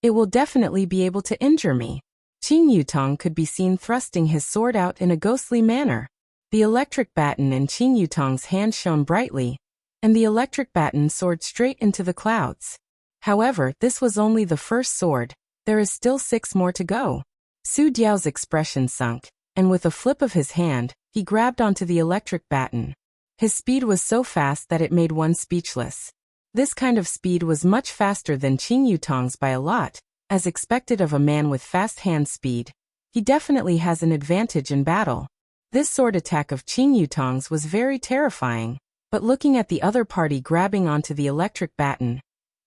Speaker 1: It will definitely be able to injure me. Qing Yutong could be seen thrusting his sword out in a ghostly manner. The electric baton in Qing Yutong's hand shone brightly, and the electric baton soared straight into the clouds. However, this was only the first sword. There is still 6 more to go. Su Diao's expression sunk, and with a flip of his hand, he grabbed onto the electric baton. His speed was so fast that it made one speechless. This kind of speed was much faster than Qing Yutong's by a lot, as expected of a man with fast hand speed. He definitely has an advantage in battle. This sword attack of Qing Yutong's was very terrifying, but looking at the other party grabbing onto the electric baton,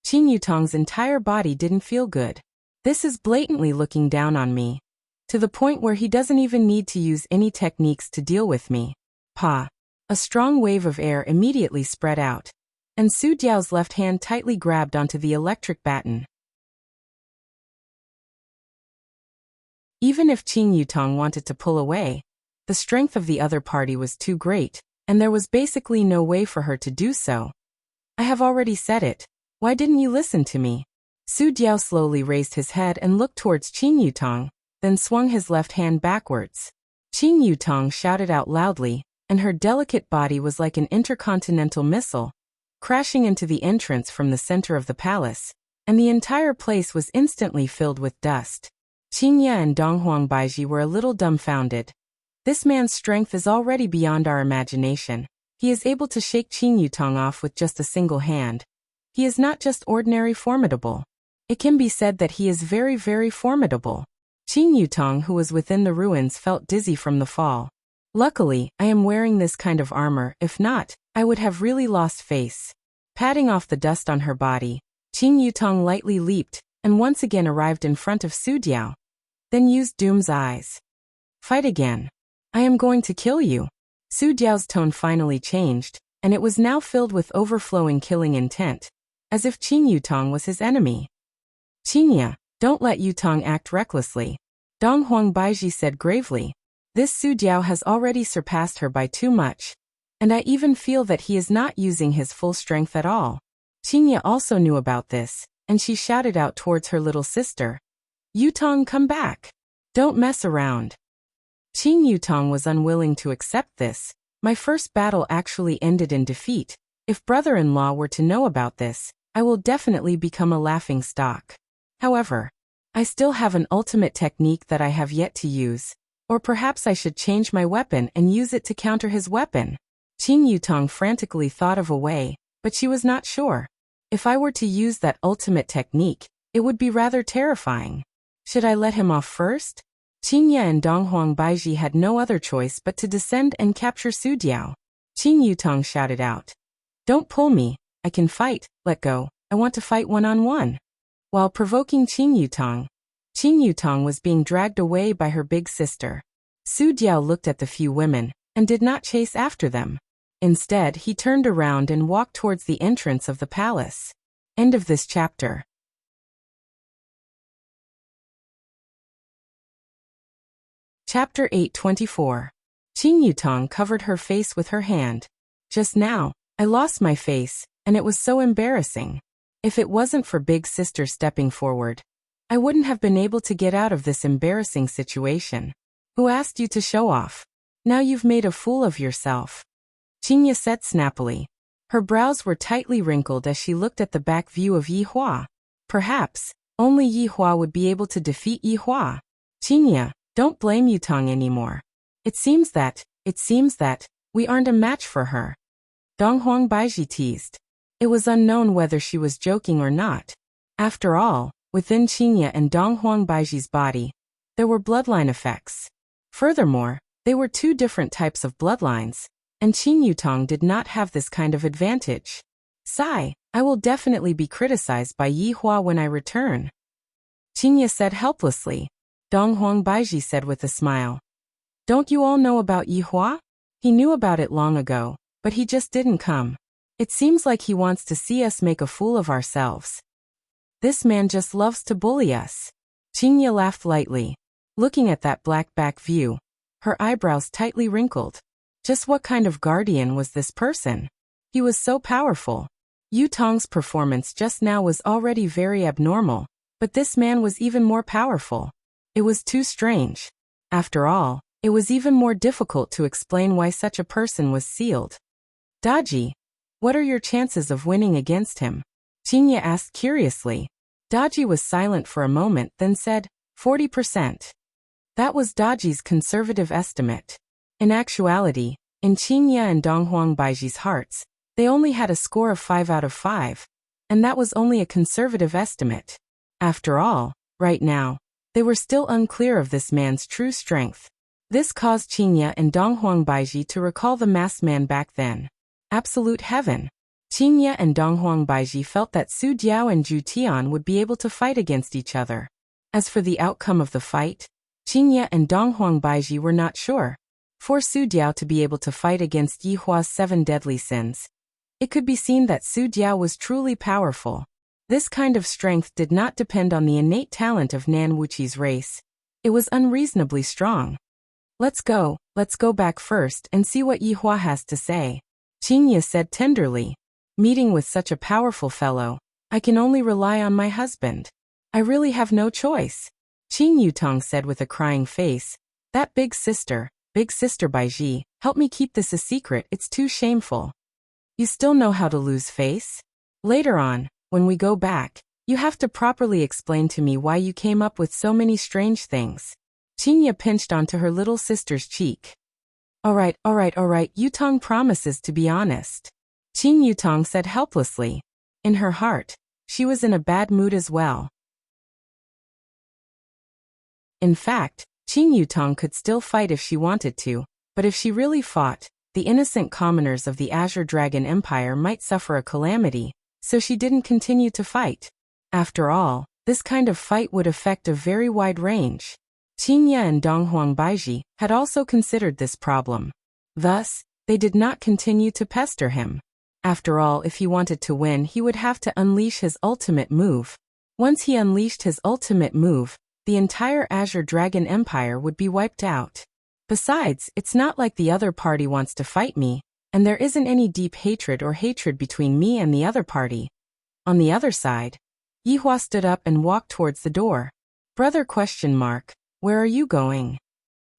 Speaker 1: Qing Yutong's entire body didn't feel good. This is blatantly looking down on me, to the point where he doesn't even need to use any techniques to deal with me. Pa! A strong wave of air immediately spread out, and Su Diao's left hand tightly grabbed onto the electric baton. Even if Qing Yutong wanted to pull away, the strength of the other party was too great, and there was basically no way for her to do so. I have already said it. Why didn't you listen to me? Su Diao slowly raised his head and looked towards Qing Yutong, then swung his left hand backwards. Qing Yutong shouted out loudly, and her delicate body was like an intercontinental missile, crashing into the entrance from the center of the palace, and the entire place was instantly filled with dust. Qingya and Donghuang Baiji were a little dumbfounded. This man's strength is already beyond our imagination. He is able to shake Qing Yutong off with just a single hand. He is not just ordinary formidable. It can be said that he is very, very formidable. Qing Yutong, who was within the ruins, felt dizzy from the fall. Luckily, I am wearing this kind of armor. If not, I would have really lost face. Patting off the dust on her body, Qing Yutong lightly leaped, and once again arrived in front of Su Diao. Then used Doom's eyes. Fight again. I am going to kill you. Su Diao's tone finally changed, and it was now filled with overflowing killing intent, as if Qing Yutong was his enemy. Qingya, don't let Yutong act recklessly. Donghuang Baiji said gravely. This Su Diao has already surpassed her by too much, and I even feel that he is not using his full strength at all. Qingya also knew about this, and she shouted out towards her little sister. Yutong, come back. Don't mess around. Qing Yutong was unwilling to accept this. My first battle actually ended in defeat. If brother-in-law were to know about this, I will definitely become a laughing stock. However, I still have an ultimate technique that I have yet to use. Or perhaps I should change my weapon and use it to counter his weapon. Qing Yutong frantically thought of a way, but she was not sure. If I were to use that ultimate technique, it would be rather terrifying. Should I let him off first? Qingya and Donghuang Baiji had no other choice but to descend and capture Su Diao. Qing Yutong shouted out. Don't pull me, I can fight, let go, I want to fight one-on-one. While provoking Qing Yutong was being dragged away by her big sister. Su Diao looked at the few women, and did not chase after them. Instead, he turned around and walked towards the entrance of the palace. End of this chapter. Chapter 8:24. Qing Yutong covered her face with her hand. Just now, I lost my face, and it was so embarrassing. If it wasn't for big sister stepping forward, I wouldn't have been able to get out of this embarrassing situation. Who asked you to show off? Now you've made a fool of yourself. Qingya said snappily. Her brows were tightly wrinkled as she looked at the back view of Yi Hua. Perhaps, only Yi Hua would be able to defeat Yi Hua. Qingya, don't blame Yutong anymore. It seems that, we aren't a match for her. Donghuang Baiji teased. It was unknown whether she was joking or not. After all, within Qingya and Donghuang Baiji's body, there were bloodline effects. Furthermore, they were two different types of bloodlines, and Qing Yutong did not have this kind of advantage. Sigh, I will definitely be criticized by Yi Hua when I return. Qingye said helplessly. Dong Huang Baiji said with a smile. Don't you all know about Yi Hua? He knew about it long ago, but he just didn't come. It seems like he wants to see us make a fool of ourselves. This man just loves to bully us. Qingye laughed lightly. Looking at that black back view, her eyebrows tightly wrinkled. Just what kind of guardian was this person? He was so powerful. Yu Tong's performance just now was already very abnormal, but this man was even more powerful. It was too strange. After all, it was even more difficult to explain why such a person was sealed. Daji, what are your chances of winning against him? Qingye asked curiously. Daji was silent for a moment, then said, 40%. That was Daji's conservative estimate. In actuality, in Qingye and Donghuang Baiji's hearts, they only had a score of 5 out of 5, and that was only a conservative estimate. After all, right now, they were still unclear of this man's true strength. This caused Qingye and Donghuang Baiji to recall the masked man back then. Absolute heaven. Qingye and Donghuang Baiji felt that Su Diao and Zhu Tian would be able to fight against each other. As for the outcome of the fight, Qingye and Donghuang Baiji were not sure. For Su Diao to be able to fight against Yi Hua's 7 deadly sins, it could be seen that Su Diao was truly powerful. This kind of strength did not depend on the innate talent of Nan Wuqi's race. It was unreasonably strong. Let's go back first and see what Yi Hua has to say. Qingye said tenderly. Meeting with such a powerful fellow, I can only rely on my husband. I really have no choice. Qing Yutong said with a crying face. That big sister Baiji, help me keep this a secret, it's too shameful. You still know how to lose face? Later on, when we go back, you have to properly explain to me why you came up with so many strange things. Qingye pinched onto her little sister's cheek. All right, Yutong promises to be honest. Qing Yutong said helplessly. In her heart, she was in a bad mood as well. In fact, Qing Yutong could still fight if she wanted to, but if she really fought, the innocent commoners of the Azure Dragon Empire might suffer a calamity, so she didn't continue to fight. After all, this kind of fight would affect a very wide range. Qingye and Donghuang Baiji had also considered this problem. Thus, they did not continue to pester him. After all, if he wanted to win, he would have to unleash his ultimate move. Once he unleashed his ultimate move, the entire Azure Dragon Empire would be wiped out. Besides, it's not like the other party wants to fight me, and there isn't any deep hatred between me and the other party. On the other side, Yi Hua stood up and walked towards the door. Brother ? Where are you going?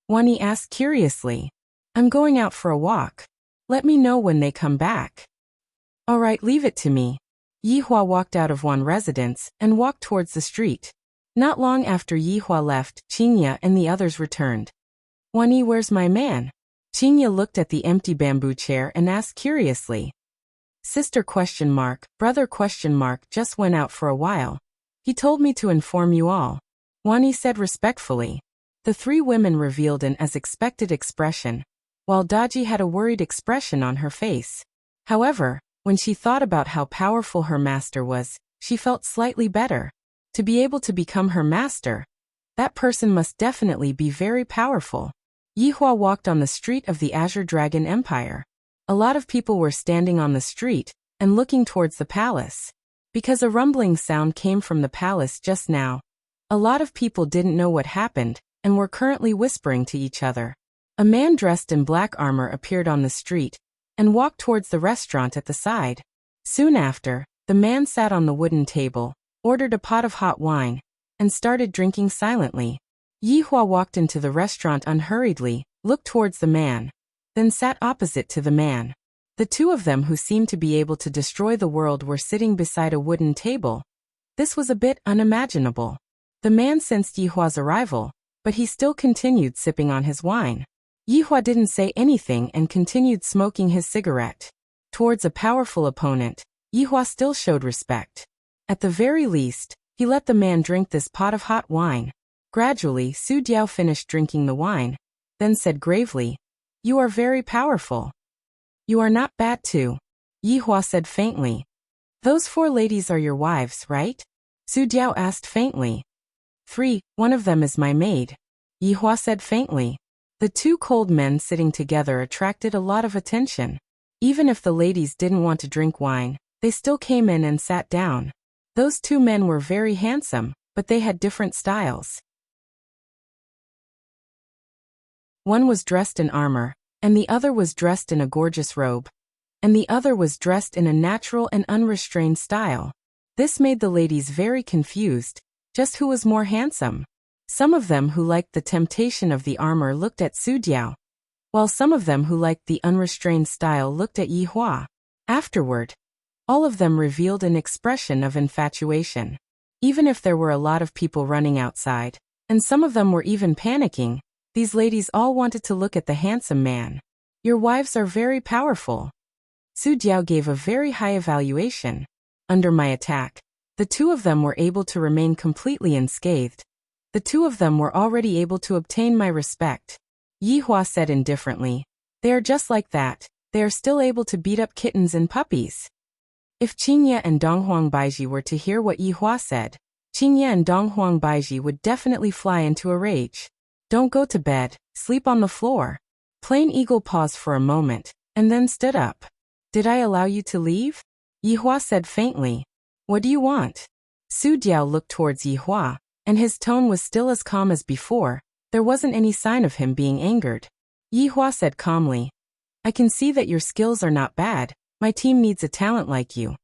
Speaker 1: Wani asked curiously. I'm going out for a walk. Let me know when they come back. All right, leave it to me. Yi Hua walked out of one residence and walked towards the street. Not long after Yi Hua left, Qingye and the others returned. Wani, where's my man? Qingye looked at the empty bamboo chair and asked curiously. Sister ? Brother ? Just went out for a while. He told me to inform you all. Wani said respectfully. The 3 women revealed an as expected expression, while Daji had a worried expression on her face. However, when she thought about how powerful her master was, she felt slightly better. To be able to become her master, that person must definitely be very powerful. Yi Hua walked on the street of the Azure Dragon Empire. A lot of people were standing on the street and looking towards the palace. Because a rumbling sound came from the palace just now, a lot of people didn't know what happened and were currently whispering to each other. A man dressed in black armor appeared on the street and walked towards the restaurant at the side. Soon after, the man sat on the wooden table, ordered a pot of hot wine, and started drinking silently. Yi Hua walked into the restaurant unhurriedly, looked towards the man, then sat opposite to the man. The 2 of them who seemed to be able to destroy the world were sitting beside a wooden table. This was a bit unimaginable. The man sensed Yi Hua's arrival, but he still continued sipping on his wine. Yi Hua didn't say anything and continued smoking his cigarette. Towards a powerful opponent, Yi Hua still showed respect. At the very least, he let the man drink this pot of hot wine. Gradually, Su Diao finished drinking the wine, then said gravely, You are very powerful. You are not bad too. Yi Hua said faintly. Those 4 ladies are your wives, right? Su Diao asked faintly. 3, one of them is my maid, Yi Hua said faintly. The 2 cold men sitting together attracted a lot of attention. Even if the ladies didn't want to drink wine, they still came in and sat down. Those 2 men were very handsome, but they had different styles. One was dressed in armor, and the other was dressed in a gorgeous robe. And the other was dressed in a natural and unrestrained style. This made the ladies very confused, just who was more handsome. Some of them who liked the temptation of the armor looked at Su Diao, while some of them who liked the unrestrained style looked at Yi Hua. Afterward, all of them revealed an expression of infatuation. Even if there were a lot of people running outside, and some of them were even panicking, these ladies all wanted to look at the handsome man. Your wives are very powerful. Su Diao gave a very high evaluation. Under my attack, the 2 of them were able to remain completely unscathed. The 2 of them were already able to obtain my respect. Yi Hua said indifferently. They are just like that, they are still able to beat up kittens and puppies. If Qingye and Donghuang Baiji were to hear what Yi Hua said, Qingye and Donghuang Baiji would definitely fly into a rage. Don't go to bed, sleep on the floor. Plain Eagle paused for a moment, and then stood up. Did I allow you to leave? Yi Hua said faintly. What do you want? Su Diao looked towards Yi Hua, and his tone was still as calm as before. There wasn't any sign of him being angered. Yi Hua said calmly. I can see that your skills are not bad. My team needs a talent like you.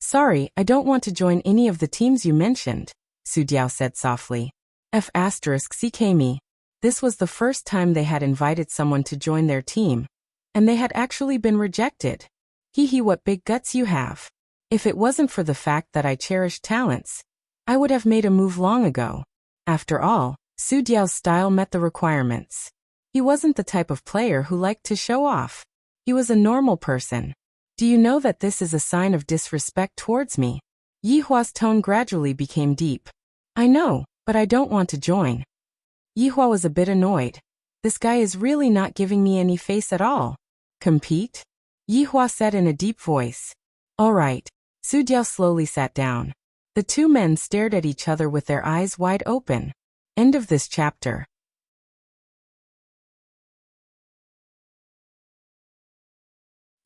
Speaker 1: Sorry, I don't want to join any of the teams you mentioned, Su Diao said softly. *CKme. This was the first time they had invited someone to join their team, and they had actually been rejected. Hee, what big guts you have. If it wasn't for the fact that I cherished talents, I would have made a move long ago. After all, Su Diao's style met the requirements. He wasn't the type of player who liked to show off. He was a normal person. Do you know that this is a sign of disrespect towards me? Yi Hua's tone gradually became deep. I know, but I don't want to join. Yi Hua was a bit annoyed. This guy is really not giving me any face at all. Compete? Yi Hua said in a deep voice. All right. Su Diao slowly sat down. The 2 men stared at each other with their eyes wide open. End of this chapter.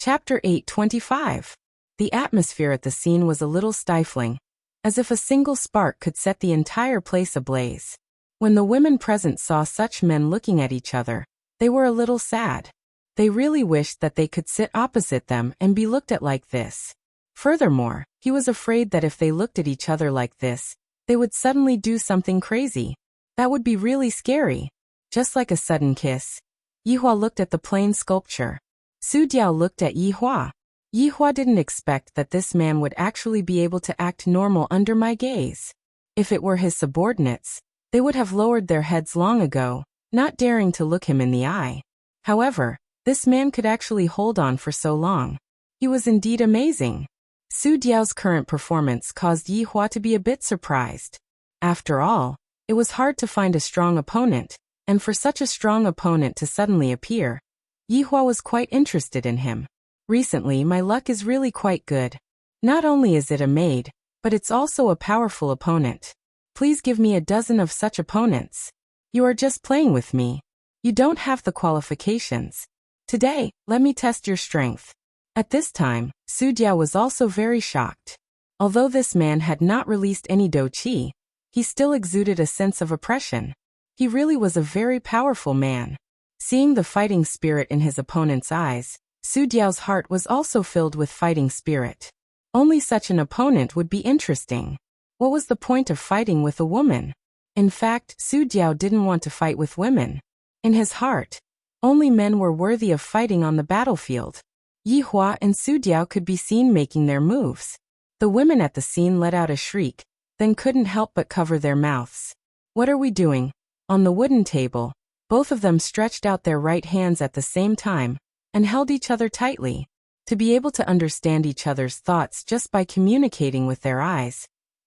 Speaker 1: Chapter 8:25. The atmosphere at the scene was a little stifling, as if a single spark could set the entire place ablaze. When the women present saw such men looking at each other, they were a little sad. They really wished that they could sit opposite them and be looked at like this. Furthermore, he was afraid that if they looked at each other like this, they would suddenly do something crazy. That would be really scary. Just like a sudden kiss. Yi Hua looked at the plain sculpture. Su Diao looked at Yi Hua. Yi Hua didn't expect that this man would actually be able to act normal under my gaze. If it were his subordinates, they would have lowered their heads long ago, not daring to look him in the eye. However, this man could actually hold on for so long. He was indeed amazing. Su Diao's current performance caused Yi Hua to be a bit surprised. After all, it was hard to find a strong opponent, and for such a strong opponent to suddenly appear, Yi Hua was quite interested in him. Recently, my luck is really quite good. Not only is it a maid, but it's also a powerful opponent. Please give me a dozen of such opponents. You are just playing with me. You don't have the qualifications. Today, let me test your strength. At this time, Su Diao was also very shocked. Although this man had not released any dou qi, he still exuded a sense of oppression. He really was a very powerful man. Seeing the fighting spirit in his opponent's eyes, Su Diao's heart was also filled with fighting spirit. Only such an opponent would be interesting. What was the point of fighting with a woman? In fact, Su Diao didn't want to fight with women. In his heart, only men were worthy of fighting on the battlefield. Yi Hua and Su Diao could be seen making their moves. The women at the scene let out a shriek, then couldn't help but cover their mouths. What are we doing? On the wooden table, both of them stretched out their right hands at the same time, and held each other tightly. To be able to understand each other's thoughts just by communicating with their eyes,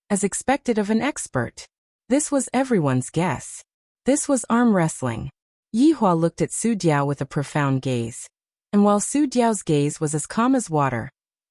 Speaker 1: as expected of an expert. This was everyone's guess. This was arm wrestling. Yi Hua looked at Su Diao with a profound gaze. And while Su Diao's gaze was as calm as water,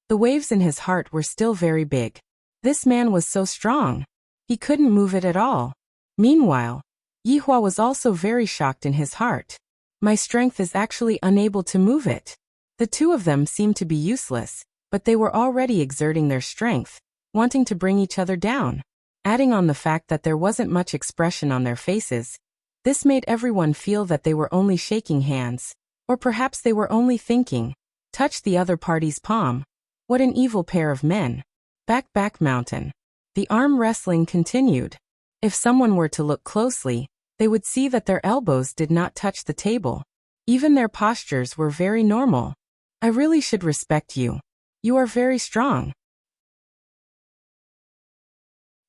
Speaker 1: The waves in his heart were still very big. This man was so strong. He couldn't move it at all. Meanwhile, Yihua was also very shocked in his heart. My strength is actually unable to move it. The two of them seemed to be useless, but they were already exerting their strength, wanting to bring each other down. Adding on the fact that there wasn't much expression on their faces, this made everyone feel that they were only shaking hands, or perhaps they were only thinking, touch the other party's palm. What an evil pair of men. Back mountain. The arm wrestling continued. If someone were to look closely, they would see that their elbows did not touch the table. Even their postures were very normal. I really should respect you. You are very strong.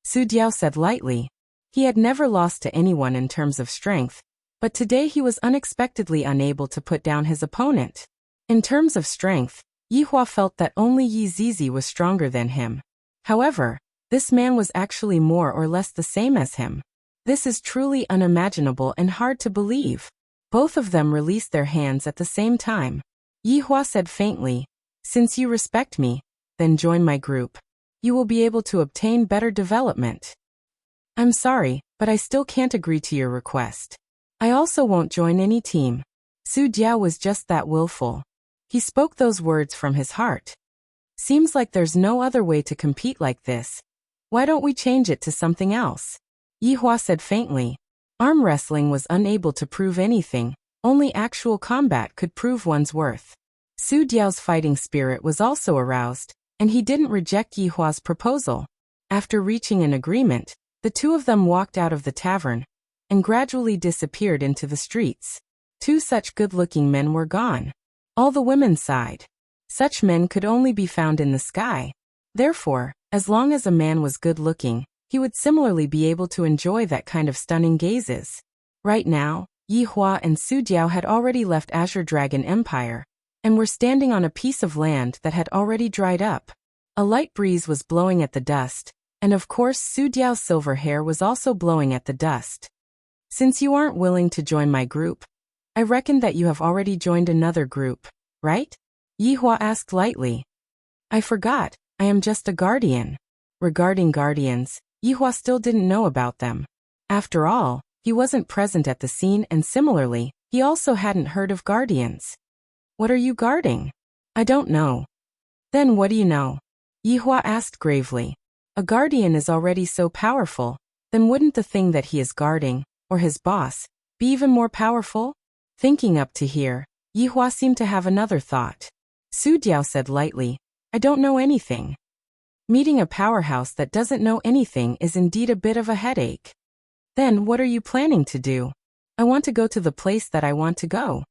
Speaker 1: Su Diao said lightly. He had never lost to anyone in terms of strength, but today he was unexpectedly unable to put down his opponent. In terms of strength, Yihua felt that only Yi Zizi was stronger than him. However, this man was actually more or less the same as him. This is truly unimaginable and hard to believe. Both of them released their hands at the same time. Yihua said faintly, since you respect me, then join my group. You will be able to obtain better development. I'm sorry, but I still can't agree to your request. I also won't join any team. Su Diao was just that willful. He spoke those words from his heart. Seems like there's no other way to compete like this. Why don't we change it to something else? Yihua said faintly. Arm wrestling was unable to prove anything, only actual combat could prove one's worth. Su Diao's fighting spirit was also aroused, and he didn't reject Yihua's proposal. After reaching an agreement, the two of them walked out of the tavern, and gradually disappeared into the streets. Two such good-looking men were gone. All the women sighed. Such men could only be found in the sky. Therefore, as long as a man was good-looking, he would similarly be able to enjoy that kind of stunning gazes. Right now, Yihua and Su Diao had already left Azure Dragon Empire, and were standing on a piece of land that had already dried up. A light breeze was blowing at the dust, and of course Su Diao's silver hair was also blowing at the dust. Since you aren't willing to join my group, I reckon that you have already joined another group, right? Yihua asked lightly. I forgot, I am just a guardian. Regarding guardians, Yihua still didn't know about them. After all, he wasn't present at the scene, and similarly, he also hadn't heard of guardians. What are you guarding? I don't know. Then what do you know? Yihua asked gravely. A guardian is already so powerful, then wouldn't the thing that he is guarding, or his boss, be even more powerful? Thinking up to here, Yihua seemed to have another thought. Su Diao said lightly, I don't know anything. Meeting a powerhouse that doesn't know anything is indeed a bit of a headache. Then what are you planning to do? I want to go to the place that I want to go.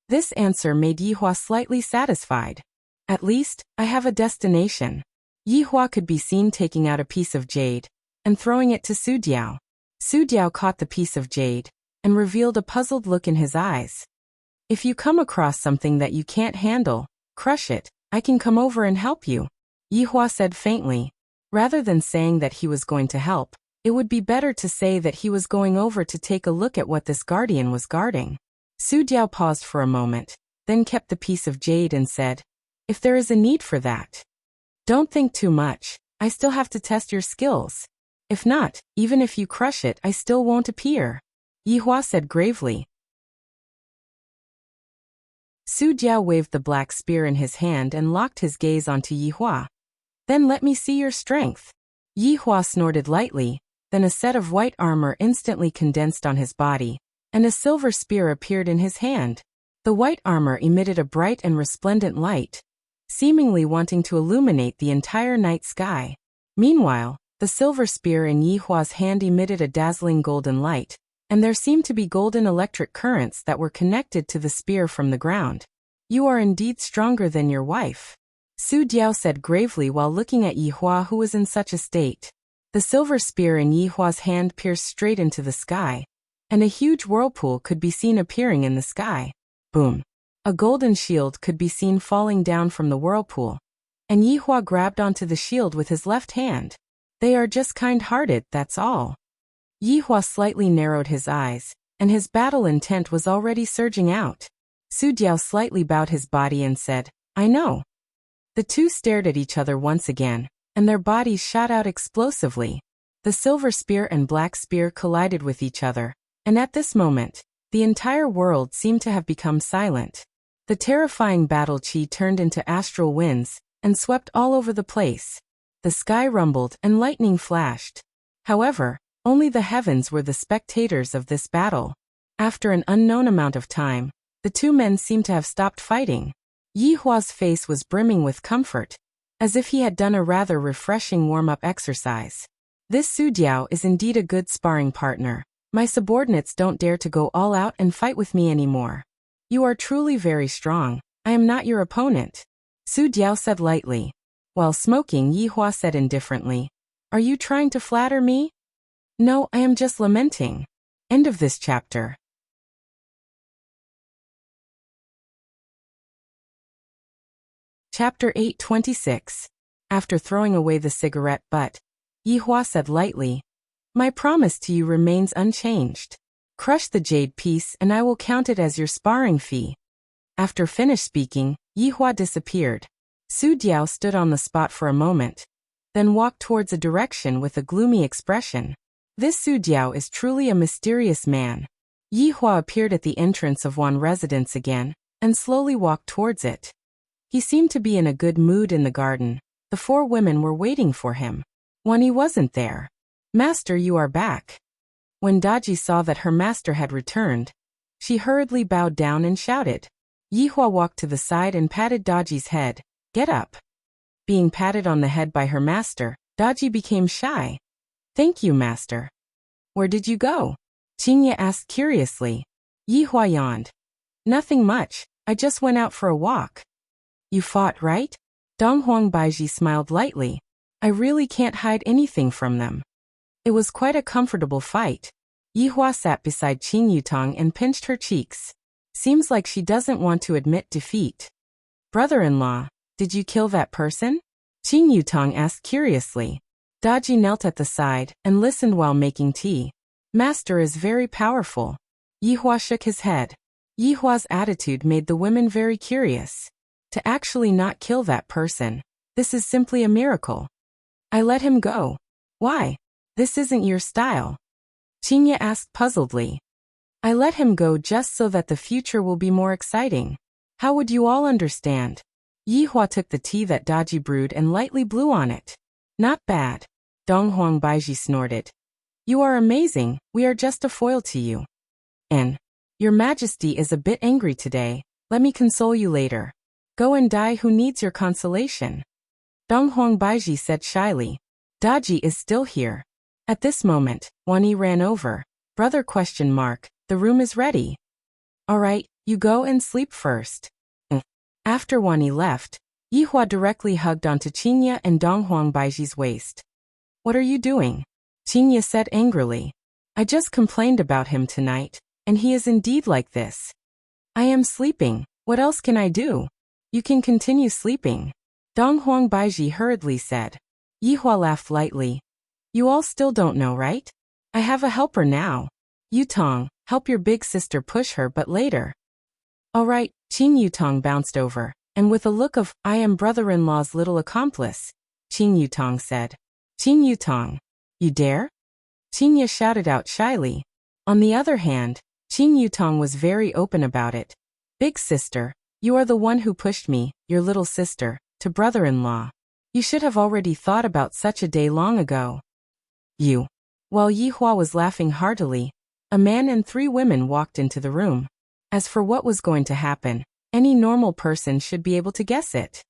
Speaker 1: This answer made Yihua slightly satisfied. At least, I have a destination. Yihua could be seen taking out a piece of jade and throwing it to Su Diao. Su Diao caught the piece of jade and revealed a puzzled look in his eyes. If you come across something that you can't handle, crush it. I can come over and help you. Yihua said faintly. Rather than saying that he was going to help, it would be better to say that he was going over to take a look at what this guardian was guarding. Su Diao paused for a moment, then kept the piece of jade and said, if there is a need for that. Don't think too much, I still have to test your skills. If not, even if you crush it, I still won't appear. Yihua said gravely. Su Diao waved the black spear in his hand and locked his gaze onto Yihua. Then let me see your strength. Yihua snorted lightly, then a set of white armor instantly condensed on his body, and a silver spear appeared in his hand. The white armor emitted a bright and resplendent light, seemingly wanting to illuminate the entire night sky. Meanwhile, the silver spear in Yihua's hand emitted a dazzling golden light, and there seemed to be golden electric currents that were connected to the spear from the ground. You are indeed stronger than your wife. Su Diao said gravely while looking at Yihua, who was in such a state. The silver spear in Yihua's hand pierced straight into the sky, and a huge whirlpool could be seen appearing in the sky. Boom. A golden shield could be seen falling down from the whirlpool, and Yihua grabbed onto the shield with his left hand. They are just kind-hearted, that's all. Yihua slightly narrowed his eyes, and his battle intent was already surging out. Su Diao slightly bowed his body and said, I know. The two stared at each other once again, and their bodies shot out explosively. The silver spear and black spear collided with each other, and at this moment, the entire world seemed to have become silent. The terrifying battle chi turned into astral winds and swept all over the place. The sky rumbled and lightning flashed. However, only the heavens were the spectators of this battle. After an unknown amount of time, the two men seemed to have stopped fighting. Yi Hua's face was brimming with comfort, as if he had done a rather refreshing warm-up exercise. This Su Diao is indeed a good sparring partner. My subordinates don't dare to go all out and fight with me anymore. You are truly very strong. I am not your opponent, Su Diao said lightly. While smoking, Yi Hua said indifferently, "Are you trying to flatter me?" "No, I am just lamenting." End of this chapter. Chapter 826. After throwing away the cigarette butt, Yi Hua said lightly, "My promise to you remains unchanged. Crush the jade piece and I will count it as your sparring fee." After finished speaking, Yi Hua disappeared. Su Diao stood on the spot for a moment, then walked towards a direction with a gloomy expression. This Su Diao is truly a mysterious man. Yi Hua appeared at the entrance of Wan residence again, and slowly walked towards it. He seemed to be in a good mood in the garden. The four women were waiting for him. Wani wasn't there. "Master, you are back." When Daji saw that her master had returned, she hurriedly bowed down and shouted. Yi Hua walked to the side and patted Daji's head. "Get up." Being patted on the head by her master, Daji became shy. "Thank you, master." "Where did you go?" Qingye asked curiously. Yi Hua yawned. "Nothing much, I just went out for a walk." "You fought, right?" Donghuang Baiji smiled lightly. "I really can't hide anything from them." It was quite a comfortable fight. Yi Hua sat beside Qing Yutong and pinched her cheeks. Seems like she doesn't want to admit defeat. "Brother-in-law, did you kill that person?" Qing Yutong asked curiously. Daji knelt at the side and listened while making tea. "Master is very powerful." Yi Hua shook his head. Yi Hua's attitude made the women very curious. To actually not kill that person, this is simply a miracle. "I let him go." "Why? This isn't your style." Qingye asked puzzledly. "I let him go just so that the future will be more exciting. How would you all understand?" Yi Hua took the tea that Daji brewed and lightly blew on it. "Not bad." Donghuang Baiji snorted. "You are amazing, we are just a foil to you." "And your majesty is a bit angry today, let me console you later." "Go and die, who needs your consolation?" Donghuang Baiji said shyly. "Daji is still here." At this moment, Wani ran over. "Brother ? The room is ready." "All right, you go and sleep first." After Wani left, Yi Hua directly hugged onto Qingye and Donghuang Baiji's waist. "What are you doing?" Qingye said angrily. "I just complained about him tonight, and he is indeed like this." "I am sleeping, what else can I do?" "You can continue sleeping," Donghuang Baiji hurriedly said. Yi Hua laughed lightly. "You all still don't know, right? I have a helper now. Yutong, help your big sister push her, but later." "All right," Qing Yutong bounced over, and with a look of, "I am brother-in-law's little accomplice," Qing Yutong said. "Qing Yutong, you dare?" Qingye shouted out shyly. On the other hand, Qing Yutong was very open about it. "Big sister, you are the one who pushed me, your little sister, to brother-in-law. You should have already thought about such a day long ago." "You." While Yi Hua was laughing heartily, a man and 3 women walked into the room. As for what was going to happen, any normal person should be able to guess it.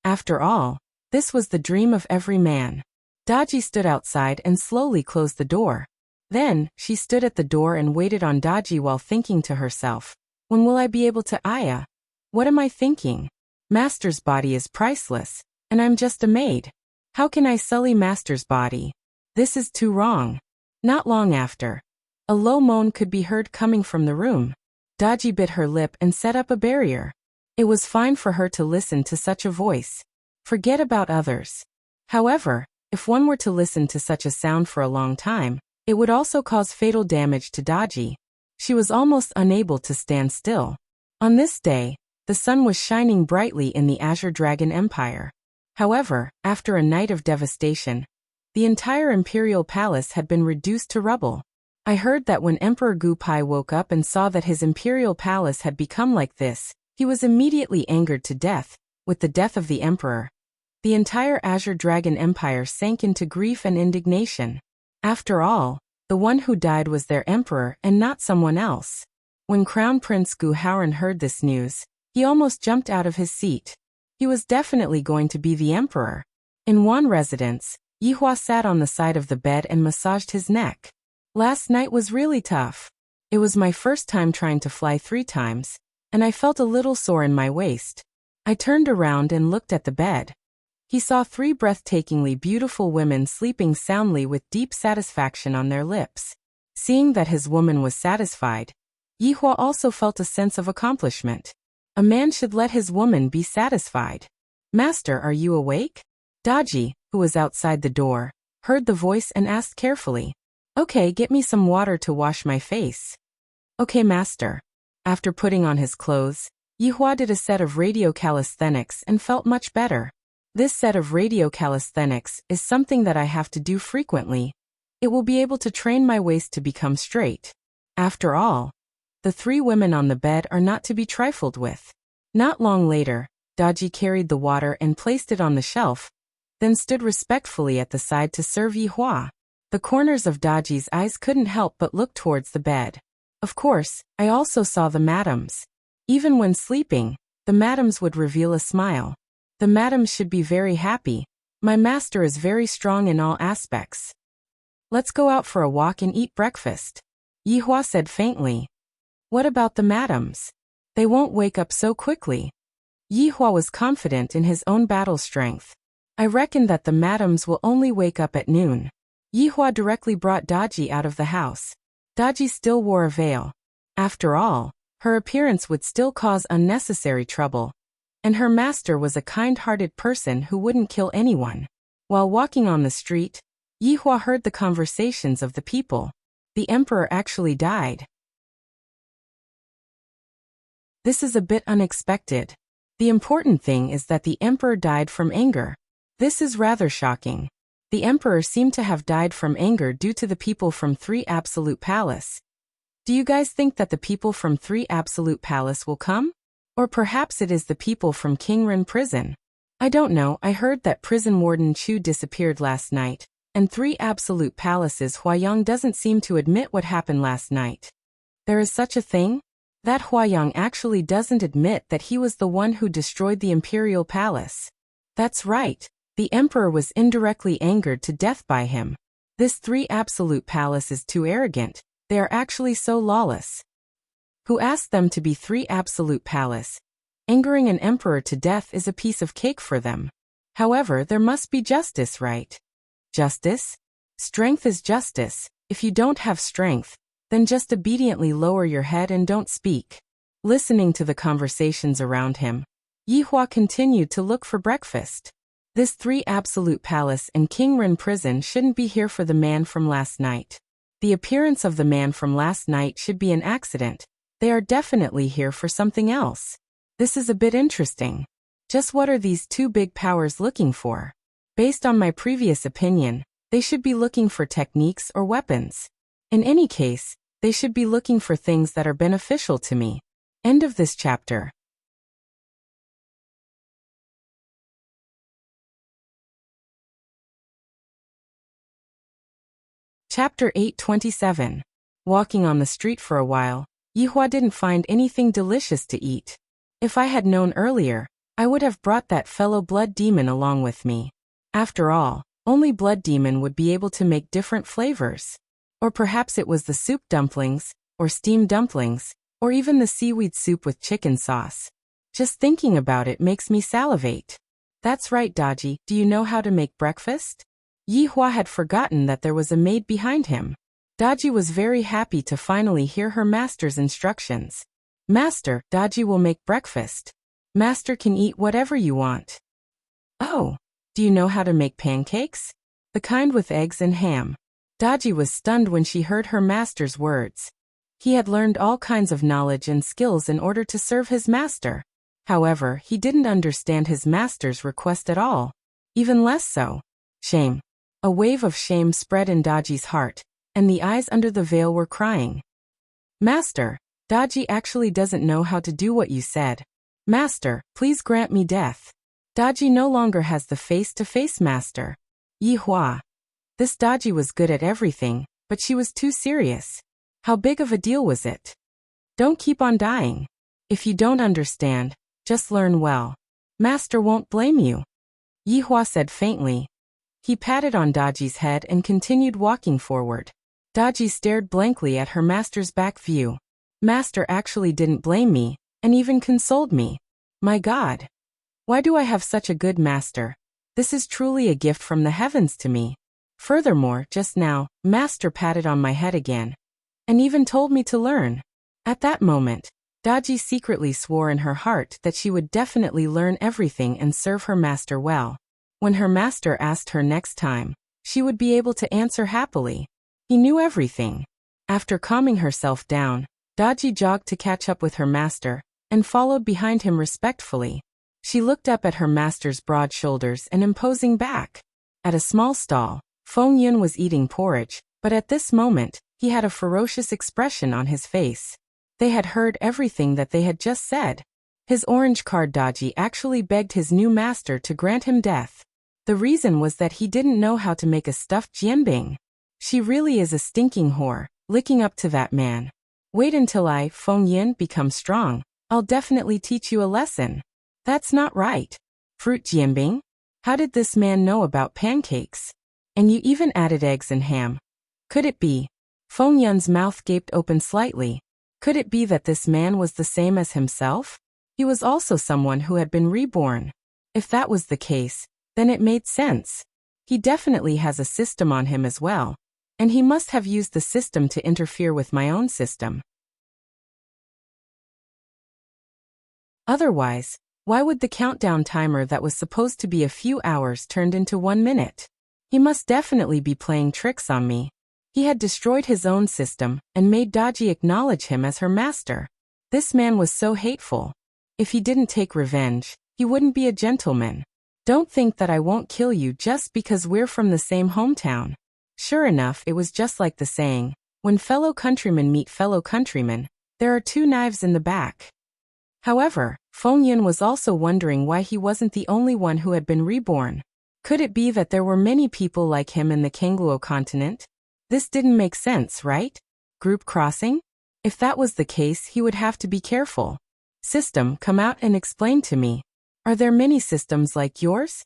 Speaker 1: After all, this was the dream of every man. Daji stood outside and slowly closed the door. Then, she stood at the door and waited on Daji while thinking to herself, "When will I be able to Aya? What am I thinking? Master's body is priceless, and I'm just a maid. How can I sully Master's body? This is too wrong." Not long after, a low moan could be heard coming from the room. Daji bit her lip and set up a barrier. It was fine for her to listen to such a voice. Forget about others. However, if one were to listen to such a sound for a long time, it would also cause fatal damage to Daji. She was almost unable to stand still. On this day, the sun was shining brightly in the Azure Dragon Empire. However, after a night of devastation, the entire imperial palace had been reduced to rubble. I heard that when Emperor Gu Pai woke up and saw that his imperial palace had become like this, he was immediately angered to death. With the death of the emperor, the entire Azure Dragon Empire sank into grief and indignation. After all, the one who died was their emperor and not someone else. When Crown Prince Gu Haoran heard this news, he almost jumped out of his seat. He was definitely going to be the emperor. In one residence, Yihua sat on the side of the bed and massaged his neck. Last night was really tough. It was my first time trying to fly 3 times, and I felt a little sore in my waist. I turned around and looked at the bed. He saw 3 breathtakingly beautiful women sleeping soundly with deep satisfaction on their lips. Seeing that his woman was satisfied, Yihua also felt a sense of accomplishment. A man should let his woman be satisfied. "Master, are you awake?" Daji, who was outside the door, heard the voice and asked carefully. "Okay, get me some water to wash my face." "Okay, master." After putting on his clothes, Yihua did a set of radio calisthenics and felt much better. This set of radio calisthenics is something that I have to do frequently. It will be able to train my waist to become straight. After all, the 3 women on the bed are not to be trifled with. Not long later, Daji carried the water and placed it on the shelf, then stood respectfully at the side to serve Yihua. The corners of Daji's eyes couldn't help but look towards the bed. Of course, I also saw the madams. Even when sleeping, the madams would reveal a smile. The madams should be very happy. My master is very strong in all aspects. "Let's go out for a walk and eat breakfast," Yihua said faintly. "What about the madams? They won't wake up so quickly." Yihua was confident in his own battle strength. "I reckon that the madams will only wake up at noon." Yihua directly brought Daji out of the house. Daji still wore a veil. After all, her appearance would still cause unnecessary trouble. And her master was a kind-hearted person who wouldn't kill anyone. While walking on the street, Yihua heard the conversations of the people. The emperor actually died. This is a bit unexpected. The important thing is that the emperor died from anger. This is rather shocking. The emperor seemed to have died from anger due to the people from 3 Absolute Palace. Do you guys think that the people from 3 Absolute Palace will come? Or perhaps it is the people from King Ren Prison? I don't know. I heard that prison warden Chu disappeared last night, and 3 Absolute Palaces Huayang doesn't seem to admit what happened last night. There is such a thing? That Huayang actually doesn't admit that he was the one who destroyed the Imperial Palace. That's right. The emperor was indirectly angered to death by him. This 3 Absolute Palace is too arrogant. They are actually so lawless. Who asked them to be 3 Absolute Palace? Angering an emperor to death is a piece of cake for them. However, there must be justice, right? Justice? Strength is justice. If you don't have strength, then just obediently lower your head and don't speak. Listening to the conversations around him, Yihua continued to look for breakfast. This 3 Absolute Palace and King Ren Prison shouldn't be here for the man from last night. The appearance of the man from last night should be an accident. They are definitely here for something else. This is a bit interesting. Just what are these 2 big powers looking for? Based on my previous opinion, they should be looking for techniques or weapons. In any case, they should be looking for things that are beneficial to me. End of this chapter. Chapter 827. Walking on the street for a while, Yihua didn't find anything delicious to eat. If I had known earlier, I would have brought that fellow blood demon along with me. After all, only blood demon would be able to make different flavors. Or perhaps it was the soup dumplings, or steamed dumplings, or even the seaweed soup with chicken sauce. Just thinking about it makes me salivate. That's right, Daji, do you know how to make breakfast? Yihua had forgotten that there was a maid behind him. Daji was very happy to finally hear her master's instructions. Master, Daji will make breakfast. Master can eat whatever you want. Oh, do you know how to make pancakes? The kind with eggs and ham. Daji was stunned when she heard her master's words. He had learned all kinds of knowledge and skills in order to serve his master. However, he didn't understand his master's request at all. Even less so. Shame. A wave of shame spread in Daji's heart, and the eyes under the veil were crying. Master, Daji actually doesn't know how to do what you said. Master, please grant me death. Daji no longer has the face-to-face master. Yi Hua. This Daji was good at everything, but she was too serious. How big of a deal was it? Don't keep on dying. If you don't understand, just learn well. Master won't blame you. Yi Hua said faintly. He patted on Daji's head and continued walking forward. Daji stared blankly at her master's back view. Master actually didn't blame me, and even consoled me. My God. Why do I have such a good master? This is truly a gift from the heavens to me. Furthermore, just now, Master patted on my head again, and even told me to learn. At that moment, Daji secretly swore in her heart that she would definitely learn everything and serve her master well. When her master asked her next time, she would be able to answer happily. He knew everything. After calming herself down, Daji jogged to catch up with her master, and followed behind him respectfully. She looked up at her master's broad shoulders and imposing back. At a small stall, Feng Yun was eating porridge, but at this moment, he had a ferocious expression on his face. They had heard everything that they had just said. His orange card Daji actually begged his new master to grant him death. The reason was that he didn't know how to make a stuffed jianbing. She really is a stinking whore, licking up to that man. Wait until I, Feng Yin, become strong. I'll definitely teach you a lesson. That's not right. Fruit jianbing? How did this man know about pancakes? And you even added eggs and ham. Could it be? Feng Yun's mouth gaped open slightly. Could it be that this man was the same as himself? He was also someone who had been reborn. If that was the case, then it made sense. He definitely has a system on him as well, and he must have used the system to interfere with my own system. Otherwise, why would the countdown timer that was supposed to be a few hours turned into 1 minute? He must definitely be playing tricks on me. He had destroyed his own system and made Daji acknowledge him as her master. This man was so hateful. If he didn't take revenge, he wouldn't be a gentleman. Don't think that I won't kill you just because we're from the same hometown. Sure enough, it was just like the saying, when fellow countrymen meet fellow countrymen, there are 2 knives in the back. However, Feng Yun was also wondering why he wasn't the only one who had been reborn. Could it be that there were many people like him in the Kangluo continent? This didn't make sense, right? Group crossing? If that was the case, he would have to be careful. System, come out and explain to me. Are there many systems like yours?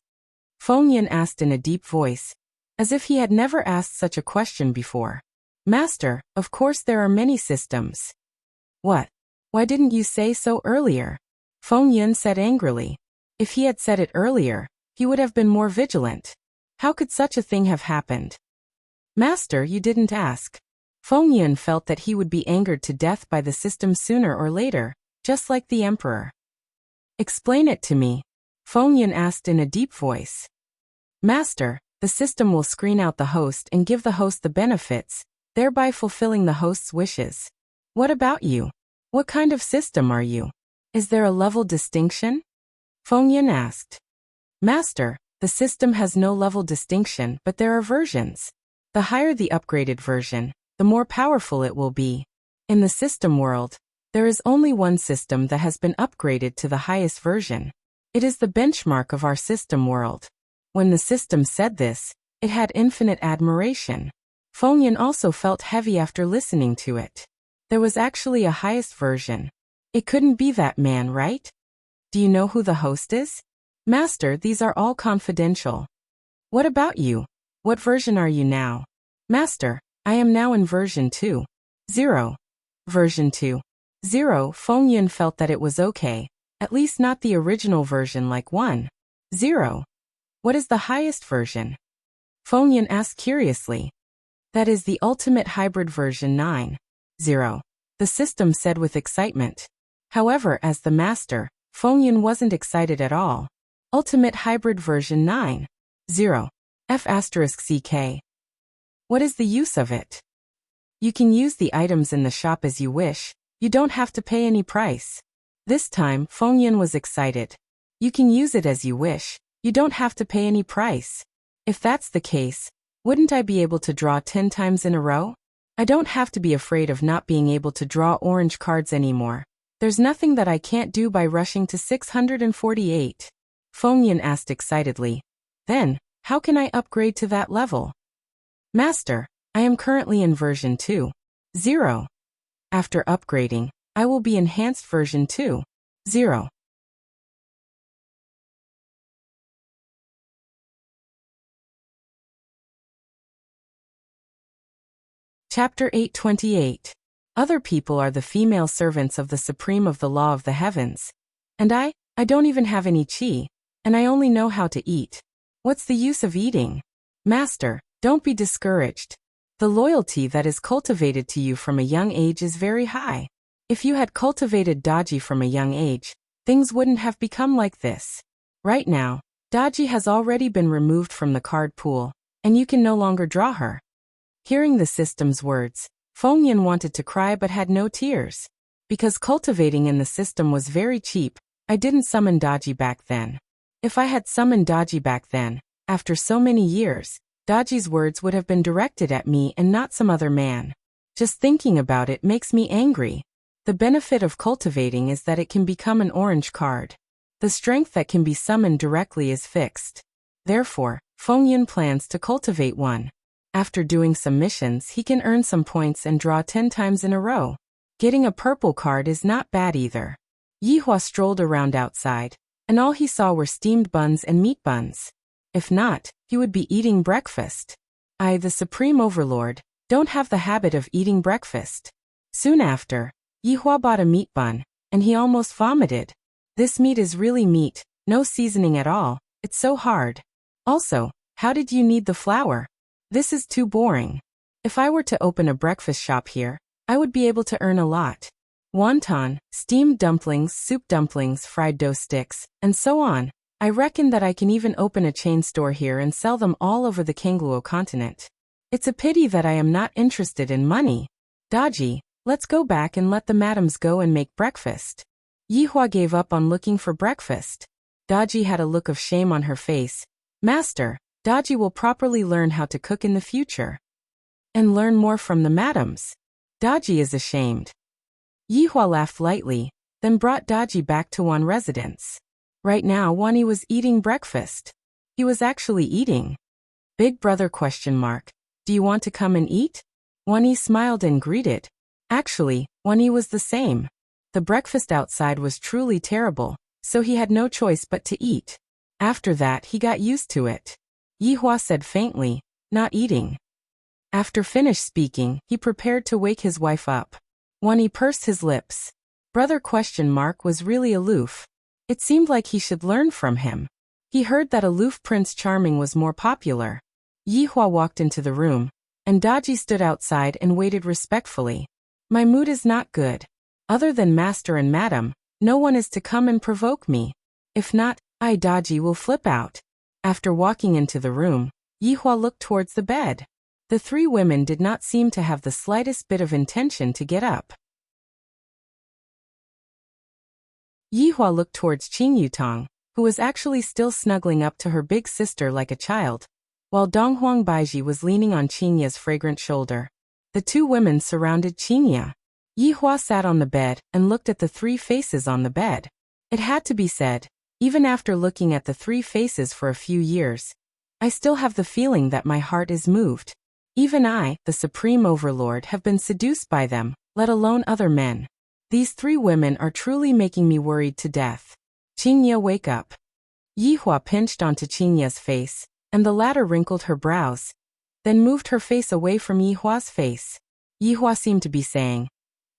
Speaker 1: Feng Yun asked in a deep voice, as if he had never asked such a question before. Master, of course there are many systems. What? Why didn't you say so earlier? Feng Yun said angrily. If he had said it earlier, he would have been more vigilant. How could such a thing have happened? Master, you didn't ask. Feng Yun felt that he would be angered to death by the system sooner or later, just like the emperor. Explain it to me, Feng Yun asked in a deep voice. Master, the system will screen out the host and give the host the benefits, thereby fulfilling the host's wishes. What about you? What kind of system are you? Is there a level distinction? Feng Yun asked. Master, the system has no level distinction, but there are versions. The higher the upgraded version, the more powerful it will be. In the system world, there is only one system that has been upgraded to the highest version. It is the benchmark of our system world. When the system said this, it had infinite admiration. Feng Yun also felt heavy after listening to it. There was actually a highest version. It couldn't be that man, right? Do you know who the host is? Master, these are all confidential. What about you? What version are you now? Master, I am now in version 2.0. Version 2.0. Feng Yun felt that it was okay, at least not the original version like 1.0. What is the highest version? Feng Yun asked curiously. That is the ultimate hybrid version 9.0. The system said with excitement. However, as the master, Feng Yun wasn't excited at all. Ultimate hybrid version 9.0. F***ck. What is the use of it? You can use the items in the shop as you wish. You don't have to pay any price. This time, Fengyan was excited. You can use it as you wish. You don't have to pay any price. If that's the case, wouldn't I be able to draw 10 times in a row? I don't have to be afraid of not being able to draw orange cards anymore. There's nothing that I can't do by rushing to 648. Fengyan asked excitedly. Then, how can I upgrade to that level? Master, I am currently in version 2.0. After upgrading, I will be enhanced version 2.0. Chapter 828. Other people are the female servants of the Supreme of the Law of the Heavens. And I don't even have any chi, and I only know how to eat. What's the use of eating? Master, don't be discouraged. The loyalty that is cultivated to you from a young age is very high. If you had cultivated Daji from a young age, things wouldn't have become like this. Right now, Daji has already been removed from the card pool, and you can no longer draw her. Hearing the system's words, Fengyan wanted to cry but had no tears. Because cultivating in the system was very cheap, I didn't summon Daji back then. If I had summoned Daji back then, after so many years, Daji's words would have been directed at me and not some other man. Just thinking about it makes me angry. The benefit of cultivating is that it can become an orange card. The strength that can be summoned directly is fixed. Therefore, Fengyan plans to cultivate one. After doing some missions, he can earn some points and draw 10 times in a row. Getting a purple card is not bad either. Yihua strolled around outside, and all he saw were steamed buns and meat buns. If not, he would be eating breakfast. I, the Supreme Overlord, don't have the habit of eating breakfast. Soon after, Yihua bought a meat bun, and he almost vomited. This meat is really meat, no seasoning at all, it's so hard. Also, how did you need the flour? This is too boring. If I were to open a breakfast shop here, I would be able to earn a lot. Wonton, steamed dumplings, soup dumplings, fried dough sticks, and so on. I reckon that I can even open a chain store here and sell them all over the Kangluo continent. It's a pity that I am not interested in money. Daji, let's go back and let the madams go and make breakfast. Yihua gave up on looking for breakfast. Daji had a look of shame on her face. Master, Daji will properly learn how to cook in the future. And learn more from the madams. Daji is ashamed. Yihua laughed lightly, then brought Daji back to Wan residence. Right now Wani was eating breakfast. He was actually eating. Big brother ? Do you want to come and eat? Wani smiled and greeted. Actually, Wani was the same. The breakfast outside was truly terrible, so he had no choice but to eat. After that he got used to it. Yihua said faintly, not eating. After finished speaking, he prepared to wake his wife up. Wani pursed his lips. Brother ? Was really aloof. It seemed like he should learn from him. He heard that aloof Prince Charming was more popular. Yihua walked into the room, and Daji stood outside and waited respectfully. My mood is not good. Other than master and madam, no one is to come and provoke me. If not, I, Daji, will flip out. After walking into the room, Yihua looked towards the bed. The three women did not seem to have the slightest bit of intention to get up. Yihua looked towards Qing Yutong, who was actually still snuggling up to her big sister like a child, while Donghuang Baiji was leaning on Qingya's fragrant shoulder. The two women surrounded Qingya. Yihua sat on the bed and looked at the three faces on the bed. It had to be said, even after looking at the three faces for a few years, I still have the feeling that my heart is moved. Even I, the Supreme Overlord, have been seduced by them, let alone other men. These three women are truly making me worried to death. Qingya, wake up. Yihua pinched onto Qingya's face, and the latter wrinkled her brows, then moved her face away from Yihua's face. Yihua seemed to be saying,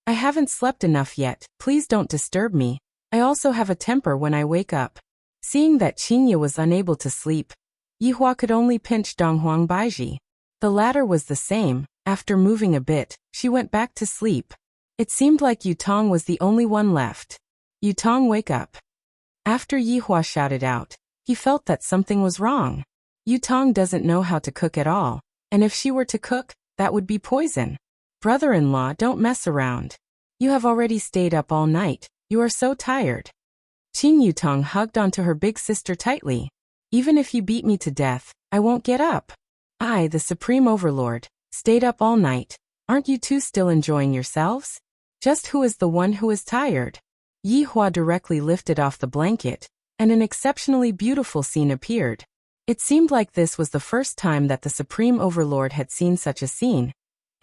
Speaker 1: I haven't slept enough yet, please don't disturb me. I also have a temper when I wake up. Seeing that Qingya was unable to sleep, Yihua could only pinch Donghuang Baiji. The latter was the same. After moving a bit, she went back to sleep. It seemed like Yutong was the only one left. Yutong, wake up. After Yihua shouted out, he felt that something was wrong. Yutong doesn't know how to cook at all, and if she were to cook, that would be poison. Brother-in-law, don't mess around. You have already stayed up all night. You are so tired. Qin Yutong hugged onto her big sister tightly. Even if you beat me to death, I won't get up. I, the Supreme Overlord, stayed up all night. Aren't you two still enjoying yourselves? Just who is the one who is tired? Yi Hua directly lifted off the blanket, and an exceptionally beautiful scene appeared. It seemed like this was the first time that the Supreme Overlord had seen such a scene,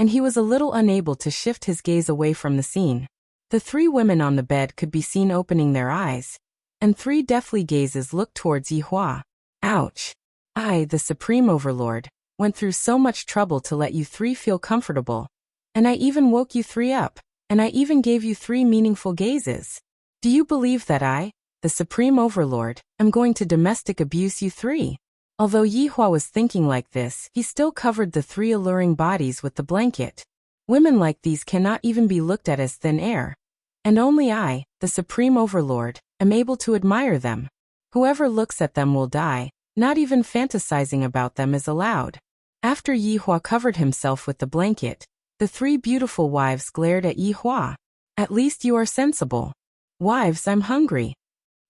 Speaker 1: and he was a little unable to shift his gaze away from the scene. The three women on the bed could be seen opening their eyes, and three deathly gazes looked towards Yi Hua. Ouch! I, the Supreme Overlord, went through so much trouble to let you three feel comfortable, and I even woke you three up, and I even gave you three meaningful gazes. Do you believe that I, the Supreme Overlord, am going to domestic abuse you three? Although Yi Hua was thinking like this, he still covered the three alluring bodies with the blanket. Women like these cannot even be looked at as thin air. And only I, the Supreme Overlord, am able to admire them. Whoever looks at them will die, not even fantasizing about them is allowed. After Yi Hua covered himself with the blanket, the three beautiful wives glared at Yi Hua. At least you are sensible. Wives, I'm hungry.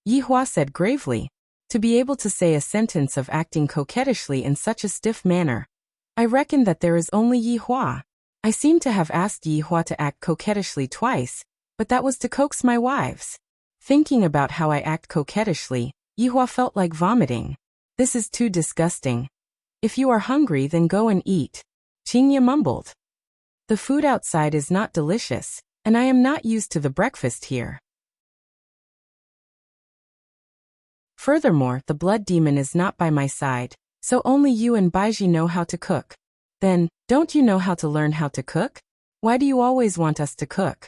Speaker 1: Yi Hua said gravely. To be able to say a sentence of acting coquettishly in such a stiff manner, I reckon that there is only Yi Hua. I seem to have asked Yi Hua to act coquettishly twice, but that was to coax my wives. Thinking about how I act coquettishly, Yi Hua felt like vomiting. This is too disgusting. If you are hungry, then go and eat. Qingya mumbled. The food outside is not delicious, and I am not used to the breakfast here. Furthermore, the blood demon is not by my side, so only you and Baiji know how to cook. Then, don't you know how to learn how to cook? Why do you always want us to cook?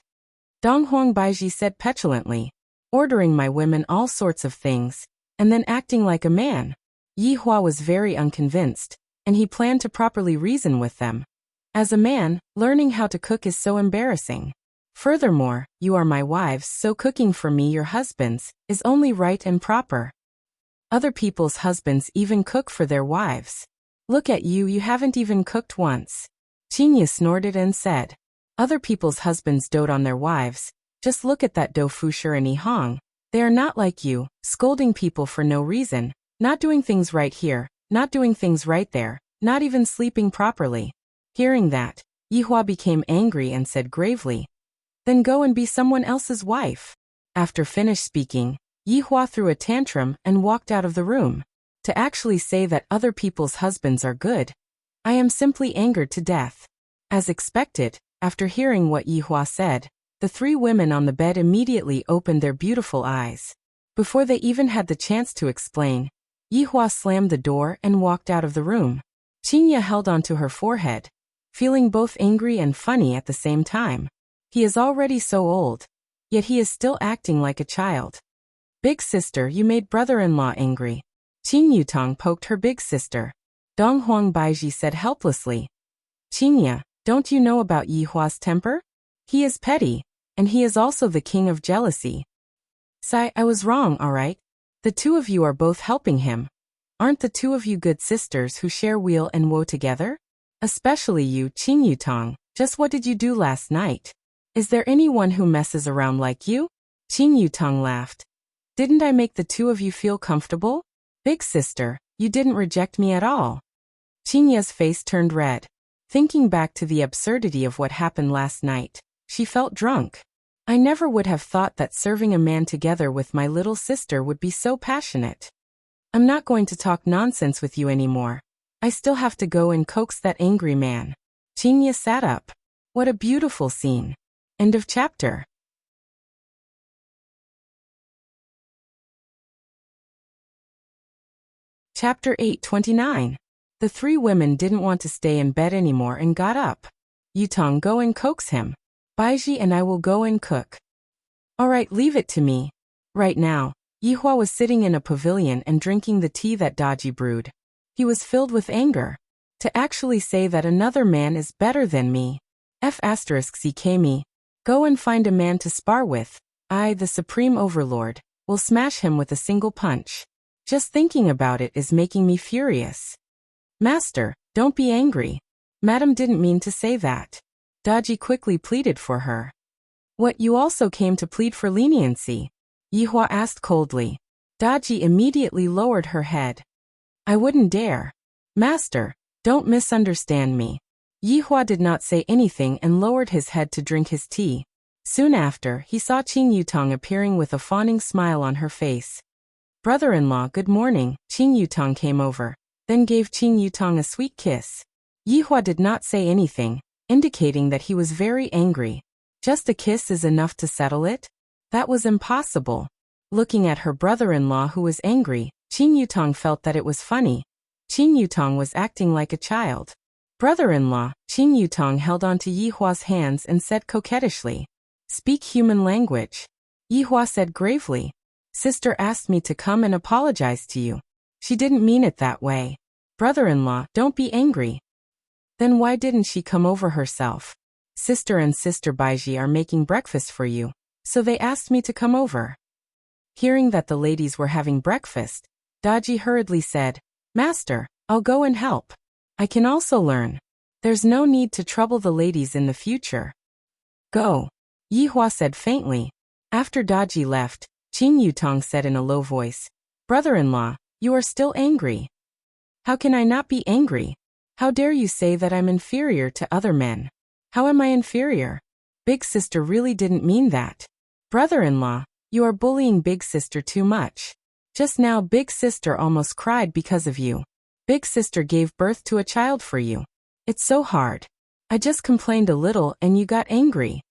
Speaker 1: Donghuang Baiji said petulantly, ordering my women all sorts of things, and then acting like a man. Yi Hua was very unconvinced, and he planned to properly reason with them. As a man, learning how to cook is so embarrassing. Furthermore, you are my wives, so cooking for me, your husbands, is only right and proper. Other people's husbands even cook for their wives. Look at you, you haven't even cooked once. Qingya snorted and said. Other people's husbands dote on their wives. Just look at that Dofusher and Yihong. They are not like you, scolding people for no reason, not doing things right here, not doing things right there, not even sleeping properly. Hearing that, Yi Hua became angry and said gravely, then go and be someone else's wife. After finished speaking, Yi Hua threw a tantrum and walked out of the room. To actually say that other people's husbands are good, I am simply angered to death. As expected, after hearing what Yi Hua said, the three women on the bed immediately opened their beautiful eyes. Before they even had the chance to explain, Yi Hua slammed the door and walked out of the room. Qingya held onto her forehead, feeling both angry and funny at the same time. He is already so old, yet he is still acting like a child. Big sister, you made brother-in-law angry. Qin Yutong poked her big sister. Donghuang Baiji said helplessly. Qingya, don't you know about Yi Hua's temper? He is petty, and he is also the king of jealousy. Sai, I was wrong, alright? The two of you are both helping him. Aren't the two of you good sisters who share weal and woe together? Especially you, Qin Yutong, just what did you do last night? Is there anyone who messes around like you? Qin Yutong laughed. Didn't I make the two of you feel comfortable? Big sister, you didn't reject me at all. Qingya's face turned red. Thinking back to the absurdity of what happened last night, she felt drunk. I never would have thought that serving a man together with my little sister would be so passionate. I'm not going to talk nonsense with you anymore. I still have to go and coax that angry man. Qingya sat up. What a beautiful scene. End of chapter. Chapter 829. The three women didn't want to stay in bed anymore and got up. Yutong, go and coax him. Baiji and I will go and cook. Alright, leave it to me. Right now, Yi Hua was sitting in a pavilion and drinking the tea that Daji brewed. He was filled with anger. To actually say that another man is better than me. CK me. Go and find a man to spar with. I, the Supreme Overlord, will smash him with a single punch. Just thinking about it is making me furious. Master, don't be angry. Madam didn't mean to say that. Daji quickly pleaded for her. What, you also came to plead for leniency? Yihua asked coldly. Daji immediately lowered her head. I wouldn't dare. Master, don't misunderstand me. Yihua did not say anything and lowered his head to drink his tea. Soon after, he saw Qing Yutong appearing with a fawning smile on her face. Brother-in-law, good morning. Qing Yutong came over, then gave Qing Yutong a sweet kiss. Yihua did not say anything, indicating that he was very angry. Just a kiss is enough to settle it? That was impossible. Looking at her brother-in-law who was angry, Qing Yutong felt that it was funny. Qing Yutong was acting like a child. Brother-in-law, Qing Yutong held onto Yihua's hands and said coquettishly, Speak human language. Yihua said gravely, Sister asked me to come and apologize to you. She didn't mean it that way. Brother-in-law, don't be angry. Then why didn't she come over herself? Sister and Sister Baiji are making breakfast for you, so they asked me to come over. Hearing that the ladies were having breakfast, Daji hurriedly said, Master, I'll go and help. I can also learn. There's no need to trouble the ladies in the future. Go. Yihua said faintly. After Daji left, Qing Yutong said in a low voice, Brother-in-law, you are still angry. How can I not be angry? How dare you say that I'm inferior to other men? How am I inferior? Big sister really didn't mean that. Brother-in-law, you are bullying big sister too much. Just now big sister almost cried because of you. Big sister gave birth to a child for you. It's so hard. I just complained a little and you got angry.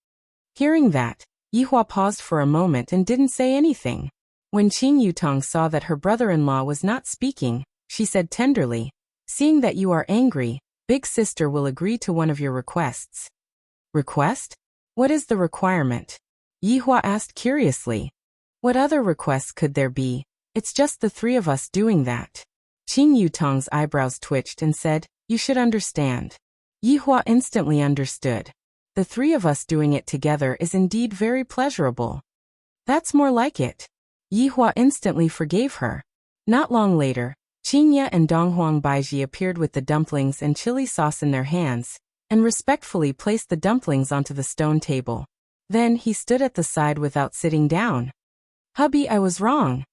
Speaker 1: Hearing that, Yihua paused for a moment and didn't say anything. When Qing Yutong saw that her brother-in-law was not speaking, she said tenderly, Seeing that you are angry, big sister will agree to one of your requests. Request? What is the requirement? Yihua asked curiously. What other requests could there be? It's just the three of us doing that. Qing Yutong's eyebrows twitched and said, You should understand. Yihua instantly understood. The three of us doing it together is indeed very pleasurable. That's more like it. Yihua instantly forgave her. Not long later, Qingya and Donghuang Baiji appeared with the dumplings and chili sauce in their hands, and respectfully placed the dumplings onto the stone table. Then he stood at the side without sitting down. Hubby, I was wrong.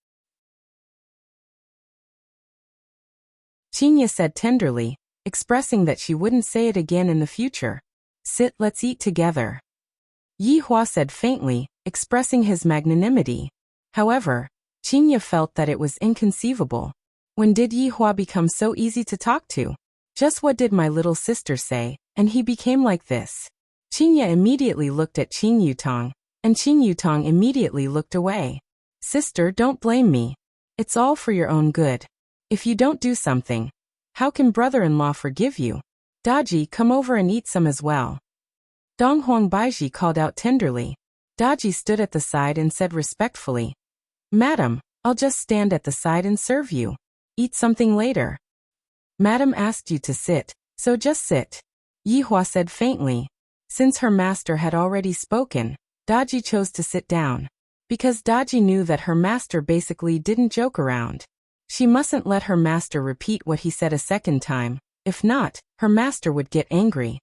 Speaker 1: Qingya said tenderly, expressing that she wouldn't say it again in the future. Sit, let's eat together. Yihua said faintly, expressing his magnanimity. However, Qingya felt that it was inconceivable. When did Yihua become so easy to talk to? Just what did my little sister say, and he became like this? Qingya immediately looked at Qing Yutong, and Qing Yutong immediately looked away. Sister, don't blame me. It's all for your own good. If you don't do something, how can brother-in-law forgive you? Daji, come over and eat some as well. Donghuang Baiji called out tenderly. Daji stood at the side and said respectfully, Madam, I'll just stand at the side and serve you. Eat something later. Madam asked you to sit, so just sit. Yihua said faintly. Since her master had already spoken, Daji chose to sit down. Because Daji knew that her master basically didn't joke around. She mustn't let her master repeat what he said a second time. If not, her master would get angry.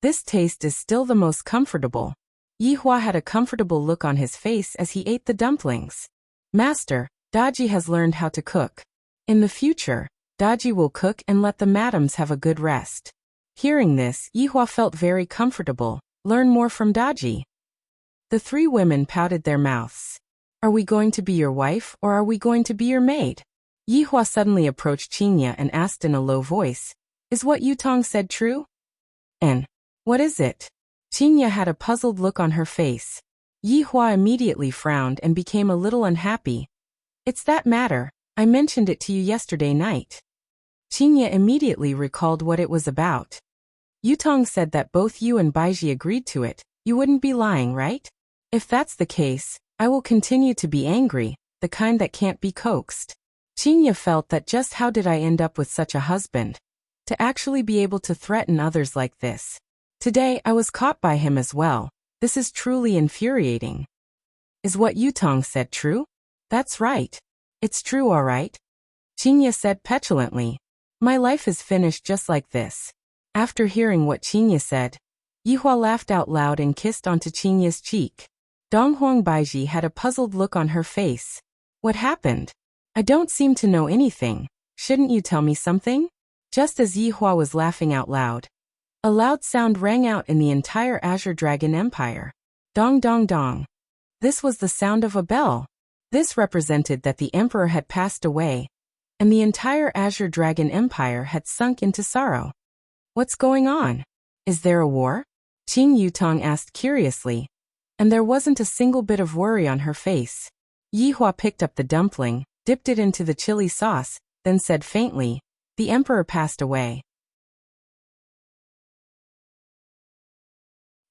Speaker 1: This taste is still the most comfortable. Yihua had a comfortable look on his face as he ate the dumplings. Master, Daji has learned how to cook. In the future, Daji will cook and let the madams have a good rest. Hearing this, Yihua felt very comfortable. Learn more from Daji. The three women pouted their mouths. Are we going to be your wife or are we going to be your maid? Yihua suddenly approached Qingya and asked in a low voice, Is what Yutong said true? And what is it? Qingya had a puzzled look on her face. Yihua immediately frowned and became a little unhappy. It's that matter. I mentioned it to you yesterday night. Qingya immediately recalled what it was about. Yutong said that both you and Baiji agreed to it. You wouldn't be lying, right? If that's the case, I will continue to be angry, the kind that can't be coaxed. Qingya felt that just how did I end up with such a husband? To actually be able to threaten others like this. Today I was caught by him as well. This is truly infuriating. Is what Yutong said true? That's right. It's true, all right. Qingya said petulantly. My life is finished just like this. After hearing what Qingya said, Yihua laughed out loud and kissed onto Qingya's cheek. Donghuang Baiji had a puzzled look on her face. What happened? I don't seem to know anything. Shouldn't you tell me something? Just as Yihua was laughing out loud, a loud sound rang out in the entire Azure Dragon Empire. Dong dong dong. This was the sound of a bell. This represented that the emperor had passed away, and the entire Azure Dragon Empire had sunk into sorrow. What's going on? Is there a war? Qing Yutong asked curiously, and there wasn't a single bit of worry on her face. Yihua picked up the dumpling, dipped it into the chili sauce, then said faintly, "The emperor passed away."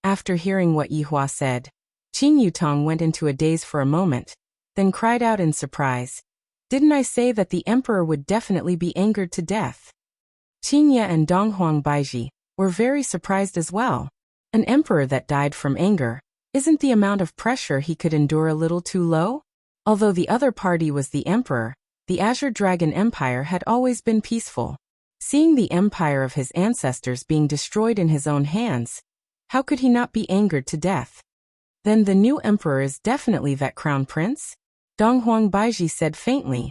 Speaker 1: After hearing what Yihua said, Qing Yutong went into a daze for a moment, then cried out in surprise, "Didn't I say that the emperor would definitely be angered to death?" Qingya and Donghuang Baiji were very surprised as well. An emperor that died from anger, isn't the amount of pressure he could endure a little too low? Although the other party was the emperor, the Azure Dragon Empire had always been peaceful. Seeing the empire of his ancestors being destroyed in his own hands, how could he not be angered to death? Then the new emperor is definitely that crown prince? Donghuang Baiji said faintly.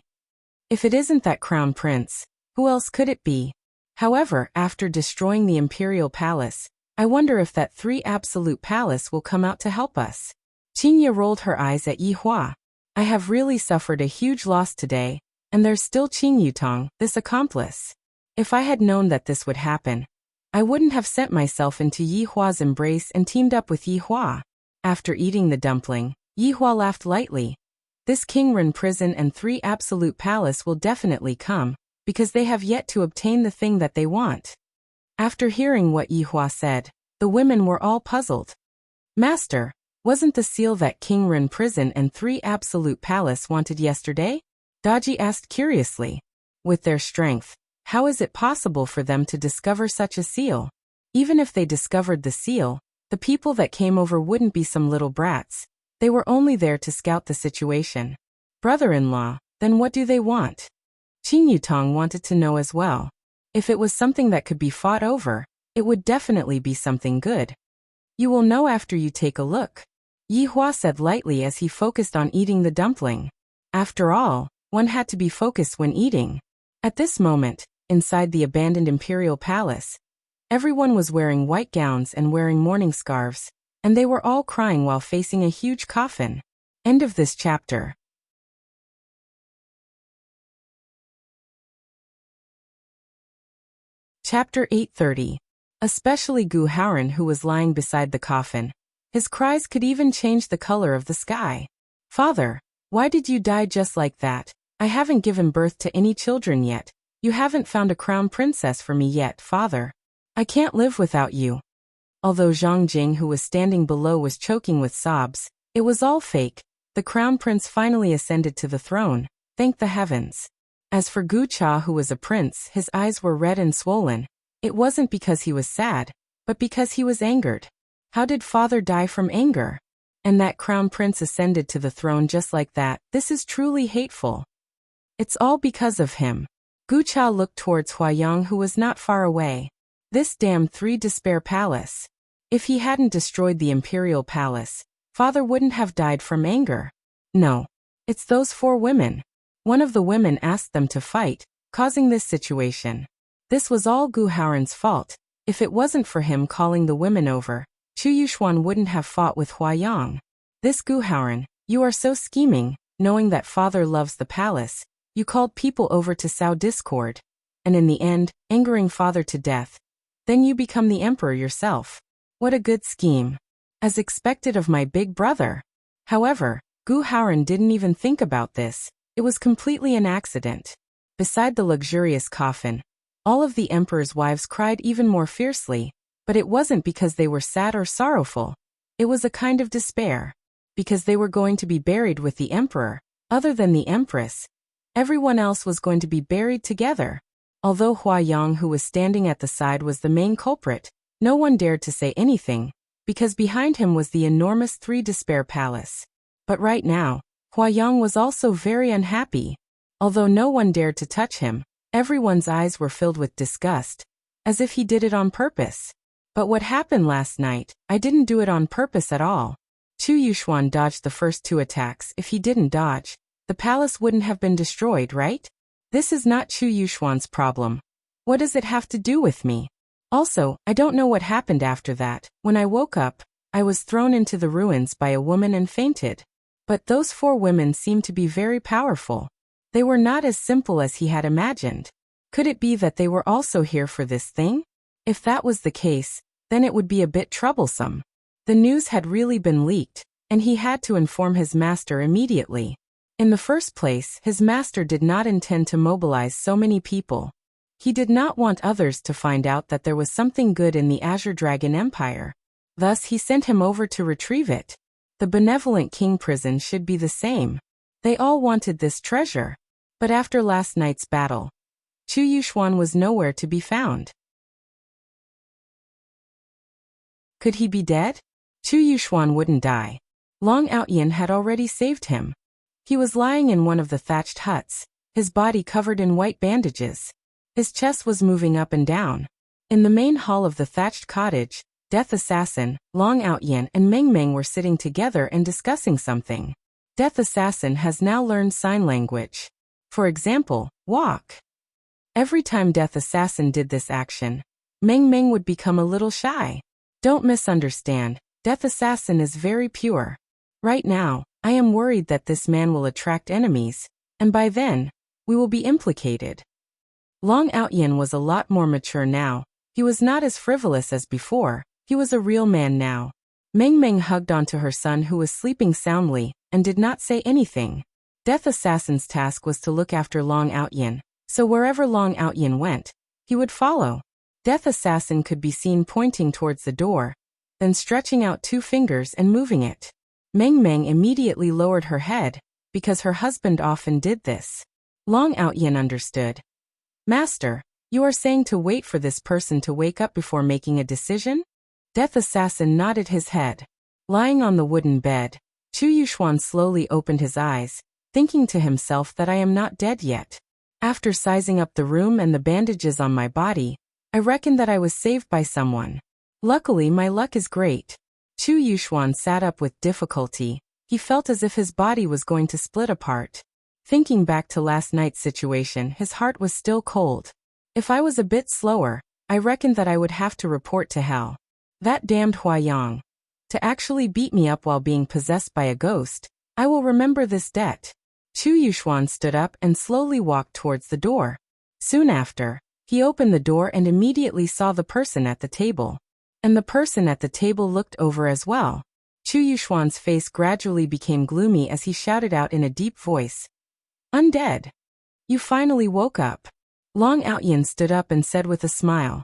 Speaker 1: If it isn't that crown prince, who else could it be? However, after destroying the imperial palace, I wonder if that 3 absolute palace will come out to help us. Qingya rolled her eyes at Yihua. I have really suffered a huge loss today, and there's still Qing Yutong, this accomplice. If I had known that this would happen, I wouldn't have sent myself into Yihua's embrace and teamed up with Yihua. After eating the dumpling, Yihua laughed lightly. This Qingren prison and 3 absolute palace will definitely come, because they have yet to obtain the thing that they want. After hearing what Yihua said, the women were all puzzled. Master, wasn't the seal that Qingren prison and 3 absolute palace wanted yesterday? Daji asked curiously. With their strength, how is it possible for them to discover such a seal? Even if they discovered the seal, the people that came over wouldn't be some little brats. They were only there to scout the situation. Brother-in-law, then what do they want? Qing Yutong wanted to know as well. If it was something that could be fought over, it would definitely be something good. You will know after you take a look, Yihua said lightly as he focused on eating the dumpling. After all, one had to be focused when eating. At this moment, inside the abandoned imperial palace, everyone was wearing white gowns and wearing mourning scarves, and they were all crying while facing a huge coffin. End of this chapter. Chapter 830. Especially Gu Haoran, who was lying beside the coffin. His cries could even change the color of the sky. Father, why did you die just like that? I haven't given birth to any children yet. You haven't found a crown princess for me yet, father. I can't live without you. Although Zhang Jing, who was standing below, was choking with sobs, it was all fake. The crown prince finally ascended to the throne. Thank the heavens. As for Gu Cha, who was a prince, his eyes were red and swollen. It wasn't because he was sad, but because he was angered. How did father die from anger? And that crown prince ascended to the throne just like that. This is truly hateful. It's all because of him. Gu Cha looked towards Huayang, who was not far away. This damned 3 despair palace. If he hadn't destroyed the imperial palace, father wouldn't have died from anger. No. It's those 4 women. One of the women asked them to fight, causing this situation. This was all Gu Haoran's fault. If it wasn't for him calling the women over, Chu Yuxuan wouldn't have fought with Huayang. This Gu Haoran, you are so scheming, knowing that father loves the palace. You called people over to sow discord, and in the end, angering father to death. Then you become the emperor yourself. What a good scheme. As expected of my big brother. However, Gu Haoran didn't even think about this. It was completely an accident. Beside the luxurious coffin, all of the emperor's wives cried even more fiercely, but it wasn't because they were sad or sorrowful. It was a kind of despair. Because they were going to be buried with the emperor. Other than the empress, everyone else was going to be buried together. Although Huayang, who was standing at the side, was the main culprit, no one dared to say anything, because behind him was the enormous 3 despair palace. But right now, Huayang was also very unhappy. Although no one dared to touch him, everyone's eyes were filled with disgust, as if he did it on purpose. But what happened last night, I didn't do it on purpose at all. Chu Yuxuan dodged the first 2 attacks. If he didn't dodge, the palace wouldn't have been destroyed, right? This is not Chu Yuxuan's problem. What does it have to do with me? Also, I don't know what happened after that. When I woke up, I was thrown into the ruins by a woman and fainted. But those 4 women seemed to be very powerful. They were not as simple as he had imagined. Could it be that they were also here for this thing? If that was the case, then it would be a bit troublesome. The news had really been leaked, and he had to inform his master immediately. In the first place, his master did not intend to mobilize so many people. He did not want others to find out that there was something good in the Azure Dragon Empire. Thus he sent him over to retrieve it. The benevolent king prison should be the same. They all wanted this treasure. But after last night's battle, Chu Yuxuan was nowhere to be found. Could he be dead? Chu Yuxuan wouldn't die. Long Outyin had already saved him. He was lying in one of the thatched huts, his body covered in white bandages. His chest was moving up and down. In the main hall of the thatched cottage, Death Assassin, Long Outyin and Meng Meng were sitting together and discussing something. Death Assassin has now learned sign language. For example, walk. Every time Death Assassin did this action, Meng Meng would become a little shy. Don't misunderstand, Death Assassin is very pure. Right now, I am worried that this man will attract enemies, and by then, we will be implicated. Long Outyin was a lot more mature now. He was not as frivolous as before. He was a real man now. Meng Meng hugged onto her son who was sleeping soundly, and did not say anything. Death Assassin's task was to look after Long Outyin, so wherever Long Outyin went, he would follow. Death Assassin could be seen pointing towards the door, then stretching out 2 fingers and moving it. Meng Meng immediately lowered her head, because her husband often did this. Long Outyin understood. Master, you are saying to wait for this person to wake up before making a decision? Death Assassin nodded his head. Lying on the wooden bed, Chu Yuxuan slowly opened his eyes, thinking to himself that I am not dead yet. After sizing up the room and the bandages on my body, I reckoned that I was saved by someone. Luckily, my luck is great. Chu Yuxuan sat up with difficulty. He felt as if his body was going to split apart. Thinking back to last night's situation, his heart was still cold. If I was a bit slower, I reckoned that I would have to report to hell. That damned Huayang. To actually beat me up while being possessed by a ghost, I will remember this debt. Chu Yuxuan stood up and slowly walked towards the door. Soon after, he opened the door and immediately saw the person at the table. And the person at the table looked over as well. Chu Yuxuan's face gradually became gloomy as he shouted out in a deep voice. Undead. You finally woke up. Long Outyin stood up and said with a smile.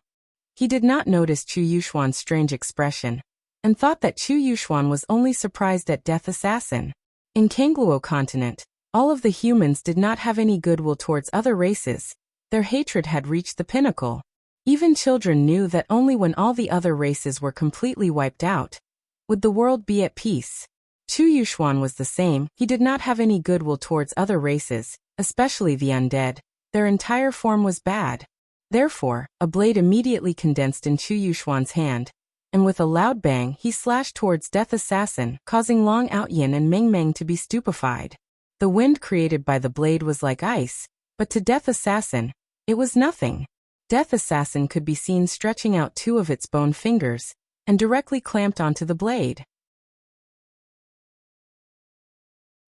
Speaker 1: He did not notice Chu Yuxuan's strange expression, and thought that Chu Yuxuan was only surprised at Death Assassin. In Kangluo continent, all of the humans did not have any goodwill towards other races. Their hatred had reached the pinnacle. Even children knew that only when all the other races were completely wiped out would the world be at peace. Chu Yuxuan was the same. He did not have any goodwill towards other races, especially the undead. Their entire form was bad. Therefore, a blade immediately condensed in Chu Yuxuan's hand, and with a loud bang he slashed towards Death Assassin, causing Long Outyin and Meng Meng to be stupefied. The wind created by the blade was like ice, but to Death Assassin, it was nothing. Death Assassin could be seen stretching out 2 of its bone fingers, and directly clamped onto the blade.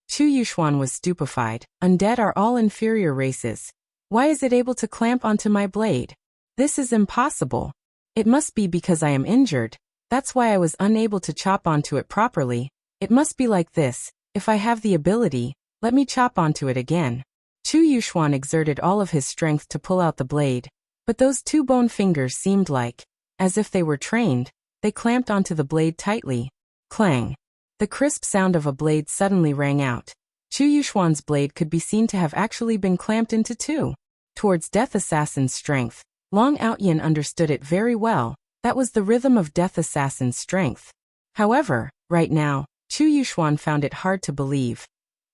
Speaker 1: Chu Yuxuan was stupefied. Undead are all inferior races. Why is it able to clamp onto my blade? This is impossible. It must be because I am injured. That's why I was unable to chop onto it properly. It must be like this. If I have the ability, let me chop onto it again. Chu Yuxuan exerted all of his strength to pull out the blade, but those 2 bone fingers seemed like, as if they were trained, they clamped onto the blade tightly. Clang. The crisp sound of a blade suddenly rang out. Chu Yuxuan's blade could be seen to have actually been clamped into 2. Towards Death Assassin's strength, Long Outyin understood it very well. That was the rhythm of Death Assassin's strength. However, right now, Chu Yuxuan found it hard to believe.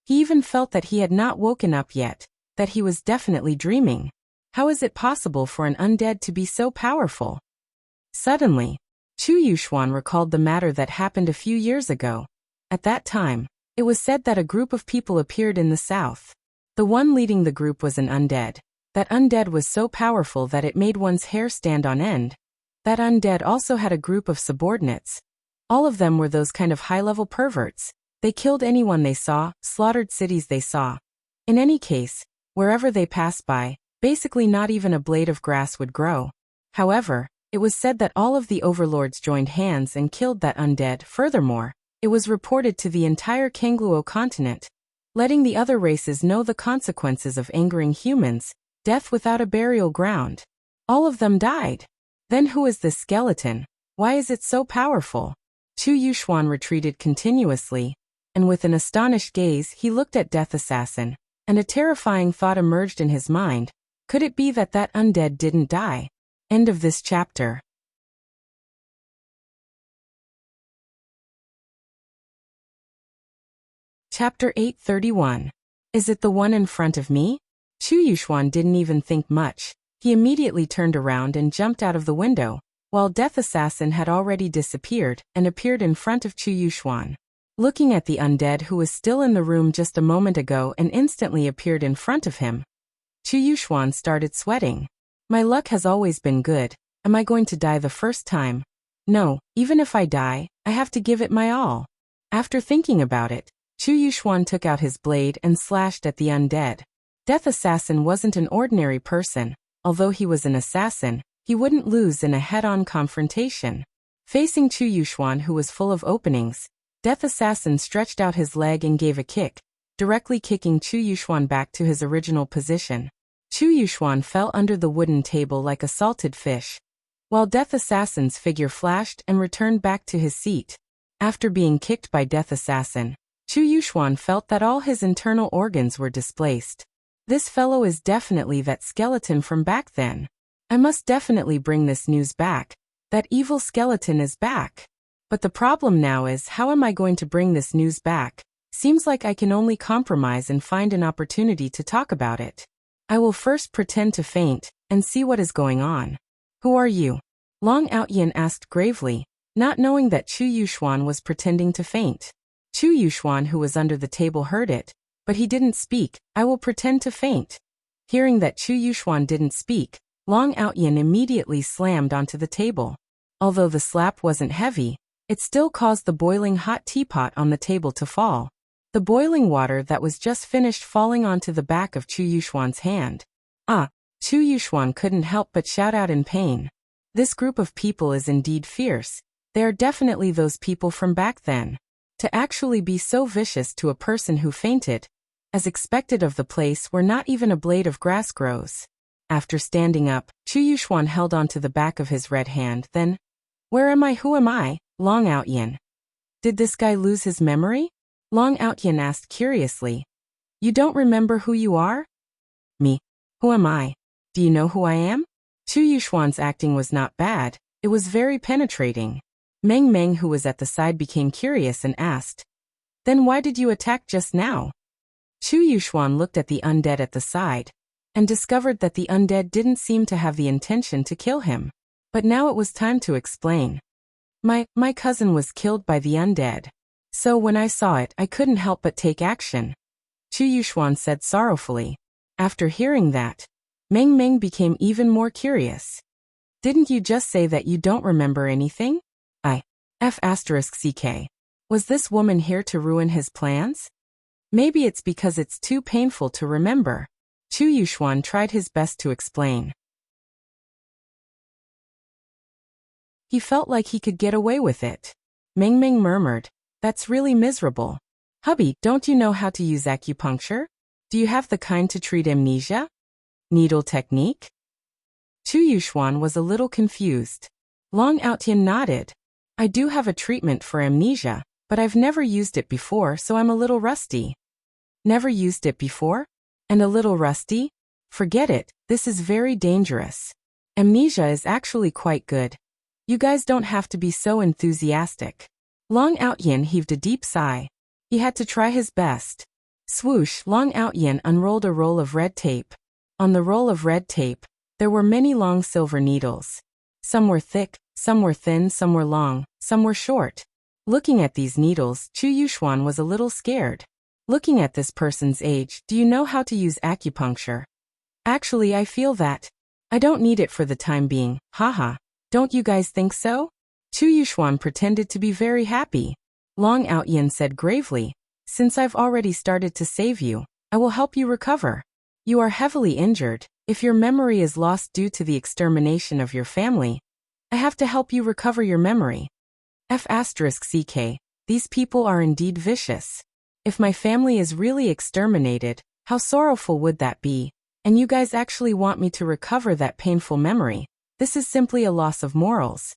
Speaker 1: He even felt that he had not woken up yet, that he was definitely dreaming. How is it possible for an undead to be so powerful? Suddenly, Chu Yuxuan recalled the matter that happened a few years ago. At that time, it was said that a group of people appeared in the south. The one leading the group was an undead. That undead was so powerful that it made one's hair stand on end. That undead also had a group of subordinates. All of them were those kind of high-level perverts. They killed anyone they saw, slaughtered cities they saw. In any case, wherever they passed by, basically not even a blade of grass would grow. However, it was said that all of the overlords joined hands and killed that undead. Furthermore, it was reported to the entire Kangluo continent, letting the other races know the consequences of angering humans, death without a burial ground. All of them died. Then who is this skeleton? Why is it so powerful? Chu Yuxuan retreated continuously, and with an astonished gaze he looked at Death Assassin, and a terrifying thought emerged in his mind. Could it be that that undead didn't die? End of this chapter. Chapter 831. Is it the one in front of me? Chu Yuxuan didn't even think much. He immediately turned around and jumped out of the window, while Death Assassin had already disappeared and appeared in front of Chu Yuxuan. Looking at the undead who was still in the room just a moment ago and instantly appeared in front of him, Chu Yuxuan started sweating. My luck has always been good. Am I going to die the first time? No, even if I die, I have to give it my all. After thinking about it, Chu Yuxuan took out his blade and slashed at the undead. Death Assassin wasn't an ordinary person. Although he was an assassin, he wouldn't lose in a head-on confrontation. Facing Chu Yuxuan, who was full of openings, Death Assassin stretched out his leg and gave a kick, directly kicking Chu Yuxuan back to his original position. Chu Yuxuan fell under the wooden table like a salted fish, while Death Assassin's figure flashed and returned back to his seat. After being kicked by Death Assassin, Chu Yuxuan felt that all his internal organs were displaced. This fellow is definitely that skeleton from back then. I must definitely bring this news back. That evil skeleton is back. But the problem now is, how am I going to bring this news back? Seems like I can only compromise and find an opportunity to talk about it. I will first pretend to faint and see what is going on. Who are you? Long Outyin asked gravely, not knowing that Chu Yuxuan was pretending to faint. Chu Yuxuan, who was under the table, heard it, but he didn't speak. I will pretend to faint. Hearing that Chu Yuxuan didn't speak, Long Outyin immediately slammed onto the table. Although the slap wasn't heavy, it still caused the boiling hot teapot on the table to fall. The boiling water that was just finished falling onto the back of Chu Yuxuan's hand. Ah! Chu Yuxuan couldn't help but shout out in pain. This group of people is indeed fierce. They are definitely those people from back then. To actually be so vicious to a person who fainted, as expected of the place where not even a blade of grass grows. After standing up, Chu Yuxuan held onto the back of his red hand, then, "Where am I? Who am I?" Long Outyin. Did this guy lose his memory? Long Outyin asked curiously. You don't remember who you are? Me. Who am I? Do you know who I am? Chu Yuxuan's acting was not bad, it was very penetrating. Meng Meng, who was at the side, became curious and asked, "Then why did you attack just now?" Chu Yuxuan looked at the undead at the side, and discovered that the undead didn't seem to have the intention to kill him. But now it was time to explain. My cousin was killed by the undead. So when I saw it, I couldn't help but take action. Chu Yuxuan said sorrowfully. After hearing that, Meng Meng became even more curious. Didn't you just say that you don't remember anything? F***CK. Was this woman here to ruin his plans? Maybe it's because it's too painful to remember. Chu Yuxuan tried his best to explain. He felt like he could get away with it. Meng Meng murmured, "That's really miserable. Hubby, don't you know how to use acupuncture? Do you have the kind to treat amnesia? Needle technique?" Chu Yuxuan was a little confused. Long Outyin nodded. "I do have a treatment for amnesia, but I've never used it before, so I'm a little rusty." Never used it before? And a little rusty? Forget it, this is very dangerous. Amnesia is actually quite good. You guys don't have to be so enthusiastic. Long Outyin heaved a deep sigh. He had to try his best. Swoosh, Long Outyin unrolled a roll of red tape. On the roll of red tape, there were many long silver needles. Some were thick, Some were thin, some were long, some were short. Looking at these needles, Chu Yuxuan was a little scared. Looking at this person's age, do you know how to use acupuncture? Actually, I feel that. I don't need it for the time being, haha. Don't you guys think so? Chu Yuxuan pretended to be very happy. Long Outyin said gravely, since I've already started to save you, I will help you recover. You are heavily injured. If your memory is lost due to the extermination of your family, I have to help you recover your memory. F***ck, these people are indeed vicious. If my family is really exterminated, how sorrowful would that be? And you guys actually want me to recover that painful memory. This is simply a loss of morals.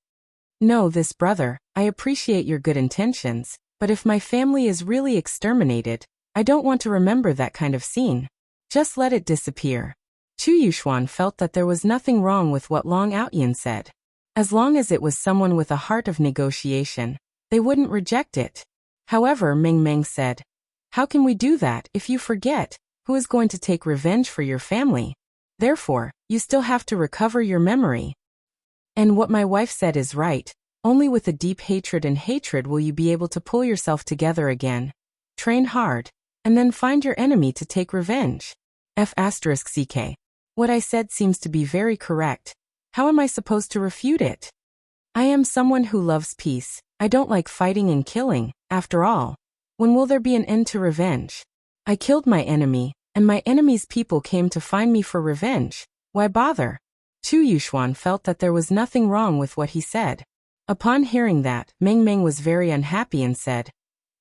Speaker 1: No, this brother, I appreciate your good intentions, but if my family is really exterminated, I don't want to remember that kind of scene. Just let it disappear. Chu Yuxuan felt that there was nothing wrong with what Long Outyin said. As long as it was someone with a heart of negotiation, they wouldn't reject it. However, Meng Meng said, how can we do that if you forget who is going to take revenge for your family? Therefore, you still have to recover your memory. And what my wife said is right. Only with a deep hatred and hatred will you be able to pull yourself together again. Train hard, and then find your enemy to take revenge. F***ck. What I said seems to be very correct. How am I supposed to refute it? I am someone who loves peace. I don't like fighting and killing. After all, when will there be an end to revenge? I killed my enemy, and my enemy's people came to find me for revenge. Why bother? Chu Yuxuan felt that there was nothing wrong with what he said. Upon hearing that, Meng Meng was very unhappy and said,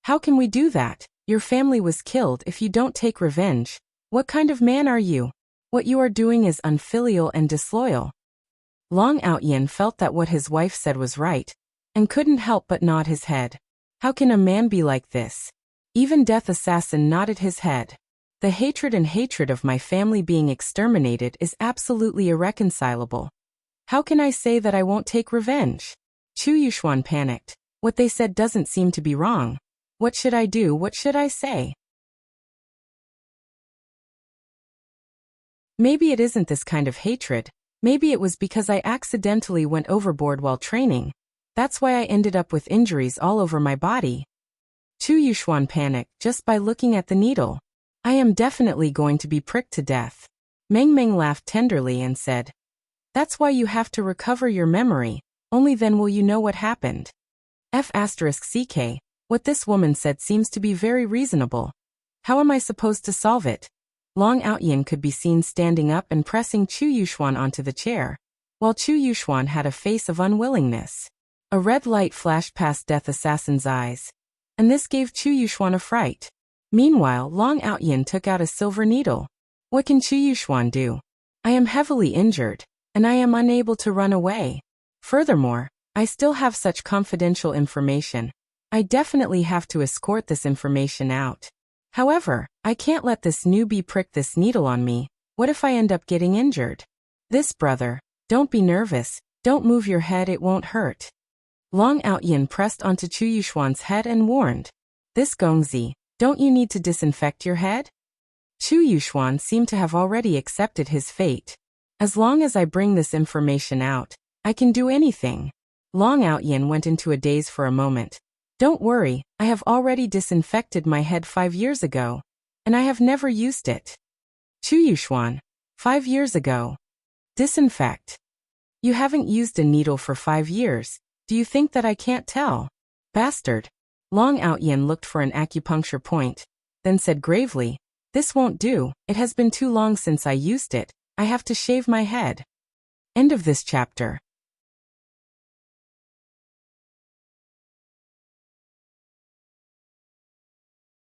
Speaker 1: how can we do that? Your family was killed if you don't take revenge. What kind of man are you? What you are doing is unfilial and disloyal. Long Outyin felt that what his wife said was right, and couldn't help but nod his head. How can a man be like this? Even Death Assassin nodded his head. The hatred and hatred of my family being exterminated is absolutely irreconcilable. How can I say that I won't take revenge? Chu Yuxuan panicked. What they said doesn't seem to be wrong. What should I do? What should I say? Maybe it isn't this kind of hatred. Maybe it was because I accidentally went overboard while training. That's why I ended up with injuries all over my body. Chu Yuxuan panicked just by looking at the needle. I am definitely going to be pricked to death. Meng Meng laughed tenderly and said, that's why you have to recover your memory. Only then will you know what happened. F***ck. What this woman said seems to be very reasonable. How am I supposed to solve it? Long Outyin could be seen standing up and pressing Chu Yuxuan onto the chair, while Chu Yuxuan had a face of unwillingness. A red light flashed past Death Assassin's eyes, and this gave Chu Yuxuan a fright. Meanwhile, Long Outyin took out a silver needle. What can Chu Yuxuan do? I am heavily injured, and I am unable to run away. Furthermore, I still have such confidential information. I definitely have to escort this information out. However, I can't let this newbie prick this needle on me. What if I end up getting injured? This brother, don't be nervous, don't move your head, it won't hurt. Long Outyin pressed onto Chu Yuxuan's head and warned, this Gongzi, don't you need to disinfect your head? Chu Yuxuan seemed to have already accepted his fate. As long as I bring this information out, I can do anything. Long Outyin went into a daze for a moment. Don't worry, I have already disinfected my head 5 years ago, and I have never used it. Chu Yuxuan, 5 years ago. Disinfect. You haven't used a needle for 5 years. Do you think that I can't tell? Bastard. Long Outyin looked for an acupuncture point, then said gravely, this won't do, it has been too long since I used it, I have to shave my head. End of this chapter.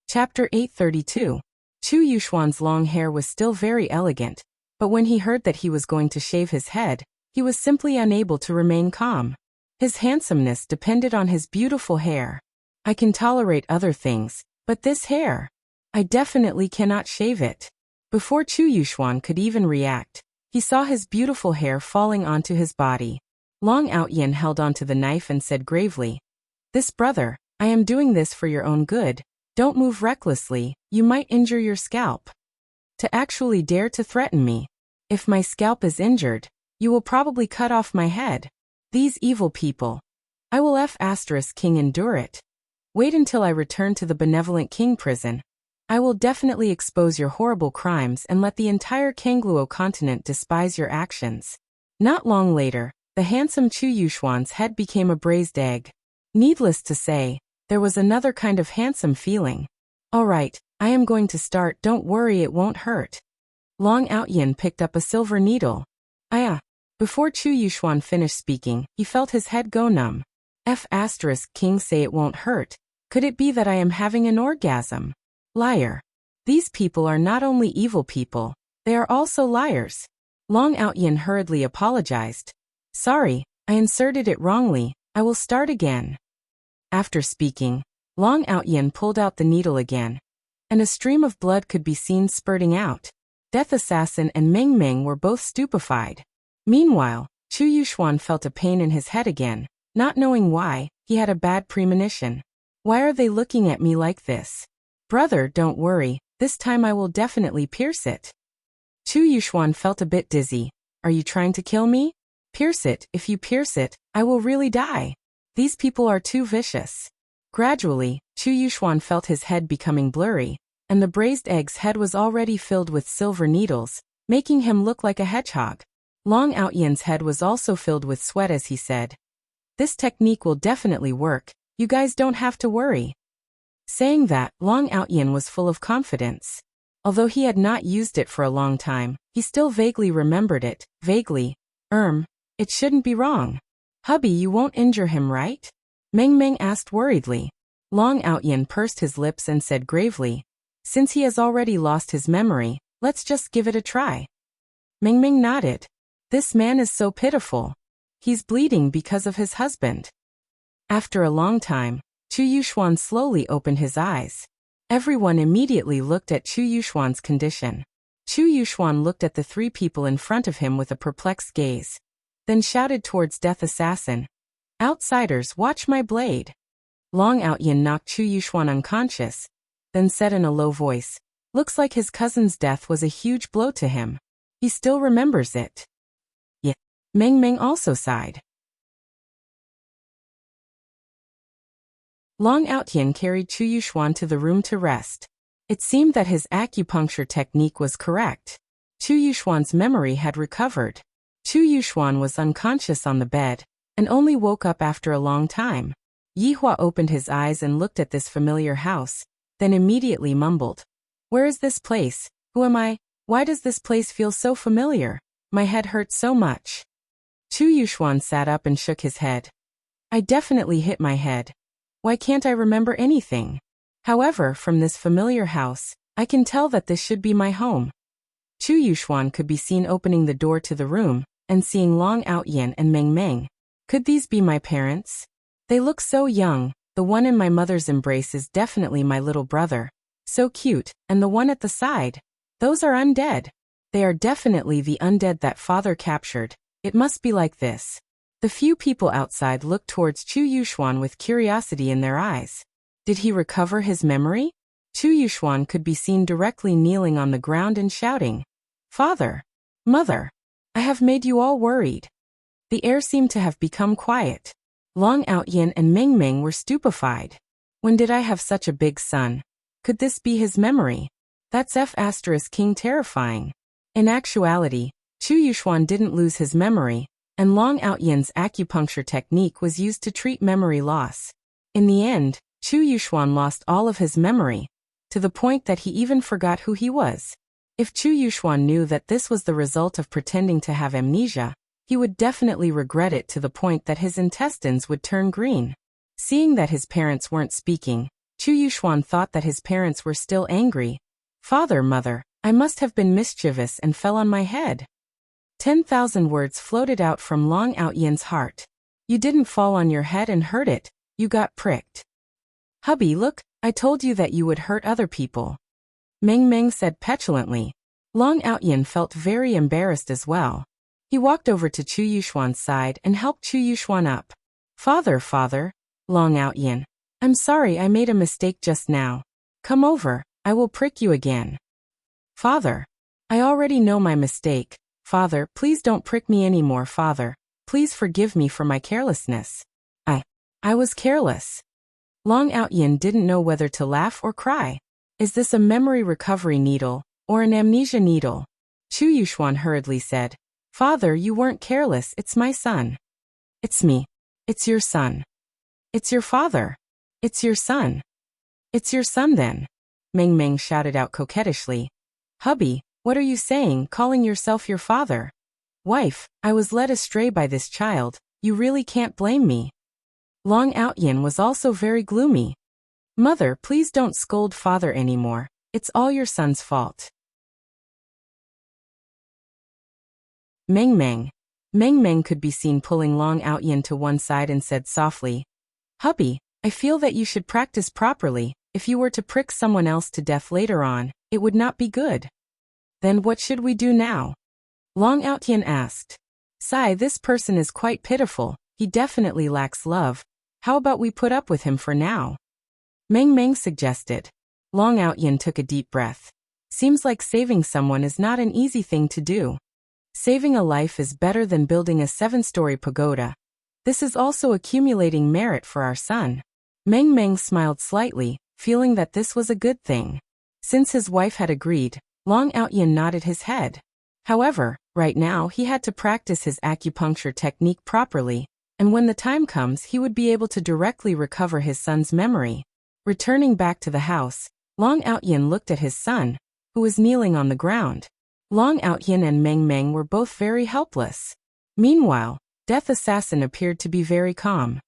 Speaker 1: Chapter 832. Chu Yuxuan's long hair was still very elegant, but when he heard that he was going to shave his head, he was simply unable to remain calm. His handsomeness depended on his beautiful hair. I can tolerate other things, but this hair, I definitely cannot shave it. Before Chu Yuxuan could even react, he saw his beautiful hair falling onto his body. Long Outyin held onto the knife and said gravely, this brother, I am doing this for your own good. Don't move recklessly, you might injure your scalp. To actually dare to threaten me. If my scalp is injured, you will probably cut off my head. These evil people. I will king endure it. Wait until I return to the benevolent king prison. I will definitely expose your horrible crimes and let the entire Kangluo continent despise your actions. Not long later, the handsome Chu Yuxuan's head became a braised egg. Needless to say, there was another kind of handsome feeling. All right, I am going to start, don't worry, it won't hurt. Long Outyin picked up a silver needle. Before Chu Yuxuan finished speaking, he felt his head go numb. King say it won't hurt. Could it be that I am having an orgasm? Liar. These people are not only evil people, they are also liars. Long Outyin hurriedly apologized. Sorry, I inserted it wrongly, I will start again. After speaking, Long Outyin pulled out the needle again, and a stream of blood could be seen spurting out. Death Assassin and Meng Meng were both stupefied. Meanwhile, Chu Yuxuan felt a pain in his head again. Not knowing why, he had a bad premonition. Why are they looking at me like this? Brother, don't worry, this time I will definitely pierce it. Chu Yuxuan felt a bit dizzy. Are you trying to kill me? Pierce it, if you pierce it, I will really die. These people are too vicious. Gradually, Chu Yuxuan felt his head becoming blurry, and the braised egg's head was already filled with silver needles, making him look like a hedgehog. Long Outyin's head was also filled with sweat as he said, "This technique will definitely work, you guys don't have to worry." Saying that, Long Outyin was full of confidence. Although he had not used it for a long time, he still vaguely remembered it, vaguely. It shouldn't be wrong. Hubby, you won't injure him, right? Meng Meng asked worriedly. Long Outyin pursed his lips and said gravely, "Since he has already lost his memory, let's just give it a try." Meng Meng nodded. This man is so pitiful. He's bleeding because of his husband. After a long time, Chu Yuxuan slowly opened his eyes. Everyone immediately looked at Chu Yuxuan's condition. Chu Yuxuan looked at the three people in front of him with a perplexed gaze, then shouted towards Death Assassin, "Outsiders, watch my blade." Long Outyin knocked Chu Yuxuan unconscious, then said in a low voice, "Looks like his cousin's death was a huge blow to him. He still remembers it." Yeah. Meng Meng also sighed. Long Outyin carried Chu Yuxuan to the room to rest. It seemed that his acupuncture technique was correct. Chu Yuxuan's memory had recovered. Chu Yuxuan was unconscious on the bed, and only woke up after a long time. Yihua opened his eyes and looked at this familiar house, then immediately mumbled, "Where is this place? Who am I? Why does this place feel so familiar? My head hurts so much." Chu Yuxuan sat up and shook his head. "I definitely hit my head. Why can't I remember anything? However, from this familiar house, I can tell that this should be my home." Chu Yuxuan could be seen opening the door to the room and seeing Long Outyin and Meng Meng. Could these be my parents? They look so young. The one in my mother's embrace is definitely my little brother. So cute, and the one at the side. Those are undead. They are definitely the undead that father captured. It must be like this. The few people outside looked towards Chu Yuxuan with curiosity in their eyes. Did he recover his memory? Chu Yuxuan could be seen directly kneeling on the ground and shouting, "Father! Mother! I have made you all worried." The air seemed to have become quiet. Long Outyin and Meng Meng were stupefied. When did I have such a big son? Could this be his memory? That's King terrifying. In actuality, Chu Yuxuan didn't lose his memory, and Long Outyin's acupuncture technique was used to treat memory loss. In the end, Chu Yuxuan lost all of his memory, to the point that he even forgot who he was. If Chu Yuxuan knew that this was the result of pretending to have amnesia, he would definitely regret it to the point that his intestines would turn green. Seeing that his parents weren't speaking, Chu Yuxuan thought that his parents were still angry. "Father, mother, I must have been mischievous and fell on my head." 10,000 words floated out from Long Outyin's heart. "You didn't fall on your head and hurt it, you got pricked." "Hubby, look, I told you that you would hurt other people," Meng Meng said petulantly. Long Outyin felt very embarrassed as well. He walked over to Chu Yuxuan's side and helped Chu Yuxuan up. Father, Long Outyin. I'm sorry, I made a mistake just now. Come over, I will prick you again." "Father, I already know my mistake. Father, please don't prick me anymore, father. please forgive me for my carelessness. I was careless. Long Outyin didn't know whether to laugh or cry. Is this a memory recovery needle, or an amnesia needle? Chu Yuxuan hurriedly said, Father, you weren't careless, it's my son. It's me. It's your son. It's your father. It's your son. It's your son then. Meng Meng shouted out coquettishly. Hubby, what are you saying, calling yourself your father? Wife, I was led astray by this child, you really can't blame me. Long Outyin was also very gloomy. Mother, please don't scold father anymore, it's all your son's fault. Meng Meng could be seen pulling Long Outyin to one side and said softly, Hubby, I feel that you should practice properly. If you were to prick someone else to death later on, it would not be good. Then what should we do now? Long Outyin asked. Sigh, this person is quite pitiful, he definitely lacks love. How about we put up with him for now? Meng Meng suggested. Long Outyin took a deep breath. Seems like saving someone is not an easy thing to do. Saving a life is better than building a 7-story pagoda. This is also accumulating merit for our son. Meng Meng smiled slightly, feeling that this was a good thing. Since his wife had agreed, Long Outyin nodded his head. However, right now he had to practice his acupuncture technique properly, and when the time comes he would be able to directly recover his son's memory. Returning back to the house, Long Outyin looked at his son, who was kneeling on the ground. Long Outyin and Meng Meng were both very helpless. Meanwhile, Death Assassin appeared to be very calm.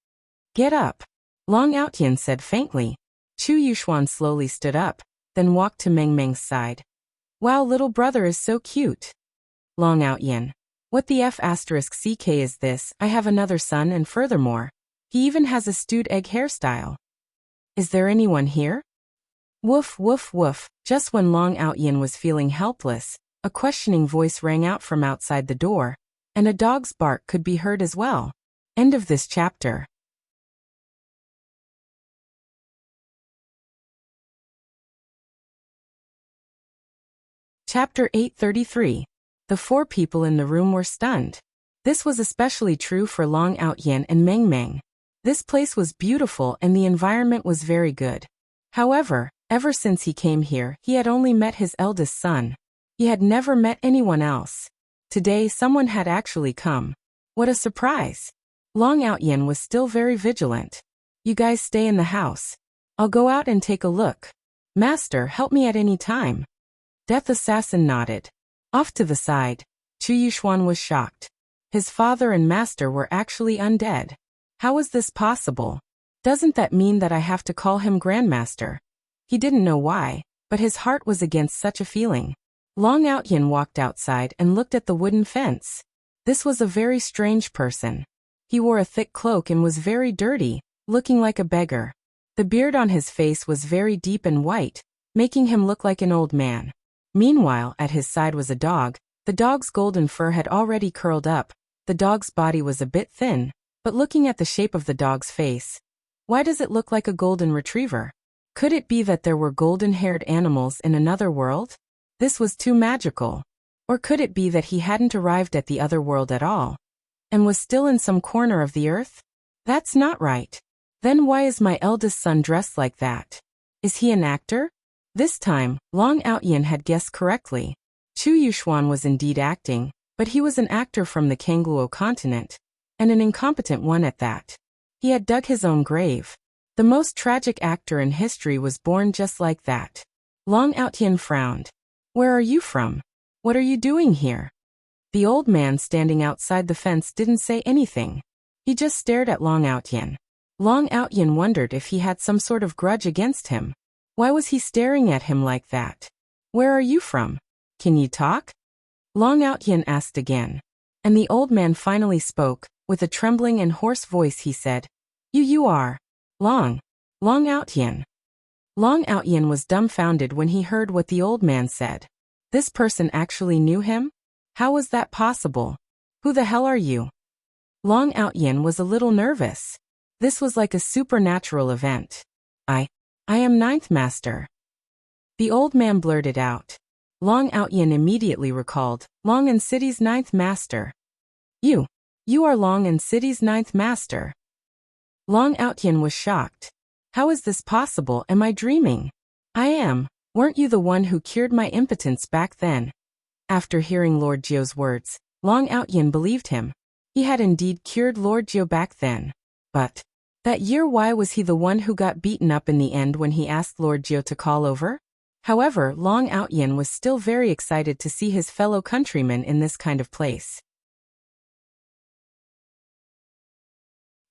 Speaker 1: Get up, Long Outyin said faintly. Chu Yuxuan slowly stood up, then walked to Meng Meng's side. Wow, little brother is so cute. Long Outyin. What the F***ck is this? I have another son and furthermore, he even has a stewed egg hairstyle. Is there anyone here? Woof woof woof. Just when Long Outyin was feeling helpless, a questioning voice rang out from outside the door, and a dog's bark could be heard as well. End of this chapter. Chapter 833. The 4 people in the room were stunned. This was especially true for Long Outyin and Meng Meng. This place was beautiful and the environment was very good. However, ever since he came here, he had only met his eldest son. He had never met anyone else. Today someone had actually come. What a surprise! Long Outyin was still very vigilant. You guys stay in the house. I'll go out and take a look. Master, help me at any time. Death Assassin nodded. Off to the side, Chu Yuxuan was shocked. His father and master were actually undead. How is this possible? Doesn't that mean that I have to call him Grandmaster? He didn't know why, but his heart was against such a feeling. Long Outyin walked outside and looked at the wooden fence. This was a very strange person. He wore a thick cloak and was very dirty, looking like a beggar. The beard on his face was very deep and white, making him look like an old man. Meanwhile, at his side was a dog. The dog's golden fur had already curled up. The dog's body was a bit thin, but looking at the shape of the dog's face, why does it look like a golden retriever? Could it be that there were golden-haired animals in another world? This was too magical. Or could it be that he hadn't arrived at the other world at all, and was still in some corner of the earth? That's not right. Then why is my eldest son dressed like that? Is he an actor? This time, Long Outyin had guessed correctly. Chu Yuxuan was indeed acting, but he was an actor from the Kangluo continent, and an incompetent one at that. He had dug his own grave. The most tragic actor in history was born just like that. Long Outyin frowned. Where are you from? What are you doing here? The old man standing outside the fence didn't say anything. He just stared at Long Outyin. Long Outyin wondered if he had some sort of grudge against him. Why was he staring at him like that? Where are you from? Can you talk? Long Outyin asked again. And the old man finally spoke. With a trembling and hoarse voice he said, You are Long Outyin. Long Outyin was dumbfounded when he heard what the old man said. This person actually knew him? How was that possible? Who the hell are you? Long Outyin was a little nervous. This was like a supernatural event. I am Ninth Master. The old man blurted out. Long Outyin immediately recalled, Long and City's Ninth Master. You You are Long and City's 9th master. Long Outyin was shocked. How is this possible? Am I dreaming? I am. Weren't you the one who cured my impotence back then? After hearing Lord Jiu's words, Long Outyin believed him. He had indeed cured Lord Jiu back then. But that year, why was he the one who got beaten up in the end when he asked Lord Jiu to call over? However, Long Outyin was still very excited to see his fellow countrymen in this kind of place.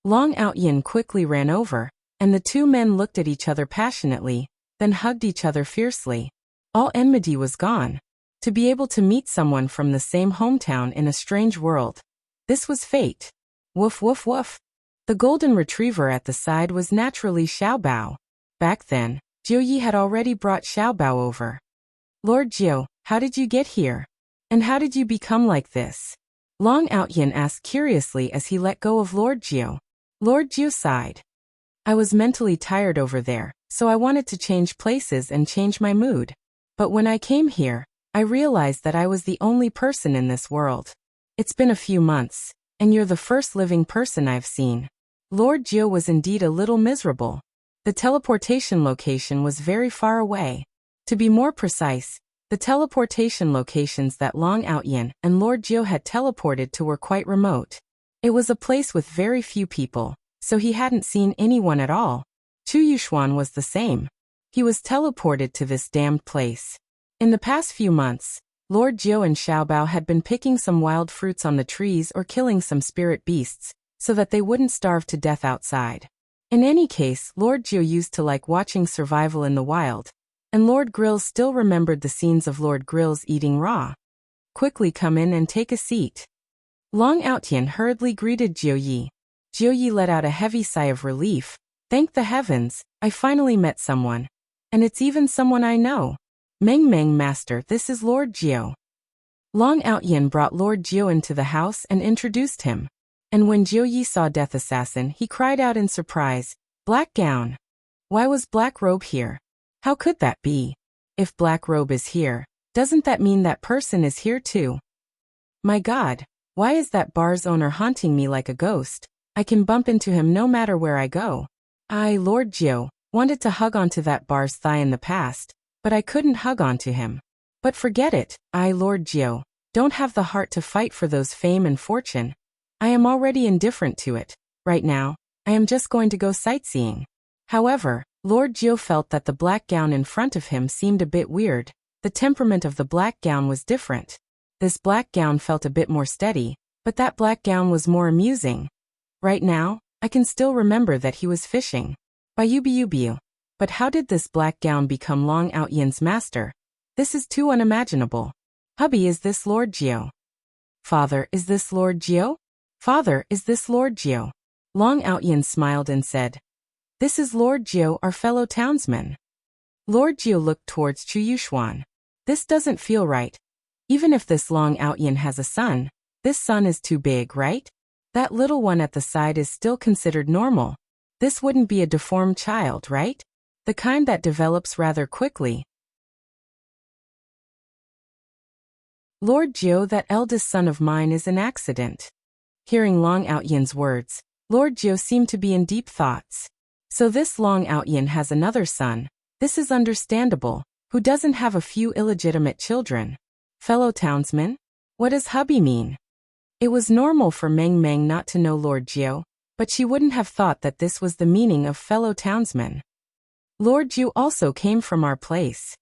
Speaker 1: Long Outyin quickly ran over, and the two men looked at each other passionately, then hugged each other fiercely. All enmity was gone. To be able to meet someone from the same hometown in a strange world. This was fate. Woof woof woof. The golden retriever at the side was naturally Xiaobao. Back then, Jiu Yi had already brought Xiaobao over. Lord Jiu, how did you get here? And how did you become like this? Long Outyin asked curiously as he let go of Lord Jiu. Lord Jiu sighed. I was mentally tired over there, so I wanted to change places and change my mood. But when I came here, I realized that I was the only person in this world. It's been a few months, and you're the first living person I've seen. Lord Jiu was indeed a little miserable. The teleportation location was very far away. To be more precise, the teleportation locations that Long Outyin and Lord Jiu had teleported to were quite remote. It was a place with very few people, so he hadn't seen anyone at all. Chu Yuxuan was the same. He was teleported to this damned place. In the past few months, Lord Jiu and Xiaobao had been picking some wild fruits on the trees or killing some spirit beasts, so that they wouldn't starve to death outside. In any case, Lord Jiu used to like watching survival in the wild, and Lord Grills still remembered the scenes of Lord Grills eating raw. Quickly come in and take a seat. Long Outyin hurriedly greeted Jiu Yi. Jiu Yi let out a heavy sigh of relief. Thank the heavens, I finally met someone. And it's even someone I know. Meng Meng Master, this is Lord Jiu. Long Outyin brought Lord Jiu into the house and introduced him. And when Jiu Yi saw Death Assassin, he cried out in surprise, Black Gown. Why was Black Robe here? How could that be? If Black Robe is here, doesn't that mean that person is here too? My God, why is that bar's owner haunting me like a ghost? I can bump into him no matter where I go. I, Lord Jiu, wanted to hug onto that bar's thigh in the past, but I couldn't hug onto him. But forget it, I, Lord Jiu, don't have the heart to fight for those fame and fortune. I am already indifferent to it. Right now, I am just going to go sightseeing. However, Lord Jiu felt that the black gown in front of him seemed a bit weird. The temperament of the black gown was different. This black gown felt a bit more steady, but that black gown was more amusing. Right now, I can still remember that he was fishing. Bayubiubiu. But how did this black gown become Long Outyin's master? This is too unimaginable. Hubby, is this Lord Jiu? Father, is this Lord Jiu? Father, is this Lord Jiu? Long Outyin smiled and said, This is Lord Jiu, our fellow townsman. Lord Jiu looked towards Chu Yuxuan. This doesn't feel right. Even if this Long Outyin has a son, this son is too big, right? That little one at the side is still considered normal. This wouldn't be a deformed child, right? The kind that develops rather quickly. Lord Jiu, that eldest son of mine is an accident. Hearing Long Outyin's words, Lord Jiu seemed to be in deep thoughts. So this Long Outyin has another son. This is understandable. Who doesn't have a few illegitimate children? Fellow townsmen? What does hubby mean? It was normal for Meng Meng not to know Lord Jiu, but she wouldn't have thought that this was the meaning of fellow townsmen. Lord Jiu also came from our place.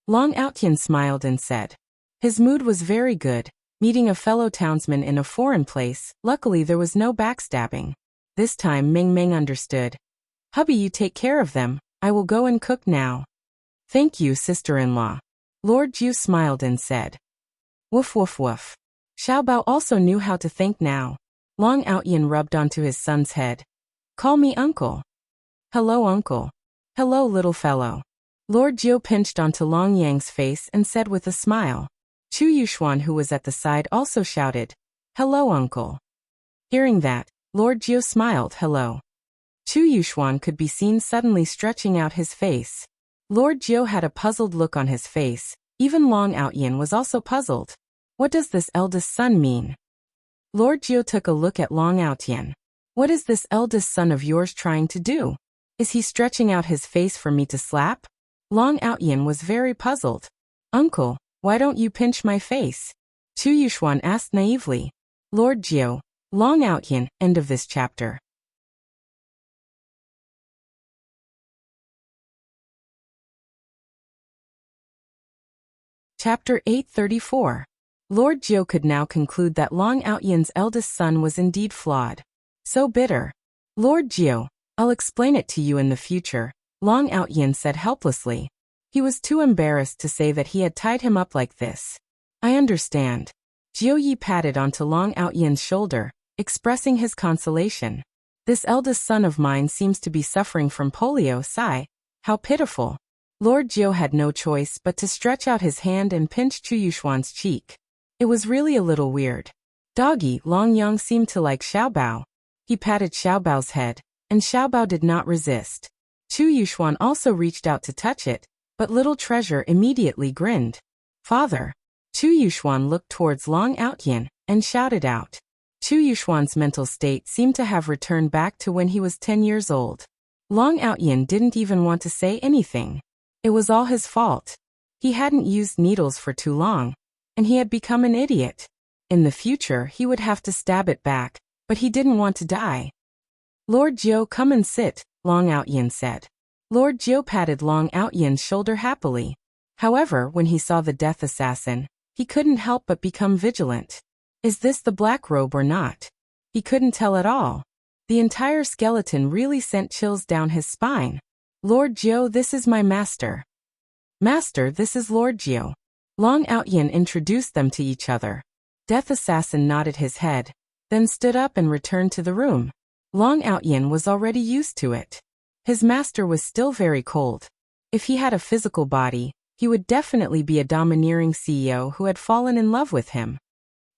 Speaker 1: Long Outyin smiled and said. His mood was very good, meeting a fellow townsman in a foreign place. Luckily there was no backstabbing. This time Meng Meng understood. Hubby, you take care of them, I will go and cook now. Thank you, sister-in-law. Lord Jiu smiled and said. Woof woof woof. Xiaobao also knew how to think now. Long Outyin rubbed onto his son's head. Call me uncle. Hello, uncle. Hello, little fellow. Lord Jiu pinched onto Long Yang's face and said with a smile. Chu Yuxuan, who was at the side, also shouted, Hello, uncle. Hearing that, Lord Jiu smiled. Hello. Chu Yuxuan could be seen suddenly stretching out his face. Lord Jiu had a puzzled look on his face. Even Long Outyin was also puzzled. What does this eldest son mean? Lord Jiu took a look at Long Aotian. What is this eldest son of yours trying to do? Is he stretching out his face for me to slap? Long Aotian was very puzzled. Uncle, why don't you pinch my face? Chu Yuxuan asked naively. Lord Jiu, Long Aotian, end of this chapter. Chapter 834. Lord Jiu could now conclude that Long Aotian's eldest son was indeed flawed. So bitter. Lord Jiu, I'll explain it to you in the future, Long Aotian said helplessly. He was too embarrassed to say that he had tied him up like this. I understand. Jiu Yi patted onto Long Aotian's shoulder, expressing his consolation. This eldest son of mine seems to be suffering from polio, sigh. How pitiful. Lord Jiu had no choice but to stretch out his hand and pinch Chu Yuxuan's cheek. It was really a little weird. Doggy, Long Yang seemed to like Xiaobao. He patted Xiaobao's head, and Xiaobao did not resist. Chu Yuxuan also reached out to touch it, but little treasure immediately grinned. Father. Chu Yuxuan looked towards Long Aotian and shouted out. Chu Yuxuan's mental state seemed to have returned back to when he was 10 years old. Long Aotian didn't even want to say anything. It was all his fault. He hadn't used needles for too long, and he had become an idiot. In the future he would have to stab it back, but he didn't want to die. Lord Jiu, come and sit, Long Aotian said. Lord Jiu patted Long Aotian's shoulder happily. However, when he saw the death assassin, he couldn't help but become vigilant. Is this the black robe or not? He couldn't tell at all. The entire skeleton really sent chills down his spine. Lord Jiu, this is my master. Master, this is Lord Jiu. Long Aotian introduced them to each other. Death Assassin nodded his head, then stood up and returned to the room. Long Aotian was already used to it. His master was still very cold. If he had a physical body, he would definitely be a domineering CEO who had fallen in love with him.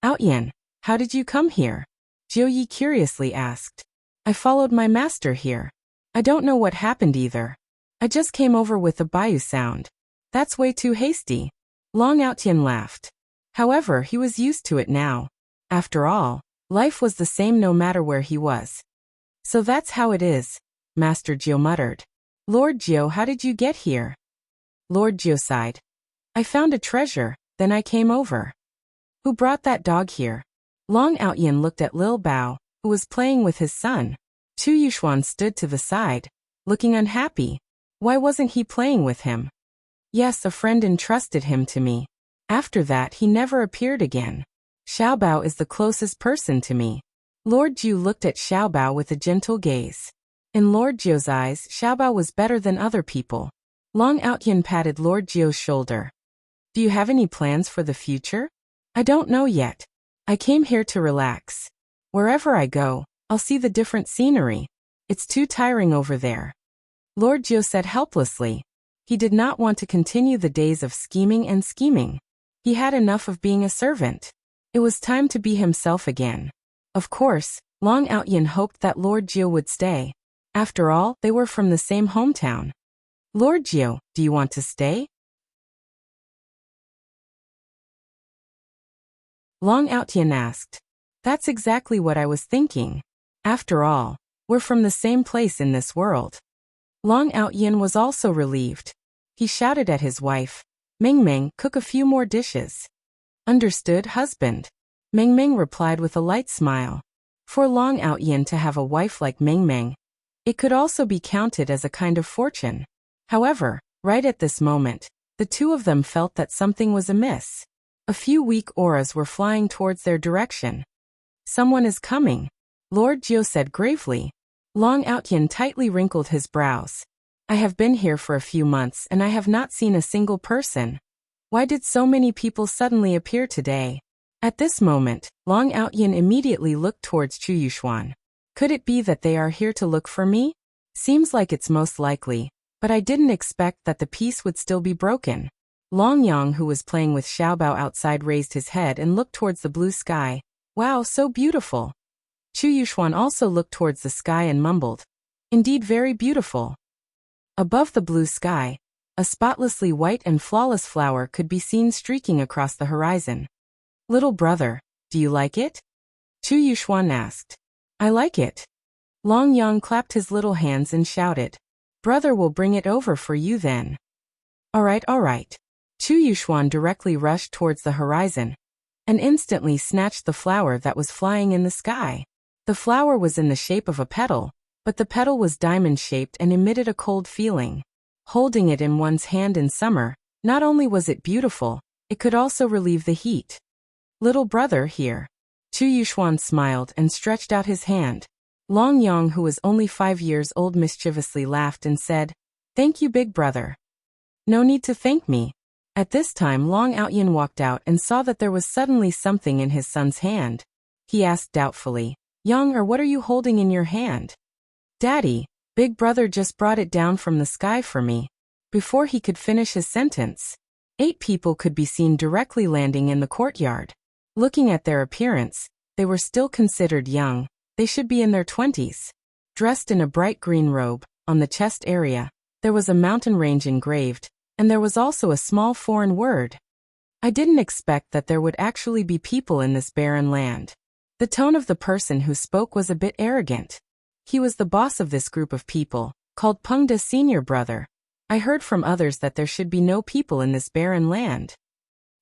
Speaker 1: Aotian, how did you come here? Jiu Yi curiously asked. I followed my master here. I don't know what happened either. I just came over with the Bayou sound. That's way too hasty. Long Aotian laughed. However, he was used to it now. After all, life was the same no matter where he was. So that's how it is, Master Jiu muttered. Lord Jiu, how did you get here? Lord Jiu sighed. I found a treasure, then I came over. Who brought that dog here? Long Aotian looked at Lil Bao, who was playing with his son. Chu Yuxuan stood to the side, looking unhappy. Why wasn't he playing with him? Yes, a friend entrusted him to me. After that he never appeared again. Xiaobao is the closest person to me. Lord Jiu looked at Xiaobao with a gentle gaze. In Lord Jiu's eyes, Xiaobao was better than other people. Long Aotian patted Lord Jiu's shoulder. Do you have any plans for the future? I don't know yet. I came here to relax. Wherever I go, I'll see the different scenery. It's too tiring over there. Lord Jiu said helplessly. He did not want to continue the days of scheming and scheming. He had enough of being a servant. It was time to be himself again. Of course, Long Aotian hoped that Lord Jiu would stay. After all, they were from the same hometown. Lord Jiu, do you want to stay? Long Aotian asked. That's exactly what I was thinking. After all, we're from the same place in this world. Long Aotian was also relieved. He shouted at his wife, Meng Meng, cook a few more dishes. Understood, husband. Meng Meng replied with a light smile. For Long Aotian to have a wife like Meng Meng, it could also be counted as a kind of fortune. However, right at this moment, the two of them felt that something was amiss. A few weak auras were flying towards their direction. Someone is coming, Lord Jiu said gravely. Long Aotian tightly wrinkled his brows. I have been here for a few months and I have not seen a single person. Why did so many people suddenly appear today? At this moment, Long Aotian immediately looked towards Chu Yuxuan. Could it be that they are here to look for me? Seems like it's most likely, but I didn't expect that the peace would still be broken. Long Yang, who was playing with Xiaobao outside, raised his head and looked towards the blue sky. Wow, so beautiful. Chu Yuxuan also looked towards the sky and mumbled. Indeed very beautiful. Above the blue sky, a spotlessly white and flawless flower could be seen streaking across the horizon. Little brother, do you like it? Chu Yuxuan asked. I like it. Long Yang clapped his little hands and shouted. Brother will bring it over for you then. All right, all right. Chu Yuxuan directly rushed towards the horizon and instantly snatched the flower that was flying in the sky. The flower was in the shape of a petal, but the petal was diamond-shaped and emitted a cold feeling. Holding it in one's hand in summer, not only was it beautiful, it could also relieve the heat. Little brother, here. Chu Yuxuan smiled and stretched out his hand. Long Yang, who was only 5 years old, mischievously laughed and said, Thank you, big brother. No need to thank me. At this time Long Outyin walked out and saw that there was suddenly something in his son's hand. He asked doubtfully, Yang, or what are you holding in your hand? Daddy, big brother just brought it down from the sky for me. Before he could finish his sentence, 8 people could be seen directly landing in the courtyard. Looking at their appearance, they were still considered young. They should be in their 20s. Dressed in a bright green robe, on the chest area, there was a mountain range engraved, and there was also a small foreign word. I didn't expect that there would actually be people in this barren land. The tone of the person who spoke was a bit arrogant. He was the boss of this group of people, called Peng De's senior brother. I heard from others that there should be no people in this barren land.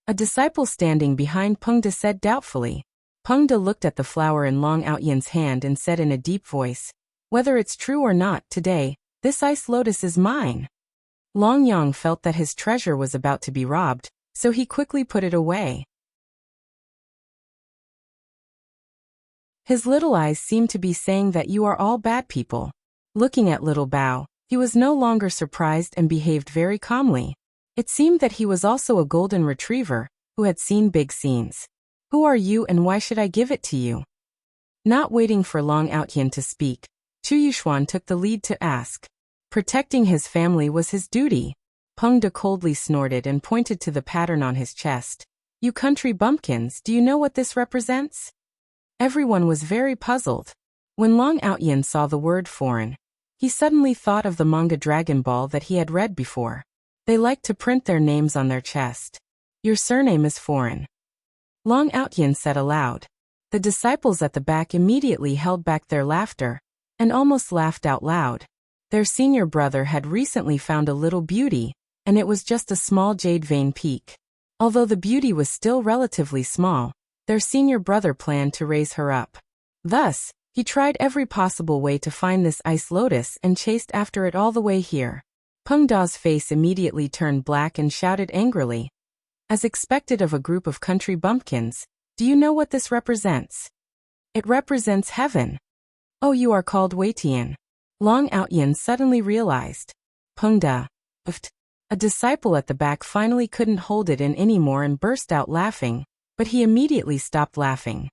Speaker 1: A disciple standing behind Peng De said doubtfully. Peng De looked at the flower in Long Outyin's hand and said in a deep voice, Whether it's true or not, today, this ice lotus is mine. Long Yang felt that his treasure was about to be robbed, so he quickly put it away. His little eyes seemed to be saying that you are all bad people. Looking at little Bao, he was no longer surprised and behaved very calmly. It seemed that he was also a golden retriever, who had seen big scenes. Who are you and why should I give it to you? Not waiting for Long Outyin to speak, Chu Yuxuan took the lead to ask. Protecting his family was his duty. Peng De coldly snorted and pointed to the pattern on his chest. You country bumpkins, do you know what this represents? Everyone was very puzzled. When Long Outyin saw the word foreign, he suddenly thought of the manga Dragon Ball that he had read before. They like to print their names on their chest. Your surname is foreign. Long Outyin said aloud. The disciples at the back immediately held back their laughter, and almost laughed out loud. Their senior brother had recently found a little beauty, and it was just a small jade vein peak. Although the beauty was still relatively small, their senior brother planned to raise her up. Thus, he tried every possible way to find this ice lotus and chased after it all the way here. Peng Da's face immediately turned black and shouted angrily. As expected of a group of country bumpkins, do you know what this represents? It represents heaven. Oh, you are called Weitian. Long Outyin suddenly realized. Peng Da. A disciple at the back finally couldn't hold it in anymore and burst out laughing, but he immediately stopped laughing.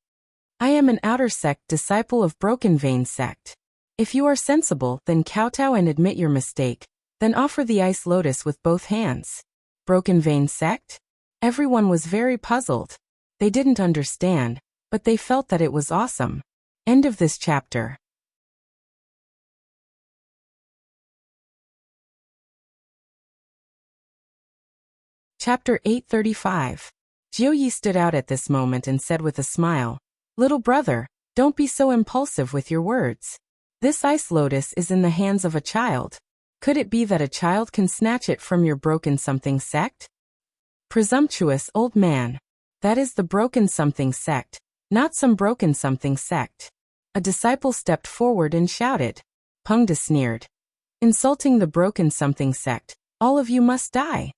Speaker 1: I am an outer sect disciple of Broken Vein sect. If you are sensible, then kowtow and admit your mistake, then offer the ice lotus with both hands. Broken Vein sect? Everyone was very puzzled. They didn't understand, but they felt that it was awesome. End of this chapter. Chapter 835. Jiuyi stood out at this moment and said with a smile, Little brother, don't be so impulsive with your words. This ice lotus is in the hands of a child. Could it be that a child can snatch it from your broken something sect? Presumptuous old man. That is the broken something sect, not some broken something sect. A disciple stepped forward and shouted. Peng De sneered. Insulting the broken something sect, all of you must die.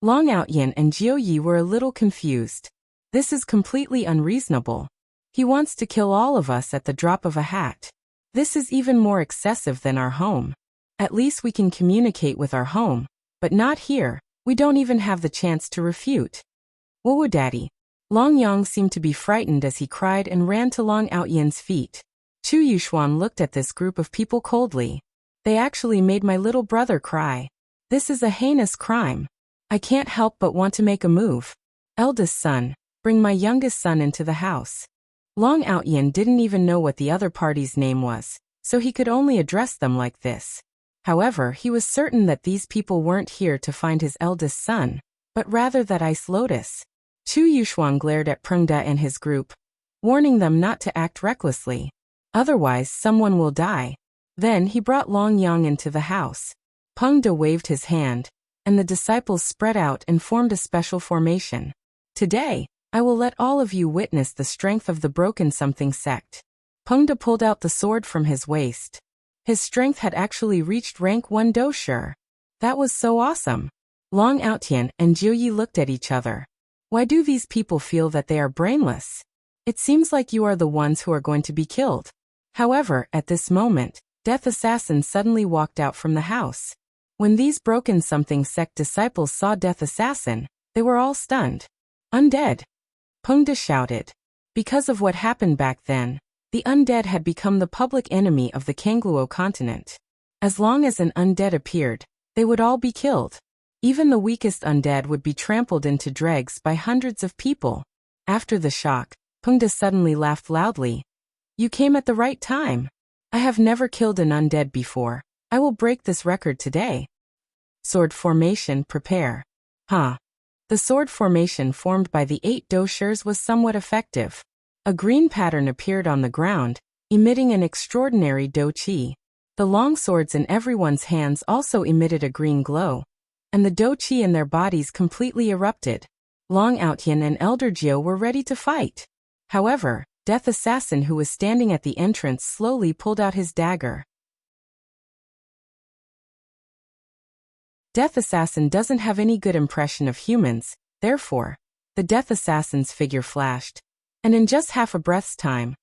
Speaker 1: Long Outyin and Jiuyi were a little confused. This is completely unreasonable. He wants to kill all of us at the drop of a hat. This is even more excessive than our home. At least we can communicate with our home, but not here. We don't even have the chance to refute. Whoa, Daddy. Long Yang seemed to be frightened as he cried and ran to Long Outyin's feet. Chu Yuxuan looked at this group of people coldly. They actually made my little brother cry. This is a heinous crime. I can't help but want to make a move. Eldest son, bring my youngest son into the house. Long Outyin didn't even know what the other party's name was, so he could only address them like this. However, he was certain that these people weren't here to find his eldest son, but rather that ice lotus. Chu Yuxuan glared at Peng Da and his group. warning them not to act recklessly. Otherwise, someone will die. Then he brought Long Yang into the house. Peng De waved his hand, and the disciples spread out and formed a special formation. Today, I will let all of you witness the strength of the Broken Something sect. Peng De pulled out the sword from his waist. His strength had actually reached rank 1 dosher. That was so awesome. Long Outyan and Jiu Yi looked at each other. Why do these people feel that they are brainless? It seems like you are the ones who are going to be killed. However, at this moment, Death Assassin suddenly walked out from the house. When these Broken Something sect disciples saw Death Assassin, they were all stunned. Undead! Peng De shouted. Because of what happened back then, the undead had become the public enemy of the Kangluo continent. As long as an undead appeared, they would all be killed. Even the weakest undead would be trampled into dregs by hundreds of people. After the shock, Peng De suddenly laughed loudly. You came at the right time. I have never killed an undead before. I will break this record today. Sword formation, prepare. The sword formation formed by the 8 doshers was somewhat effective. A green pattern appeared on the ground, emitting an extraordinary do qi. The long swords in everyone's hands also emitted a green glow, and the do qi in their bodies completely erupted. Long Outyan and Elder Jiu were ready to fight. However, Death Assassin, who was standing at the entrance, slowly pulled out his dagger. Death Assassin doesn't have any good impression of humans, therefore, the Death Assassin's figure flashed. And in just half a breath's time,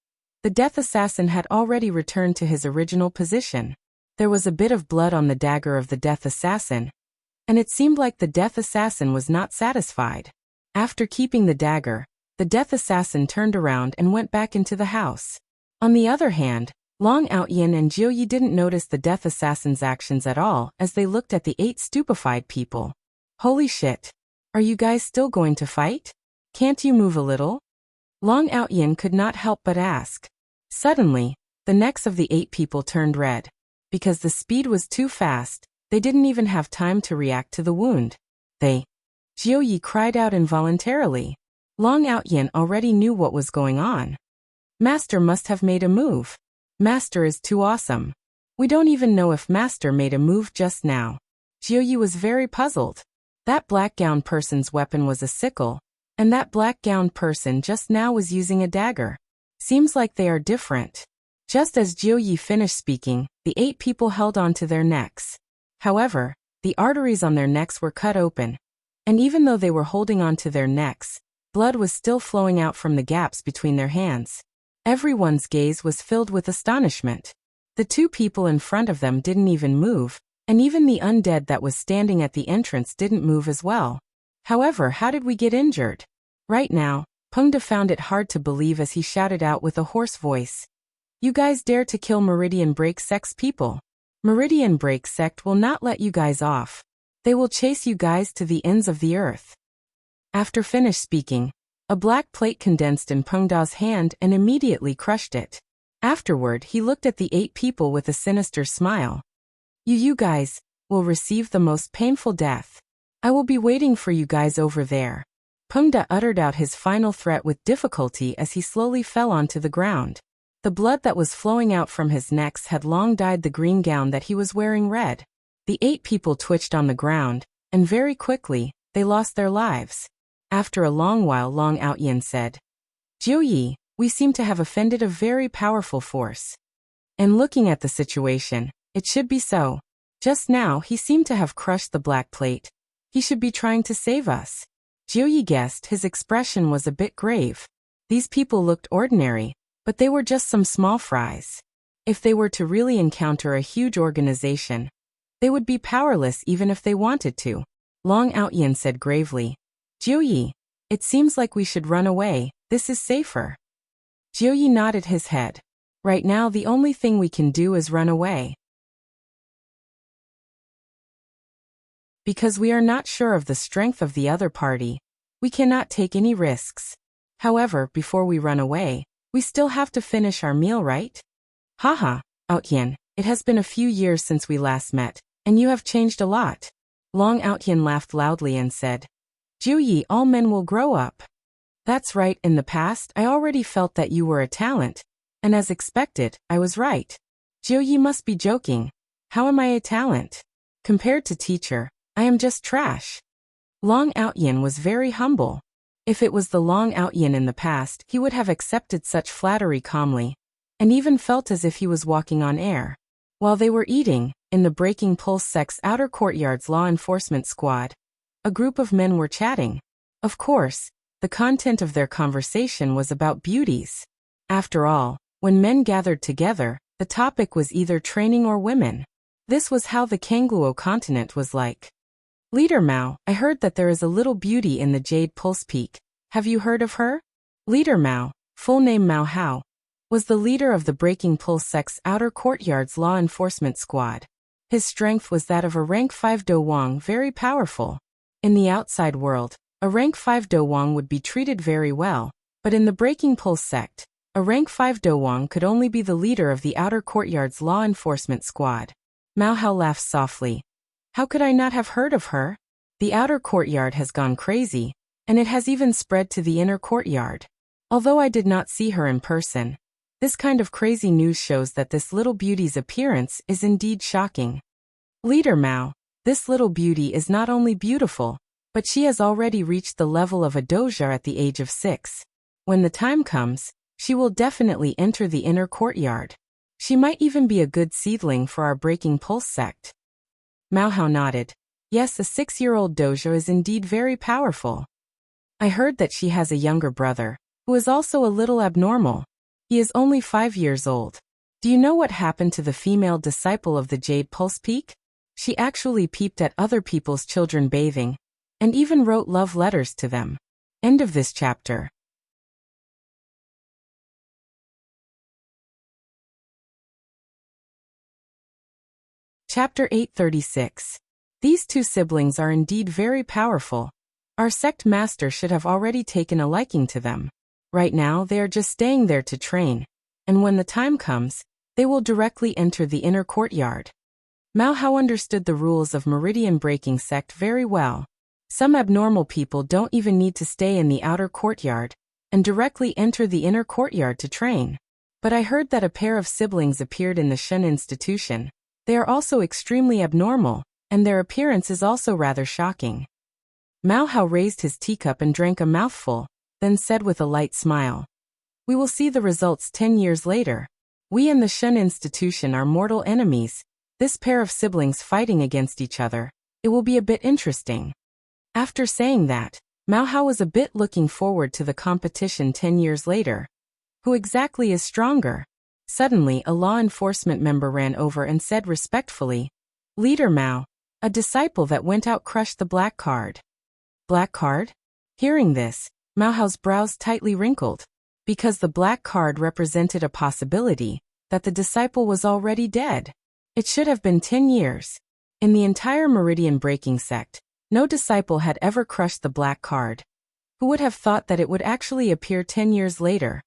Speaker 1: the Death Assassin had already returned to his original position. There was a bit of blood on the dagger of the Death Assassin, and it seemed like the Death Assassin was not satisfied. After keeping the dagger, the Death Assassin turned around and went back into the house. On the other hand, Long Outyan and Jiu Yi didn't notice the Death Assassin's actions at all as they looked at the 8 stupefied people. Holy shit! Are you guys still going to fight? Can't you move a little? Long Outyan could not help but ask. Suddenly, the necks of the 8 people turned red. Because the speed was too fast, they didn't even have time to react to the wound. Jiu Yi cried out involuntarily. Long Outyan already knew what was going on. Master must have made a move. Master is too awesome. We don't even know if Master made a move just now. Jiu Yi was very puzzled. That black gown person's weapon was a sickle, and that black gown person just now was using a dagger. Seems like they are different. Just as Jiu Yi finished speaking, the 8 people held on to their necks. However, the arteries on their necks were cut open, and even though they were holding on to their necks, blood was still flowing out from the gaps between their hands. Everyone's gaze was filled with astonishment. The 2 people in front of them didn't even move, and even the undead that was standing at the entrance didn't move as well. However, how did we get injured? Right now, Peng De found it hard to believe as he shouted out with a hoarse voice. You guys dare to kill Meridian Break Sect's people. Meridian Break Sect will not let you guys off. They will chase you guys to the ends of the earth. After finished speaking, a black plate condensed in Peng Da's hand and immediately crushed it. Afterward, he looked at the 8 people with a sinister smile. You guys will receive the most painful death. I will be waiting for you guys over there. Peng Da uttered out his final threat with difficulty as he slowly fell onto the ground. The blood that was flowing out from his necks had long dyed the green gown that he was wearing red. The 8 people twitched on the ground, and very quickly, they lost their lives. After a long while, Long Outyan said, Jiu Yi, we seem to have offended a very powerful force. And looking at the situation, it should be so. Just now, he seemed to have crushed the black plate. He should be trying to save us. Jiu Yi guessed his expression was a bit grave. These people looked ordinary, but they were just some small fries. If they were to really encounter a huge organization, they would be powerless even if they wanted to. Long Outyan said gravely, Jiu Yi, it seems like we should run away, this is safer. Jiu Yi nodded his head. Right now the only thing we can do is run away. Because we are not sure of the strength of the other party, we cannot take any risks. However, before we run away, we still have to finish our meal, right? Haha, Outyan, it has been a few years since we last met, and you have changed a lot. Long Outyan laughed loudly and said, Jiu Yi, all men will grow up. That's right, in the past I already felt that you were a talent. And as expected, I was right. Jiu Yi must be joking. How am I a talent? Compared to teacher, I am just trash. Long Outyin was very humble. If it was the Long Outyin in the past, he would have accepted such flattery calmly, and even felt as if he was walking on air. While they were eating, in the Breaking Pulse Sect's outer courtyard's law enforcement squad, a group of men were chatting. Of course, the content of their conversation was about beauties. After all, when men gathered together, the topic was either training or women. This was how the Kangluo continent was like. Leader Mao, I heard that there is a little beauty in the Jade Pulse Peak. Have you heard of her? Leader Mao, full name Mao Hao, was the leader of the Breaking Pulse Sect's outer courtyard's law enforcement squad. His strength was that of a rank 5 Do Wang, very powerful. In the outside world, a rank 5 Do Wang would be treated very well, but in the Breaking Pulse sect, a rank 5 Do Wang could only be the leader of the outer courtyard's law enforcement squad. Mao Hao laughed softly. How could I not have heard of her? The outer courtyard has gone crazy, and it has even spread to the inner courtyard. Although I did not see her in person, this kind of crazy news shows that this little beauty's appearance is indeed shocking. Leader Mao, this little beauty is not only beautiful, but she has already reached the level of a doja at the age of 6. When the time comes, she will definitely enter the inner courtyard. She might even be a good seedling for our Breaking Pulse sect. Mao Hao nodded. Yes, a 6-year-old doja is indeed very powerful. I heard that she has a younger brother, who is also a little abnormal. He is only 5 years old. Do you know what happened to the female disciple of the Jade Pulse Peak? She actually peeped at other people's children bathing, and even wrote love letters to them. End of this chapter. Chapter 836. These two siblings are indeed very powerful. Our sect master should have already taken a liking to them. Right now they are just staying there to train, and when the time comes, they will directly enter the inner courtyard. Mao Hao understood the rules of Meridian Breaking Sect very well. Some abnormal people don't even need to stay in the outer courtyard, and directly enter the inner courtyard to train. But I heard that a pair of siblings appeared in the Shun institution. They are also extremely abnormal, and their appearance is also rather shocking. Mao Hao raised his teacup and drank a mouthful, then said with a light smile. We will see the results 10 years later. We and the Shun institution are mortal enemies. This pair of siblings fighting against each other. It will be a bit interesting. After saying that, Mao Hao was a bit looking forward to the competition 10 years later. Who exactly is stronger? Suddenly, a law enforcement member ran over and said respectfully, Leader Mao, a disciple that went out crushed the black card. Black card? Hearing this, Mao Hao's brows tightly wrinkled, because the black card represented a possibility that the disciple was already dead. It should have been 10 years. In the entire Meridian Breaking Sect, no disciple had ever crushed the black card. Who would have thought that it would actually appear 10 years later?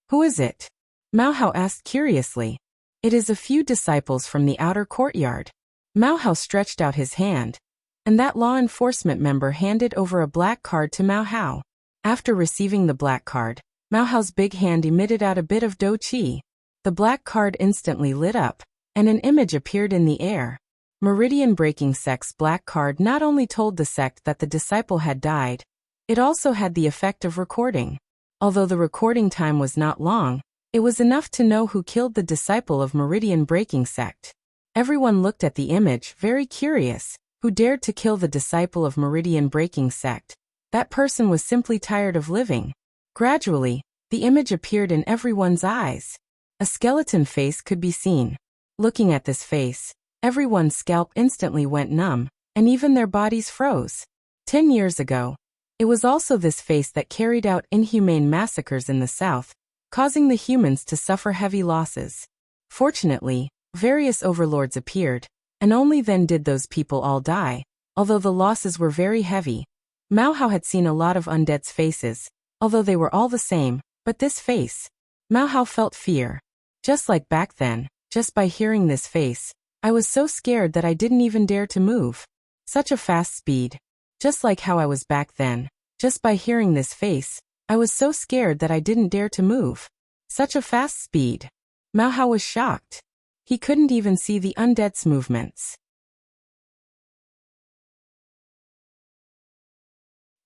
Speaker 1: Who is it? Mao Hao asked curiously. It is a few disciples from the outer courtyard. Mao Hao stretched out his hand, and that law enforcement member handed over a black card to Mao Hao. After receiving the black card, Mao Hao's big hand emitted out a bit of do qi. The black card instantly lit up, and an image appeared in the air. Meridian Breaking Sect's black card not only told the sect that the disciple had died, it also had the effect of recording. Although the recording time was not long, it was enough to know who killed the disciple of Meridian Breaking Sect. Everyone looked at the image, very curious. Who dared to kill the disciple of Meridian Breaking Sect? That person was simply tired of living. Gradually, the image appeared in everyone's eyes. A skeleton face could be seen. Looking at this face, everyone's scalp instantly went numb, and even their bodies froze. 10 years ago, it was also this face that carried out inhumane massacres in the south, causing the humans to suffer heavy losses. Fortunately, various overlords appeared, and only then did those people all die, although the losses were very heavy. Mao Hao had seen a lot of undead's faces, although they were all the same, but this face. Mao Hao felt fear. Just like back then, just by hearing this face, I was so scared that I didn't even dare to move. Such a fast speed. Just like how I was back then, just by hearing this face, I was so scared that I didn't dare to move. Such a fast speed. Mao Hao was shocked. He couldn't even see the undead's movements.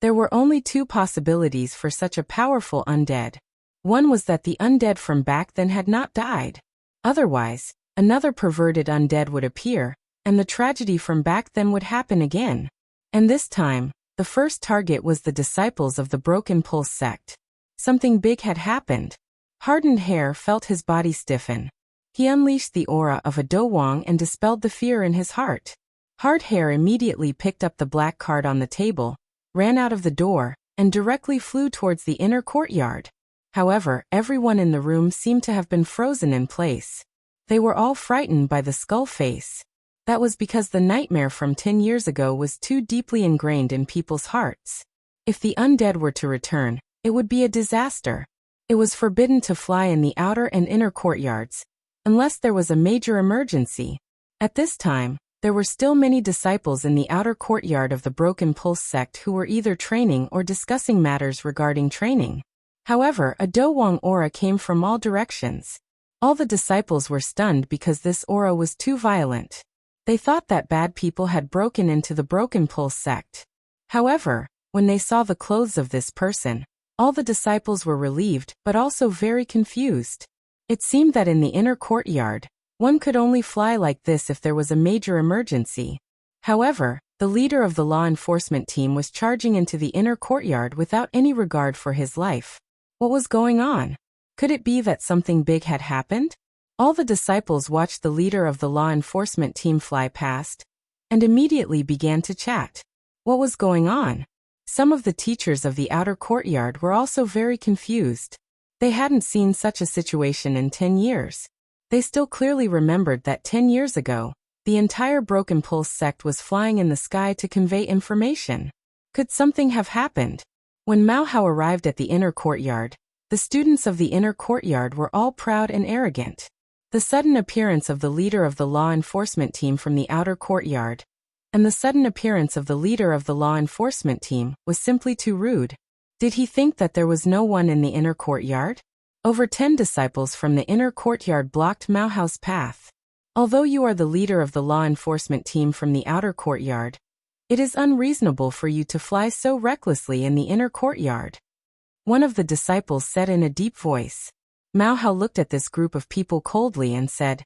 Speaker 1: There were only two possibilities for such a powerful undead. One was that the undead from back then had not died. Otherwise, another perverted undead would appear, and the tragedy from back then would happen again. And this time, the first target was the disciples of the Broken Pulse sect. Something big had happened. Hardened Hair felt his body stiffen. He unleashed the aura of a Do Wang and dispelled the fear in his heart. Hard Hair immediately picked up the black card on the table, ran out of the door, and directly flew towards the inner courtyard. However, everyone in the room seemed to have been frozen in place. They were all frightened by the skull face. That was because the nightmare from 10 years ago was too deeply ingrained in people's hearts. If the undead were to return, it would be a disaster. It was forbidden to fly in the outer and inner courtyards, unless there was a major emergency. At this time, there were still many disciples in the outer courtyard of the Broken Pulse sect who were either training or discussing matters regarding training. However, a Do Wang aura came from all directions. All the disciples were stunned because this aura was too violent. They thought that bad people had broken into the Broken Pulse sect. However, when they saw the clothes of this person, all the disciples were relieved but also very confused. It seemed that in the inner courtyard, one could only fly like this if there was a major emergency. However, the leader of the law enforcement team was charging into the inner courtyard without any regard for his life. What was going on? Could it be that something big had happened? All the disciples watched the leader of the law enforcement team fly past, and immediately began to chat. What was going on? Some of the teachers of the outer courtyard were also very confused. They hadn't seen such a situation in 10 years. They still clearly remembered that 10 years ago, the entire Broken Pulse sect was flying in the sky to convey information. Could something have happened? When Mao Hao arrived at the inner courtyard, the students of the inner courtyard were all proud and arrogant. The sudden appearance of the leader of the law enforcement team from the outer courtyard, and the sudden appearance of the leader of the law enforcement team was simply too rude. Did he think that there was no one in the inner courtyard? Over 10 disciples from the inner courtyard blocked Mao Hao's path. Although you are the leader of the law enforcement team from the outer courtyard, it is unreasonable for you to fly so recklessly in the inner courtyard. One of the disciples said in a deep voice. Mao Hao looked at this group of people coldly and said,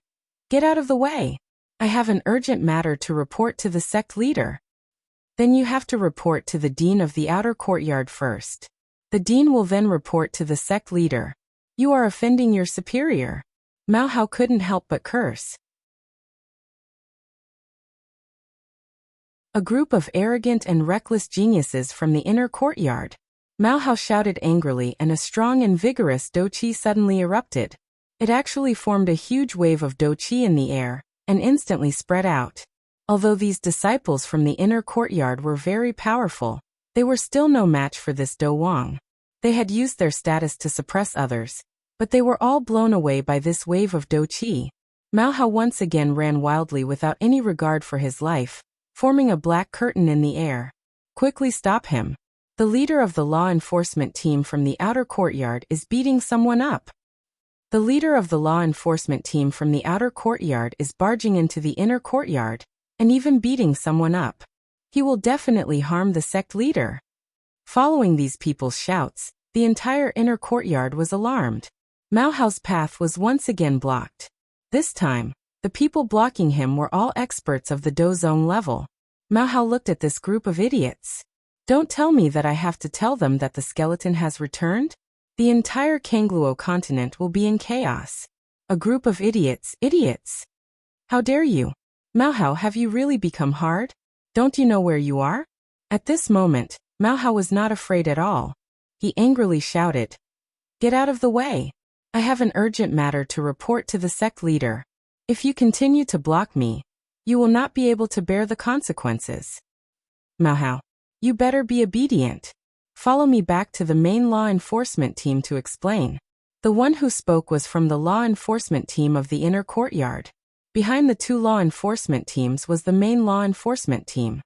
Speaker 1: "Get out of the way. I have an urgent matter to report to the sect leader." Then you have to report to the dean of the outer courtyard first. The dean will then report to the sect leader. You are offending your superior. Mao Hao couldn't help but curse. A group of arrogant and reckless geniuses from the inner courtyard. Mao Hao shouted angrily and a strong and vigorous Do Qi suddenly erupted. It actually formed a huge wave of Do Qi in the air, and instantly spread out. Although these disciples from the inner courtyard were very powerful, they were still no match for this Do Wang. They had used their status to suppress others, but they were all blown away by this wave of Do Qi. Mao Hao once again ran wildly without any regard for his life, forming a black curtain in the air. Quickly stop him. The leader of the law enforcement team from the outer courtyard is beating someone up. The leader of the law enforcement team from the outer courtyard is barging into the inner courtyard, and even beating someone up. He will definitely harm the sect leader. Following these people's shouts, the entire inner courtyard was alarmed. Mao Hao's path was once again blocked. This time, the people blocking him were all experts of the Dozong level. Mao Hao looked at this group of idiots. Don't tell me that I have to tell them that the skeleton has returned? The entire Kangluo continent will be in chaos. A group of idiots. How dare you? Mao Hao, have you really become hard? Don't you know where you are? At this moment, Mao Hao was not afraid at all. He angrily shouted, "Get out of the way. I have an urgent matter to report to the sect leader. If you continue to block me, you will not be able to bear the consequences." Mao Hao, you better be obedient. Follow me back to the main law enforcement team to explain. The one who spoke was from the law enforcement team of the inner courtyard. Behind the two law enforcement teams was the main law enforcement team.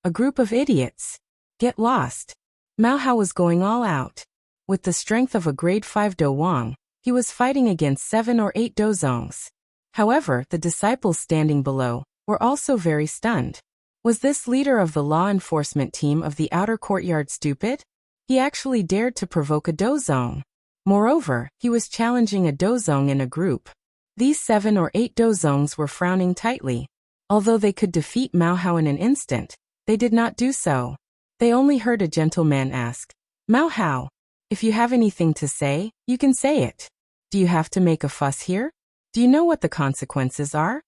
Speaker 1: A group of idiots. Get lost. Mao Hao was going all out. With the strength of a grade 5 Do Wang, he was fighting against 7 or 8 Dozongs. However, the disciples standing below were also very stunned. Was this leader of the law enforcement team of the outer courtyard stupid? He actually dared to provoke a Dozong. Moreover, he was challenging a Dozong in a group. These 7 or 8 Dozongs were frowning tightly. Although they could defeat Mao Hao in an instant, they did not do so. They only heard a gentleman ask, "Mao Hao, if you have anything to say, you can say it. Do you have to make a fuss here? Do you know what the consequences are?"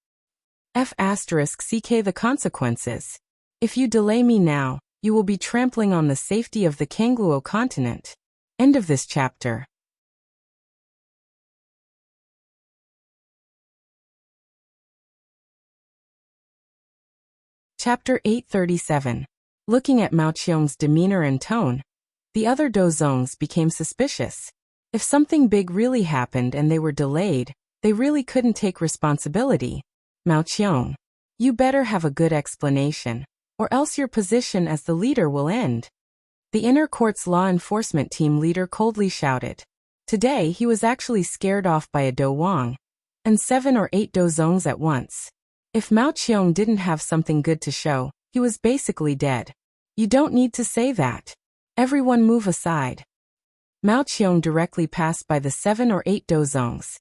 Speaker 1: CK the consequences. If you delay me now, you will be trampling on the safety of the Kangluo continent. End of this chapter. Chapter 837. Looking at Mao Qiong's demeanor and tone, the other Dozongs became suspicious. If something big really happened and they were delayed, they really couldn't take responsibility. Mao Qiong, you better have a good explanation, or else your position as the leader will end. The inner court's law enforcement team leader coldly shouted. Today he was actually scared off by a Do Wang, and 7 or 8 Dozongs at once. If Mao Qiong didn't have something good to show, he was basically dead. You don't need to say that. Everyone move aside. Mao Qiong directly passed by the 7 or 8 Dozongs,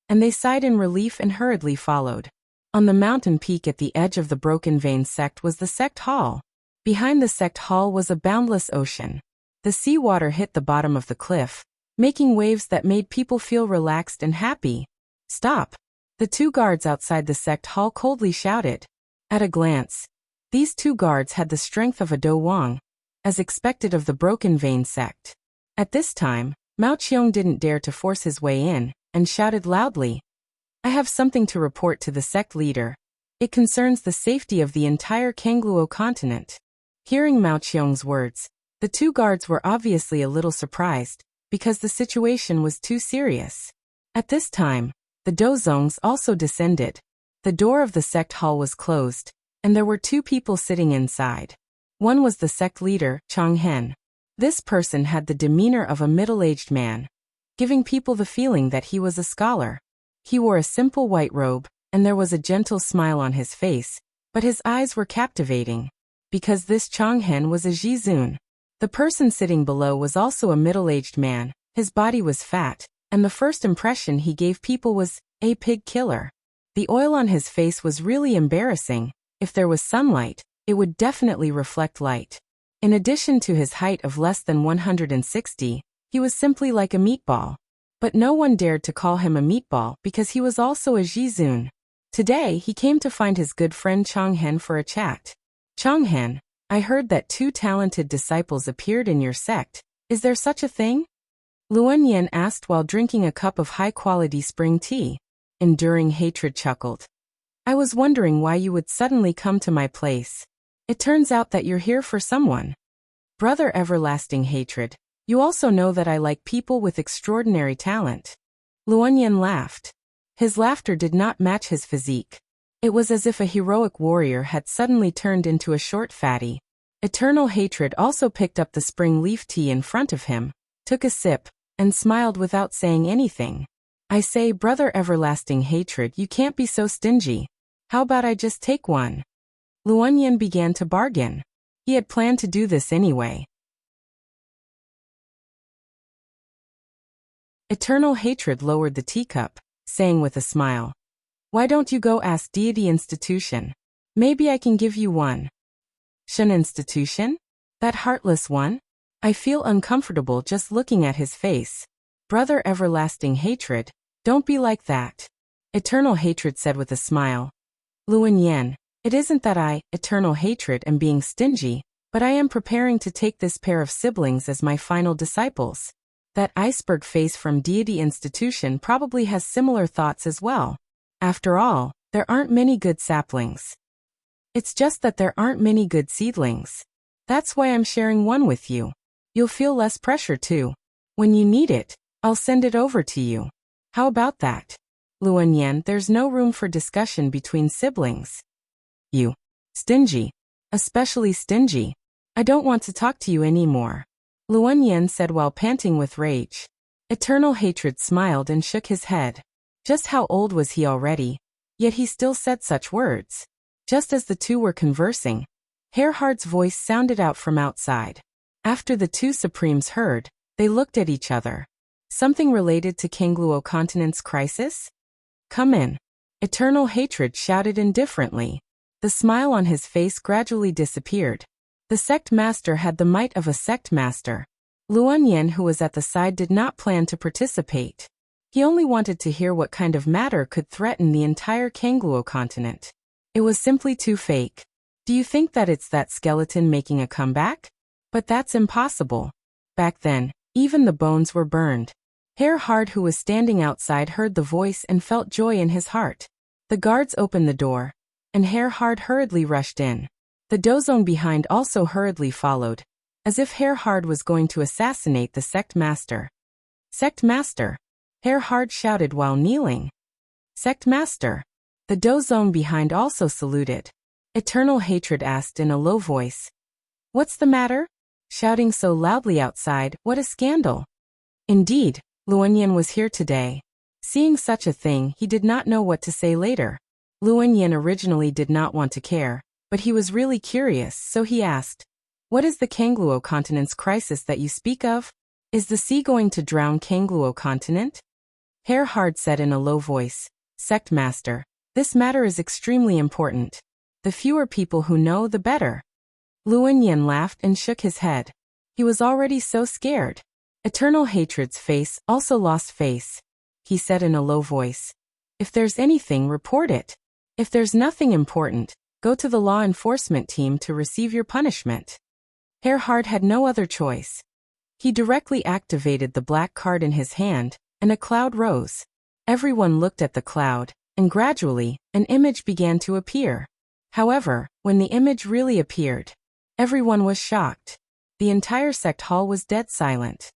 Speaker 1: and they sighed in relief and hurriedly followed. On the mountain peak at the edge of the Broken Vein sect was the sect hall. Behind the sect hall was a boundless ocean. The seawater hit the bottom of the cliff, making waves that made people feel relaxed and happy. Stop! The 2 guards outside the sect hall coldly shouted. At a glance, these 2 guards had the strength of a Do Wang, as expected of the Broken Vein sect. At this time, Mao Qiong didn't dare to force his way in, and shouted loudly, "I have something to report to the sect leader. It concerns the safety of the entire Kangluo continent." Hearing Mao Qiong's words, the 2 guards were obviously a little surprised, because the situation was too serious. At this time, the Dozongs also descended. The door of the sect hall was closed, and there were 2 people sitting inside. One was the sect leader, Chang Hen. This person had the demeanor of a middle-aged man, giving people the feeling that he was a scholar. He wore a simple white robe, and there was a gentle smile on his face, but his eyes were captivating. Because this Chang Hen was a Jizun. The person sitting below was also a middle-aged man, his body was fat, and the first impression he gave people was, a pig killer. The oil on his face was really embarrassing. If there was sunlight, it would definitely reflect light. In addition to his height of less than 160, he was simply like a meatball. But no one dared to call him a meatball because he was also a Jizun. Today he came to find his good friend Chang Hen for a chat. Chang Hen, I heard that 2 talented disciples appeared in your sect. Is there such a thing? Luan Yan asked while drinking a cup of high-quality spring tea. Enduring Hatred chuckled. I was wondering why you would suddenly come to my place. It turns out that you're here for someone. Brother Everlasting Hatred, you also know that I like people with extraordinary talent. Luan Yan laughed. His laughter did not match his physique. It was as if a heroic warrior had suddenly turned into a short fatty. Eternal Hatred also picked up the spring leaf tea in front of him, took a sip, and smiled without saying anything. I say, Brother Everlasting Hatred, you can't be so stingy. How about I just take one? Luan Yan began to bargain. He had planned to do this anyway. Eternal Hatred lowered the teacup, saying with a smile, why don't you go ask Deity Institution? Maybe I can give you one. Shen Institution? That heartless one? I feel uncomfortable just looking at his face. Brother Everlasting Hatred, don't be like that. Eternal Hatred said with a smile. Luan Yan, it isn't that I, Eternal Hatred, am being stingy, but I am preparing to take this pair of siblings as my final disciples. That iceberg face from Deity Institution probably has similar thoughts as well. After all, there aren't many good saplings. It's just that there aren't many good seedlings. That's why I'm sharing one with you. You'll feel less pressure too. When you need it, I'll send it over to you. How about that? Luan Yan, there's no room for discussion between siblings. You. Stingy. Especially stingy. I don't want to talk to you anymore. Luan Yen said while panting with rage. Eternal Hatred smiled and shook his head. Just how old was he already? Yet he still said such words. Just as the two were conversing, Herhard's voice sounded out from outside. After the two supremes heard, they looked at each other. Something related to Kangluo continent's crisis? Come in. Eternal Hatred shouted indifferently. The smile on his face gradually disappeared. The sect master had the might of a sect master. Luan Yen, who was at the side, did not plan to participate. He only wanted to hear what kind of matter could threaten the entire Kangluo continent. It was simply too fake. Do you think that it's that skeleton making a comeback? But that's impossible. Back then, even the bones were burned. Herhard, who was standing outside, heard the voice and felt joy in his heart. The guards opened the door, and Herhard hurriedly rushed in. The dozong behind also hurriedly followed, as if Herhard was going to assassinate the sect master. Sect master! Herhard shouted while kneeling. Sect master! The dozong behind also saluted. Eternal Hatred asked in a low voice. What's the matter? Shouting so loudly outside, what a scandal! Indeed, Luan Yen was here today. Seeing such a thing, he did not know what to say later. Luan Yen originally did not want to care, but he was really curious, so he asked, what is the Kangluo continent's crisis that you speak of? Is the sea going to drown Kangluo continent? Herhard said in a low voice, Sect Master, this matter is extremely important. The fewer people who know, the better. Luan Yen laughed and shook his head. He was already so scared. Eternal Hatred's face also lost face. He said in a low voice, if there's anything, report it. If there's nothing important, go to the law enforcement team to receive your punishment. Herhard had no other choice. He directly activated the black card in his hand, and a cloud rose. Everyone looked at the cloud, and gradually, an image began to appear. However, when the image really appeared, everyone was shocked. The entire sect hall was dead silent.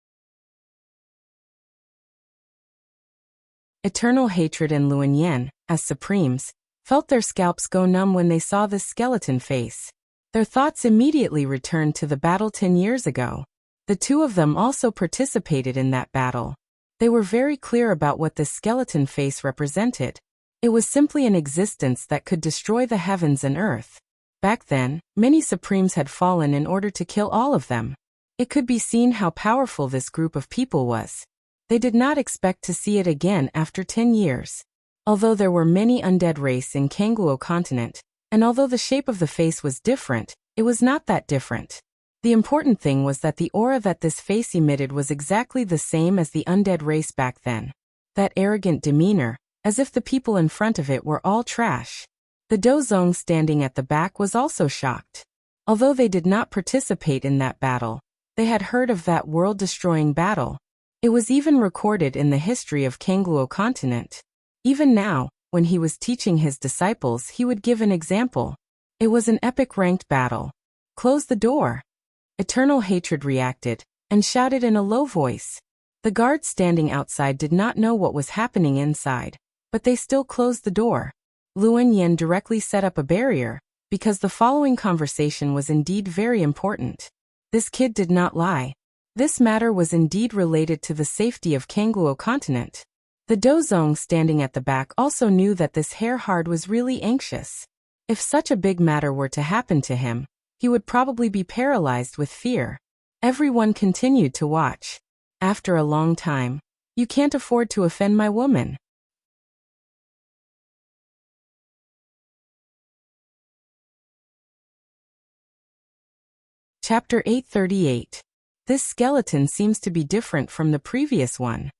Speaker 1: Eternal Hatred and Luan Yen, as supremes, felt their scalps go numb when they saw this skeleton face. Their thoughts immediately returned to the battle 10 years ago. The two of them also participated in that battle. They were very clear about what this skeleton face represented. It was simply an existence that could destroy the heavens and earth. Back then, many supremes had fallen in order to kill all of them. It could be seen how powerful this group of people was. They did not expect to see it again after 10 years. Although there were many undead race in Kangluo continent, and although the shape of the face was different, it was not that different. The important thing was that the aura that this face emitted was exactly the same as the undead race back then. That arrogant demeanor, as if the people in front of it were all trash. The dozong standing at the back was also shocked. Although they did not participate in that battle, they had heard of that world-destroying battle. It was even recorded in the history of Kangluo continent. Even now, when he was teaching his disciples, he would give an example. It was an epic ranked battle. Close the door. Eternal Hatred reacted, and shouted in a low voice. The guards standing outside did not know what was happening inside, but they still closed the door. Luan Yen directly set up a barrier, because the following conversation was indeed very important. This kid did not lie. This matter was indeed related to the safety of Kangluo continent. The dozong standing at the back also knew that this Herhard was really anxious. If such a big matter were to happen to him, he would probably be paralyzed with fear. Everyone continued to watch. After a long time, you can't afford to offend my woman. Chapter 838. This skeleton seems to be different from the previous one.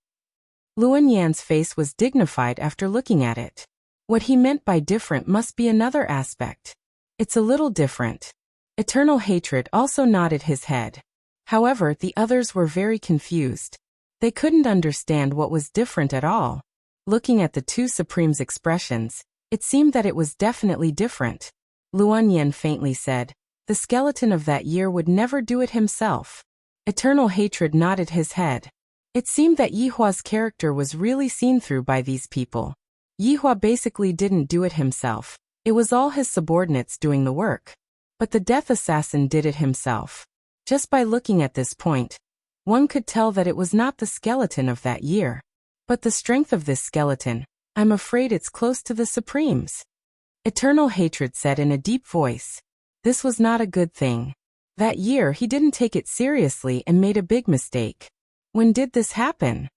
Speaker 1: Luan Yan's face was dignified after looking at it. What he meant by different must be another aspect. It's a little different. Eternal Hatred also nodded his head. However, the others were very confused. They couldn't understand what was different at all. Looking at the two supremes' expressions, it seemed that it was definitely different. Luan Yan faintly said, the skeleton of that year would never do it himself. Eternal Hatred nodded his head. It seemed that Yihua's character was really seen through by these people. Yihua basically didn't do it himself. It was all his subordinates doing the work. But the death assassin did it himself. Just by looking at this point, One could tell that it was not the skeleton of that year. But the strength of this skeleton, I'm afraid it's close to the Supreme's. Eternal Hatred said in a deep voice. This was not a good thing. That year he didn't take it seriously and made a big mistake. When did this happen?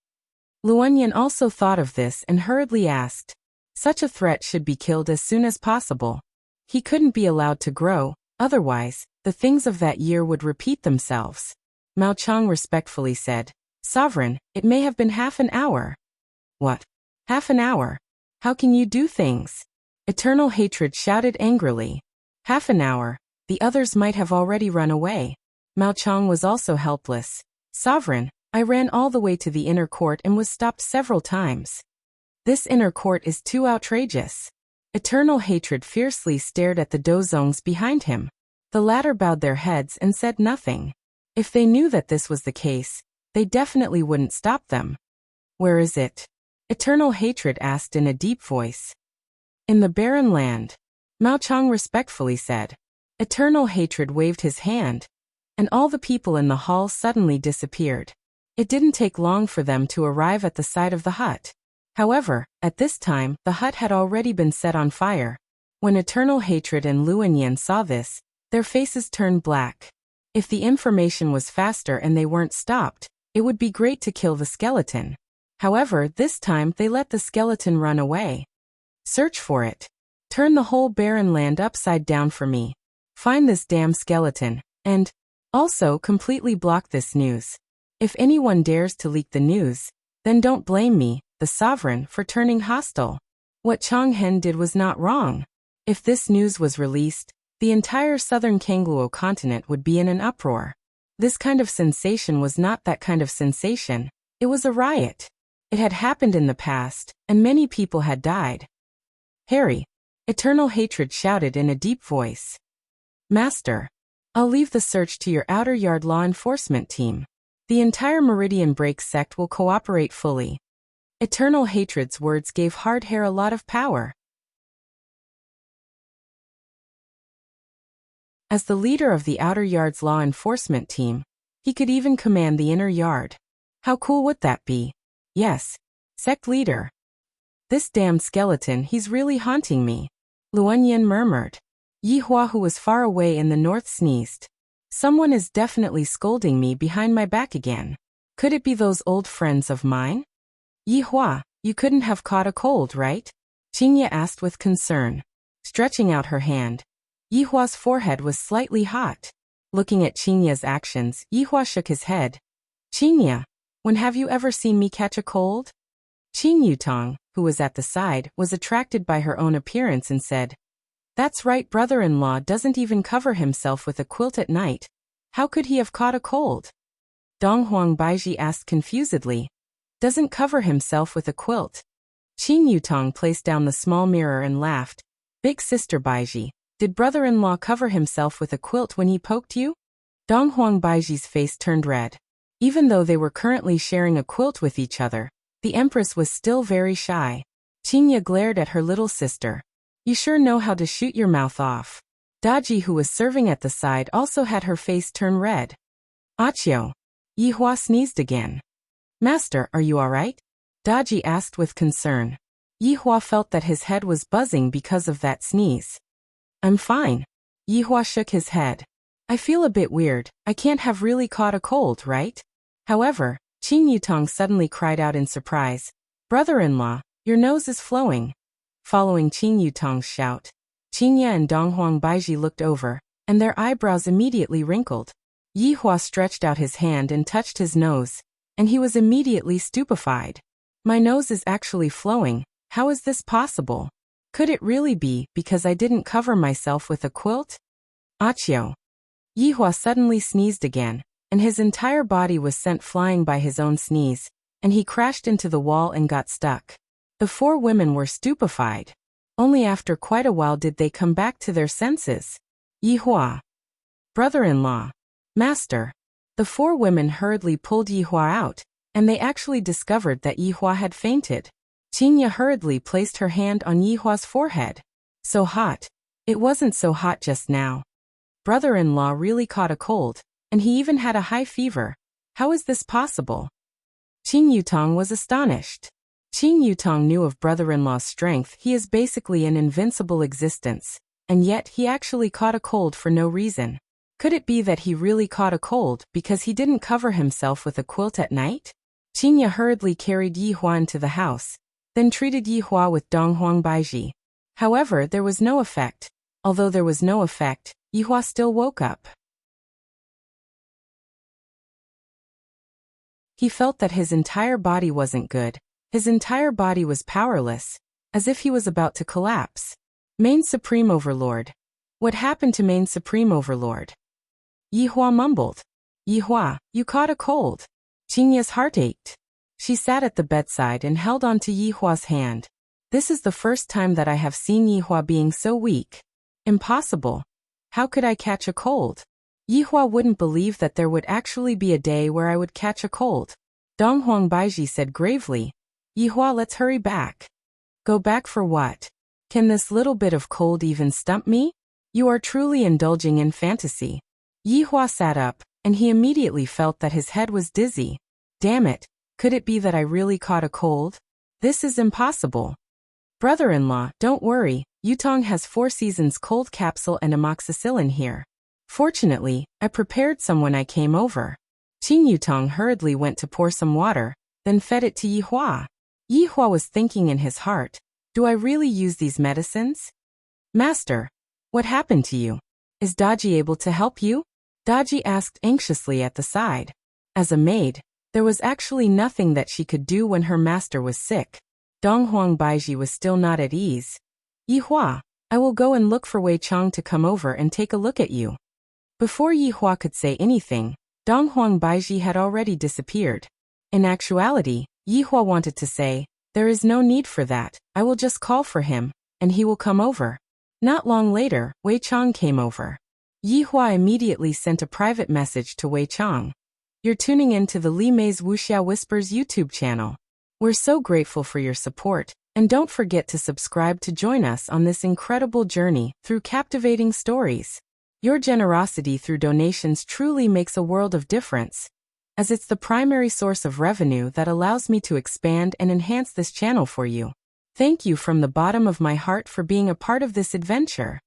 Speaker 1: Luanyan also thought of this and hurriedly asked. Such a threat should be killed as soon as possible. He couldn't be allowed to grow, otherwise, the things of that year would repeat themselves. Mao Chang respectfully said, Sovereign, it may have been half an hour. What? Half an hour? How can you do things? Eternal Hatred shouted angrily. Half an hour, the others might have already run away. Mao Chang was also helpless. Sovereign, I ran all the way to the inner court and was stopped several times. This inner court is too outrageous. Eternal Hatred fiercely stared at the dozongs behind him. The latter bowed their heads and said nothing. If they knew that this was the case, they definitely wouldn't stop them. Where is it? Eternal Hatred asked in a deep voice. In the barren land. Mao Chang respectfully said. Eternal Hatred waved his hand, and all the people in the hall suddenly disappeared. It didn't take long for them to arrive at the side of the hut. However, at this time, the hut had already been set on fire. When Eternal Hatred and Luanyan saw this, their faces turned black. If the information was faster and they weren't stopped, it would be great to kill the skeleton. However, this time they let the skeleton run away. Search for it. Turn the whole barren land upside down for me. Find this damn skeleton, and also completely block this news. If anyone dares to leak the news, then don't blame me, the sovereign, for turning hostile. What Changhen did was not wrong. If this news was released, the entire southern Kangluo continent would be in an uproar. This kind of sensation was not that kind of sensation. It was a riot. It had happened in the past, and many people had died. Harry! Eternal Hatred shouted in a deep voice. Master! I'll leave the search to your outer yard law enforcement team. The entire Meridian Break sect will cooperate fully. Eternal Hatred's words gave Hardhair a lot of power. As the leader of the outer yard's law enforcement team, he could even command the inner yard. How cool would that be? Yes. Sect leader. This damned skeleton, he's really haunting me. Luanyan murmured. Yi Hua, who was far away in the north, sneezed. Someone is definitely scolding me behind my back again. Could it be those old friends of mine? Yi Hua, you couldn't have caught a cold, right? Qingya asked with concern. Stretching out her hand. Yi Hua's forehead was slightly hot. Looking at Qingya's actions, Yi Hua shook his head. Qingya, when have you ever seen me catch a cold? Qing Yutong, who was at the side, was attracted by her own appearance and said, That's right, brother-in-law doesn't even cover himself with a quilt at night. How could he have caught a cold? Donghuang Baiji asked confusedly. Doesn't cover himself with a quilt. Qing Yutong placed down the small mirror and laughed. Big sister Baiji, did brother-in-law cover himself with a quilt when he poked you? Donghuang Baiji's face turned red. Even though they were currently sharing a quilt with each other, the Empress was still very shy. Qingya glared at her little sister. You sure know how to shoot your mouth off. Daji, who was serving at the side, also had her face turn red. Achio. Yi Hua sneezed again. Master, are you alright? Daji asked with concern. Yi Hua felt that his head was buzzing because of that sneeze. I'm fine. Yi Hua shook his head. I feel a bit weird. I can't have really caught a cold, right? However, Qing Yutong suddenly cried out in surprise. Brother-in-law, your nose is flowing. Following Qing Yutong's shout, Qingya and Donghuang Baiji looked over, and their eyebrows immediately wrinkled. Yi Hua stretched out his hand and touched his nose, and he was immediately stupefied. My nose is actually flowing. How is this possible? Could it really be because I didn't cover myself with a quilt? Achio. Yi Hua suddenly sneezed again, and his entire body was sent flying by his own sneeze, and he crashed into the wall and got stuck. The four women were stupefied. Only after quite a while did they come back to their senses. Yi Hua. Brother-in-law. Master. The four women hurriedly pulled Yi Hua out, and they actually discovered that Yi Hua had fainted. Qingya hurriedly placed her hand on Yi Hua's forehead. So hot. It wasn't so hot just now. Brother-in-law really caught a cold, and he even had a high fever. How is this possible? Qing Yutong was astonished. Qing Yutong knew of brother-in-law's strength. He is basically an invincible existence, and yet he actually caught a cold for no reason. Could it be that he really caught a cold because he didn't cover himself with a quilt at night? Qingya hurriedly carried Yi Hua into the house, then treated Yi Hua with Donghuang Baiji. However, there was no effect. Although there was no effect, Yi Hua still woke up. He felt that his entire body wasn't good. His entire body was powerless, as if he was about to collapse. Main Supreme Overlord. What happened to Main Supreme Overlord? Yi Hua mumbled. Yi Hua, you caught a cold. Qingya's heart ached. She sat at the bedside and held on to Yi Hua's hand. This is the first time that I have seen Yi Hua being so weak. Impossible. How could I catch a cold? Yi Hua wouldn't believe that there would actually be a day where I would catch a cold. Donghuang Baiji said gravely. Yi Hua, let's hurry back. Go back for what? Can this little bit of cold even stump me? You are truly indulging in fantasy. Yi Hua sat up, and he immediately felt that his head was dizzy. Damn it, could it be that I really caught a cold? This is impossible. Brother-in-law, don't worry, Yutong has 4 seasons cold capsule and amoxicillin here. Fortunately, I prepared some when I came over. Qing Yutong hurriedly went to pour some water, then fed it to Yi Hua. Yi Hua was thinking in his heart, do I really use these medicines? Master, what happened to you? Is Daji able to help you? Daji asked anxiously at the side. As a maid, there was actually nothing that she could do when her master was sick. Donghuang Baiji was still not at ease. Yi Hua, I will go and look for Wei Chang to come over and take a look at you. Before Yi Hua could say anything, Donghuang Baiji had already disappeared. In actuality, Yi Hua wanted to say, there is no need for that, I will just call for him, and he will come over. Not long later, Wei Chang came over. Yi Hua immediately sent a private message to Wei Chang. You're tuning in to the Li Mei's Wuxia Whispers YouTube channel. We're so grateful for your support, and don't forget to subscribe to join us on this incredible journey through captivating stories. Your generosity through donations truly makes a world of difference, as it's the primary source of revenue that allows me to expand and enhance this channel for you. Thank you from the bottom of my heart for being a part of this adventure.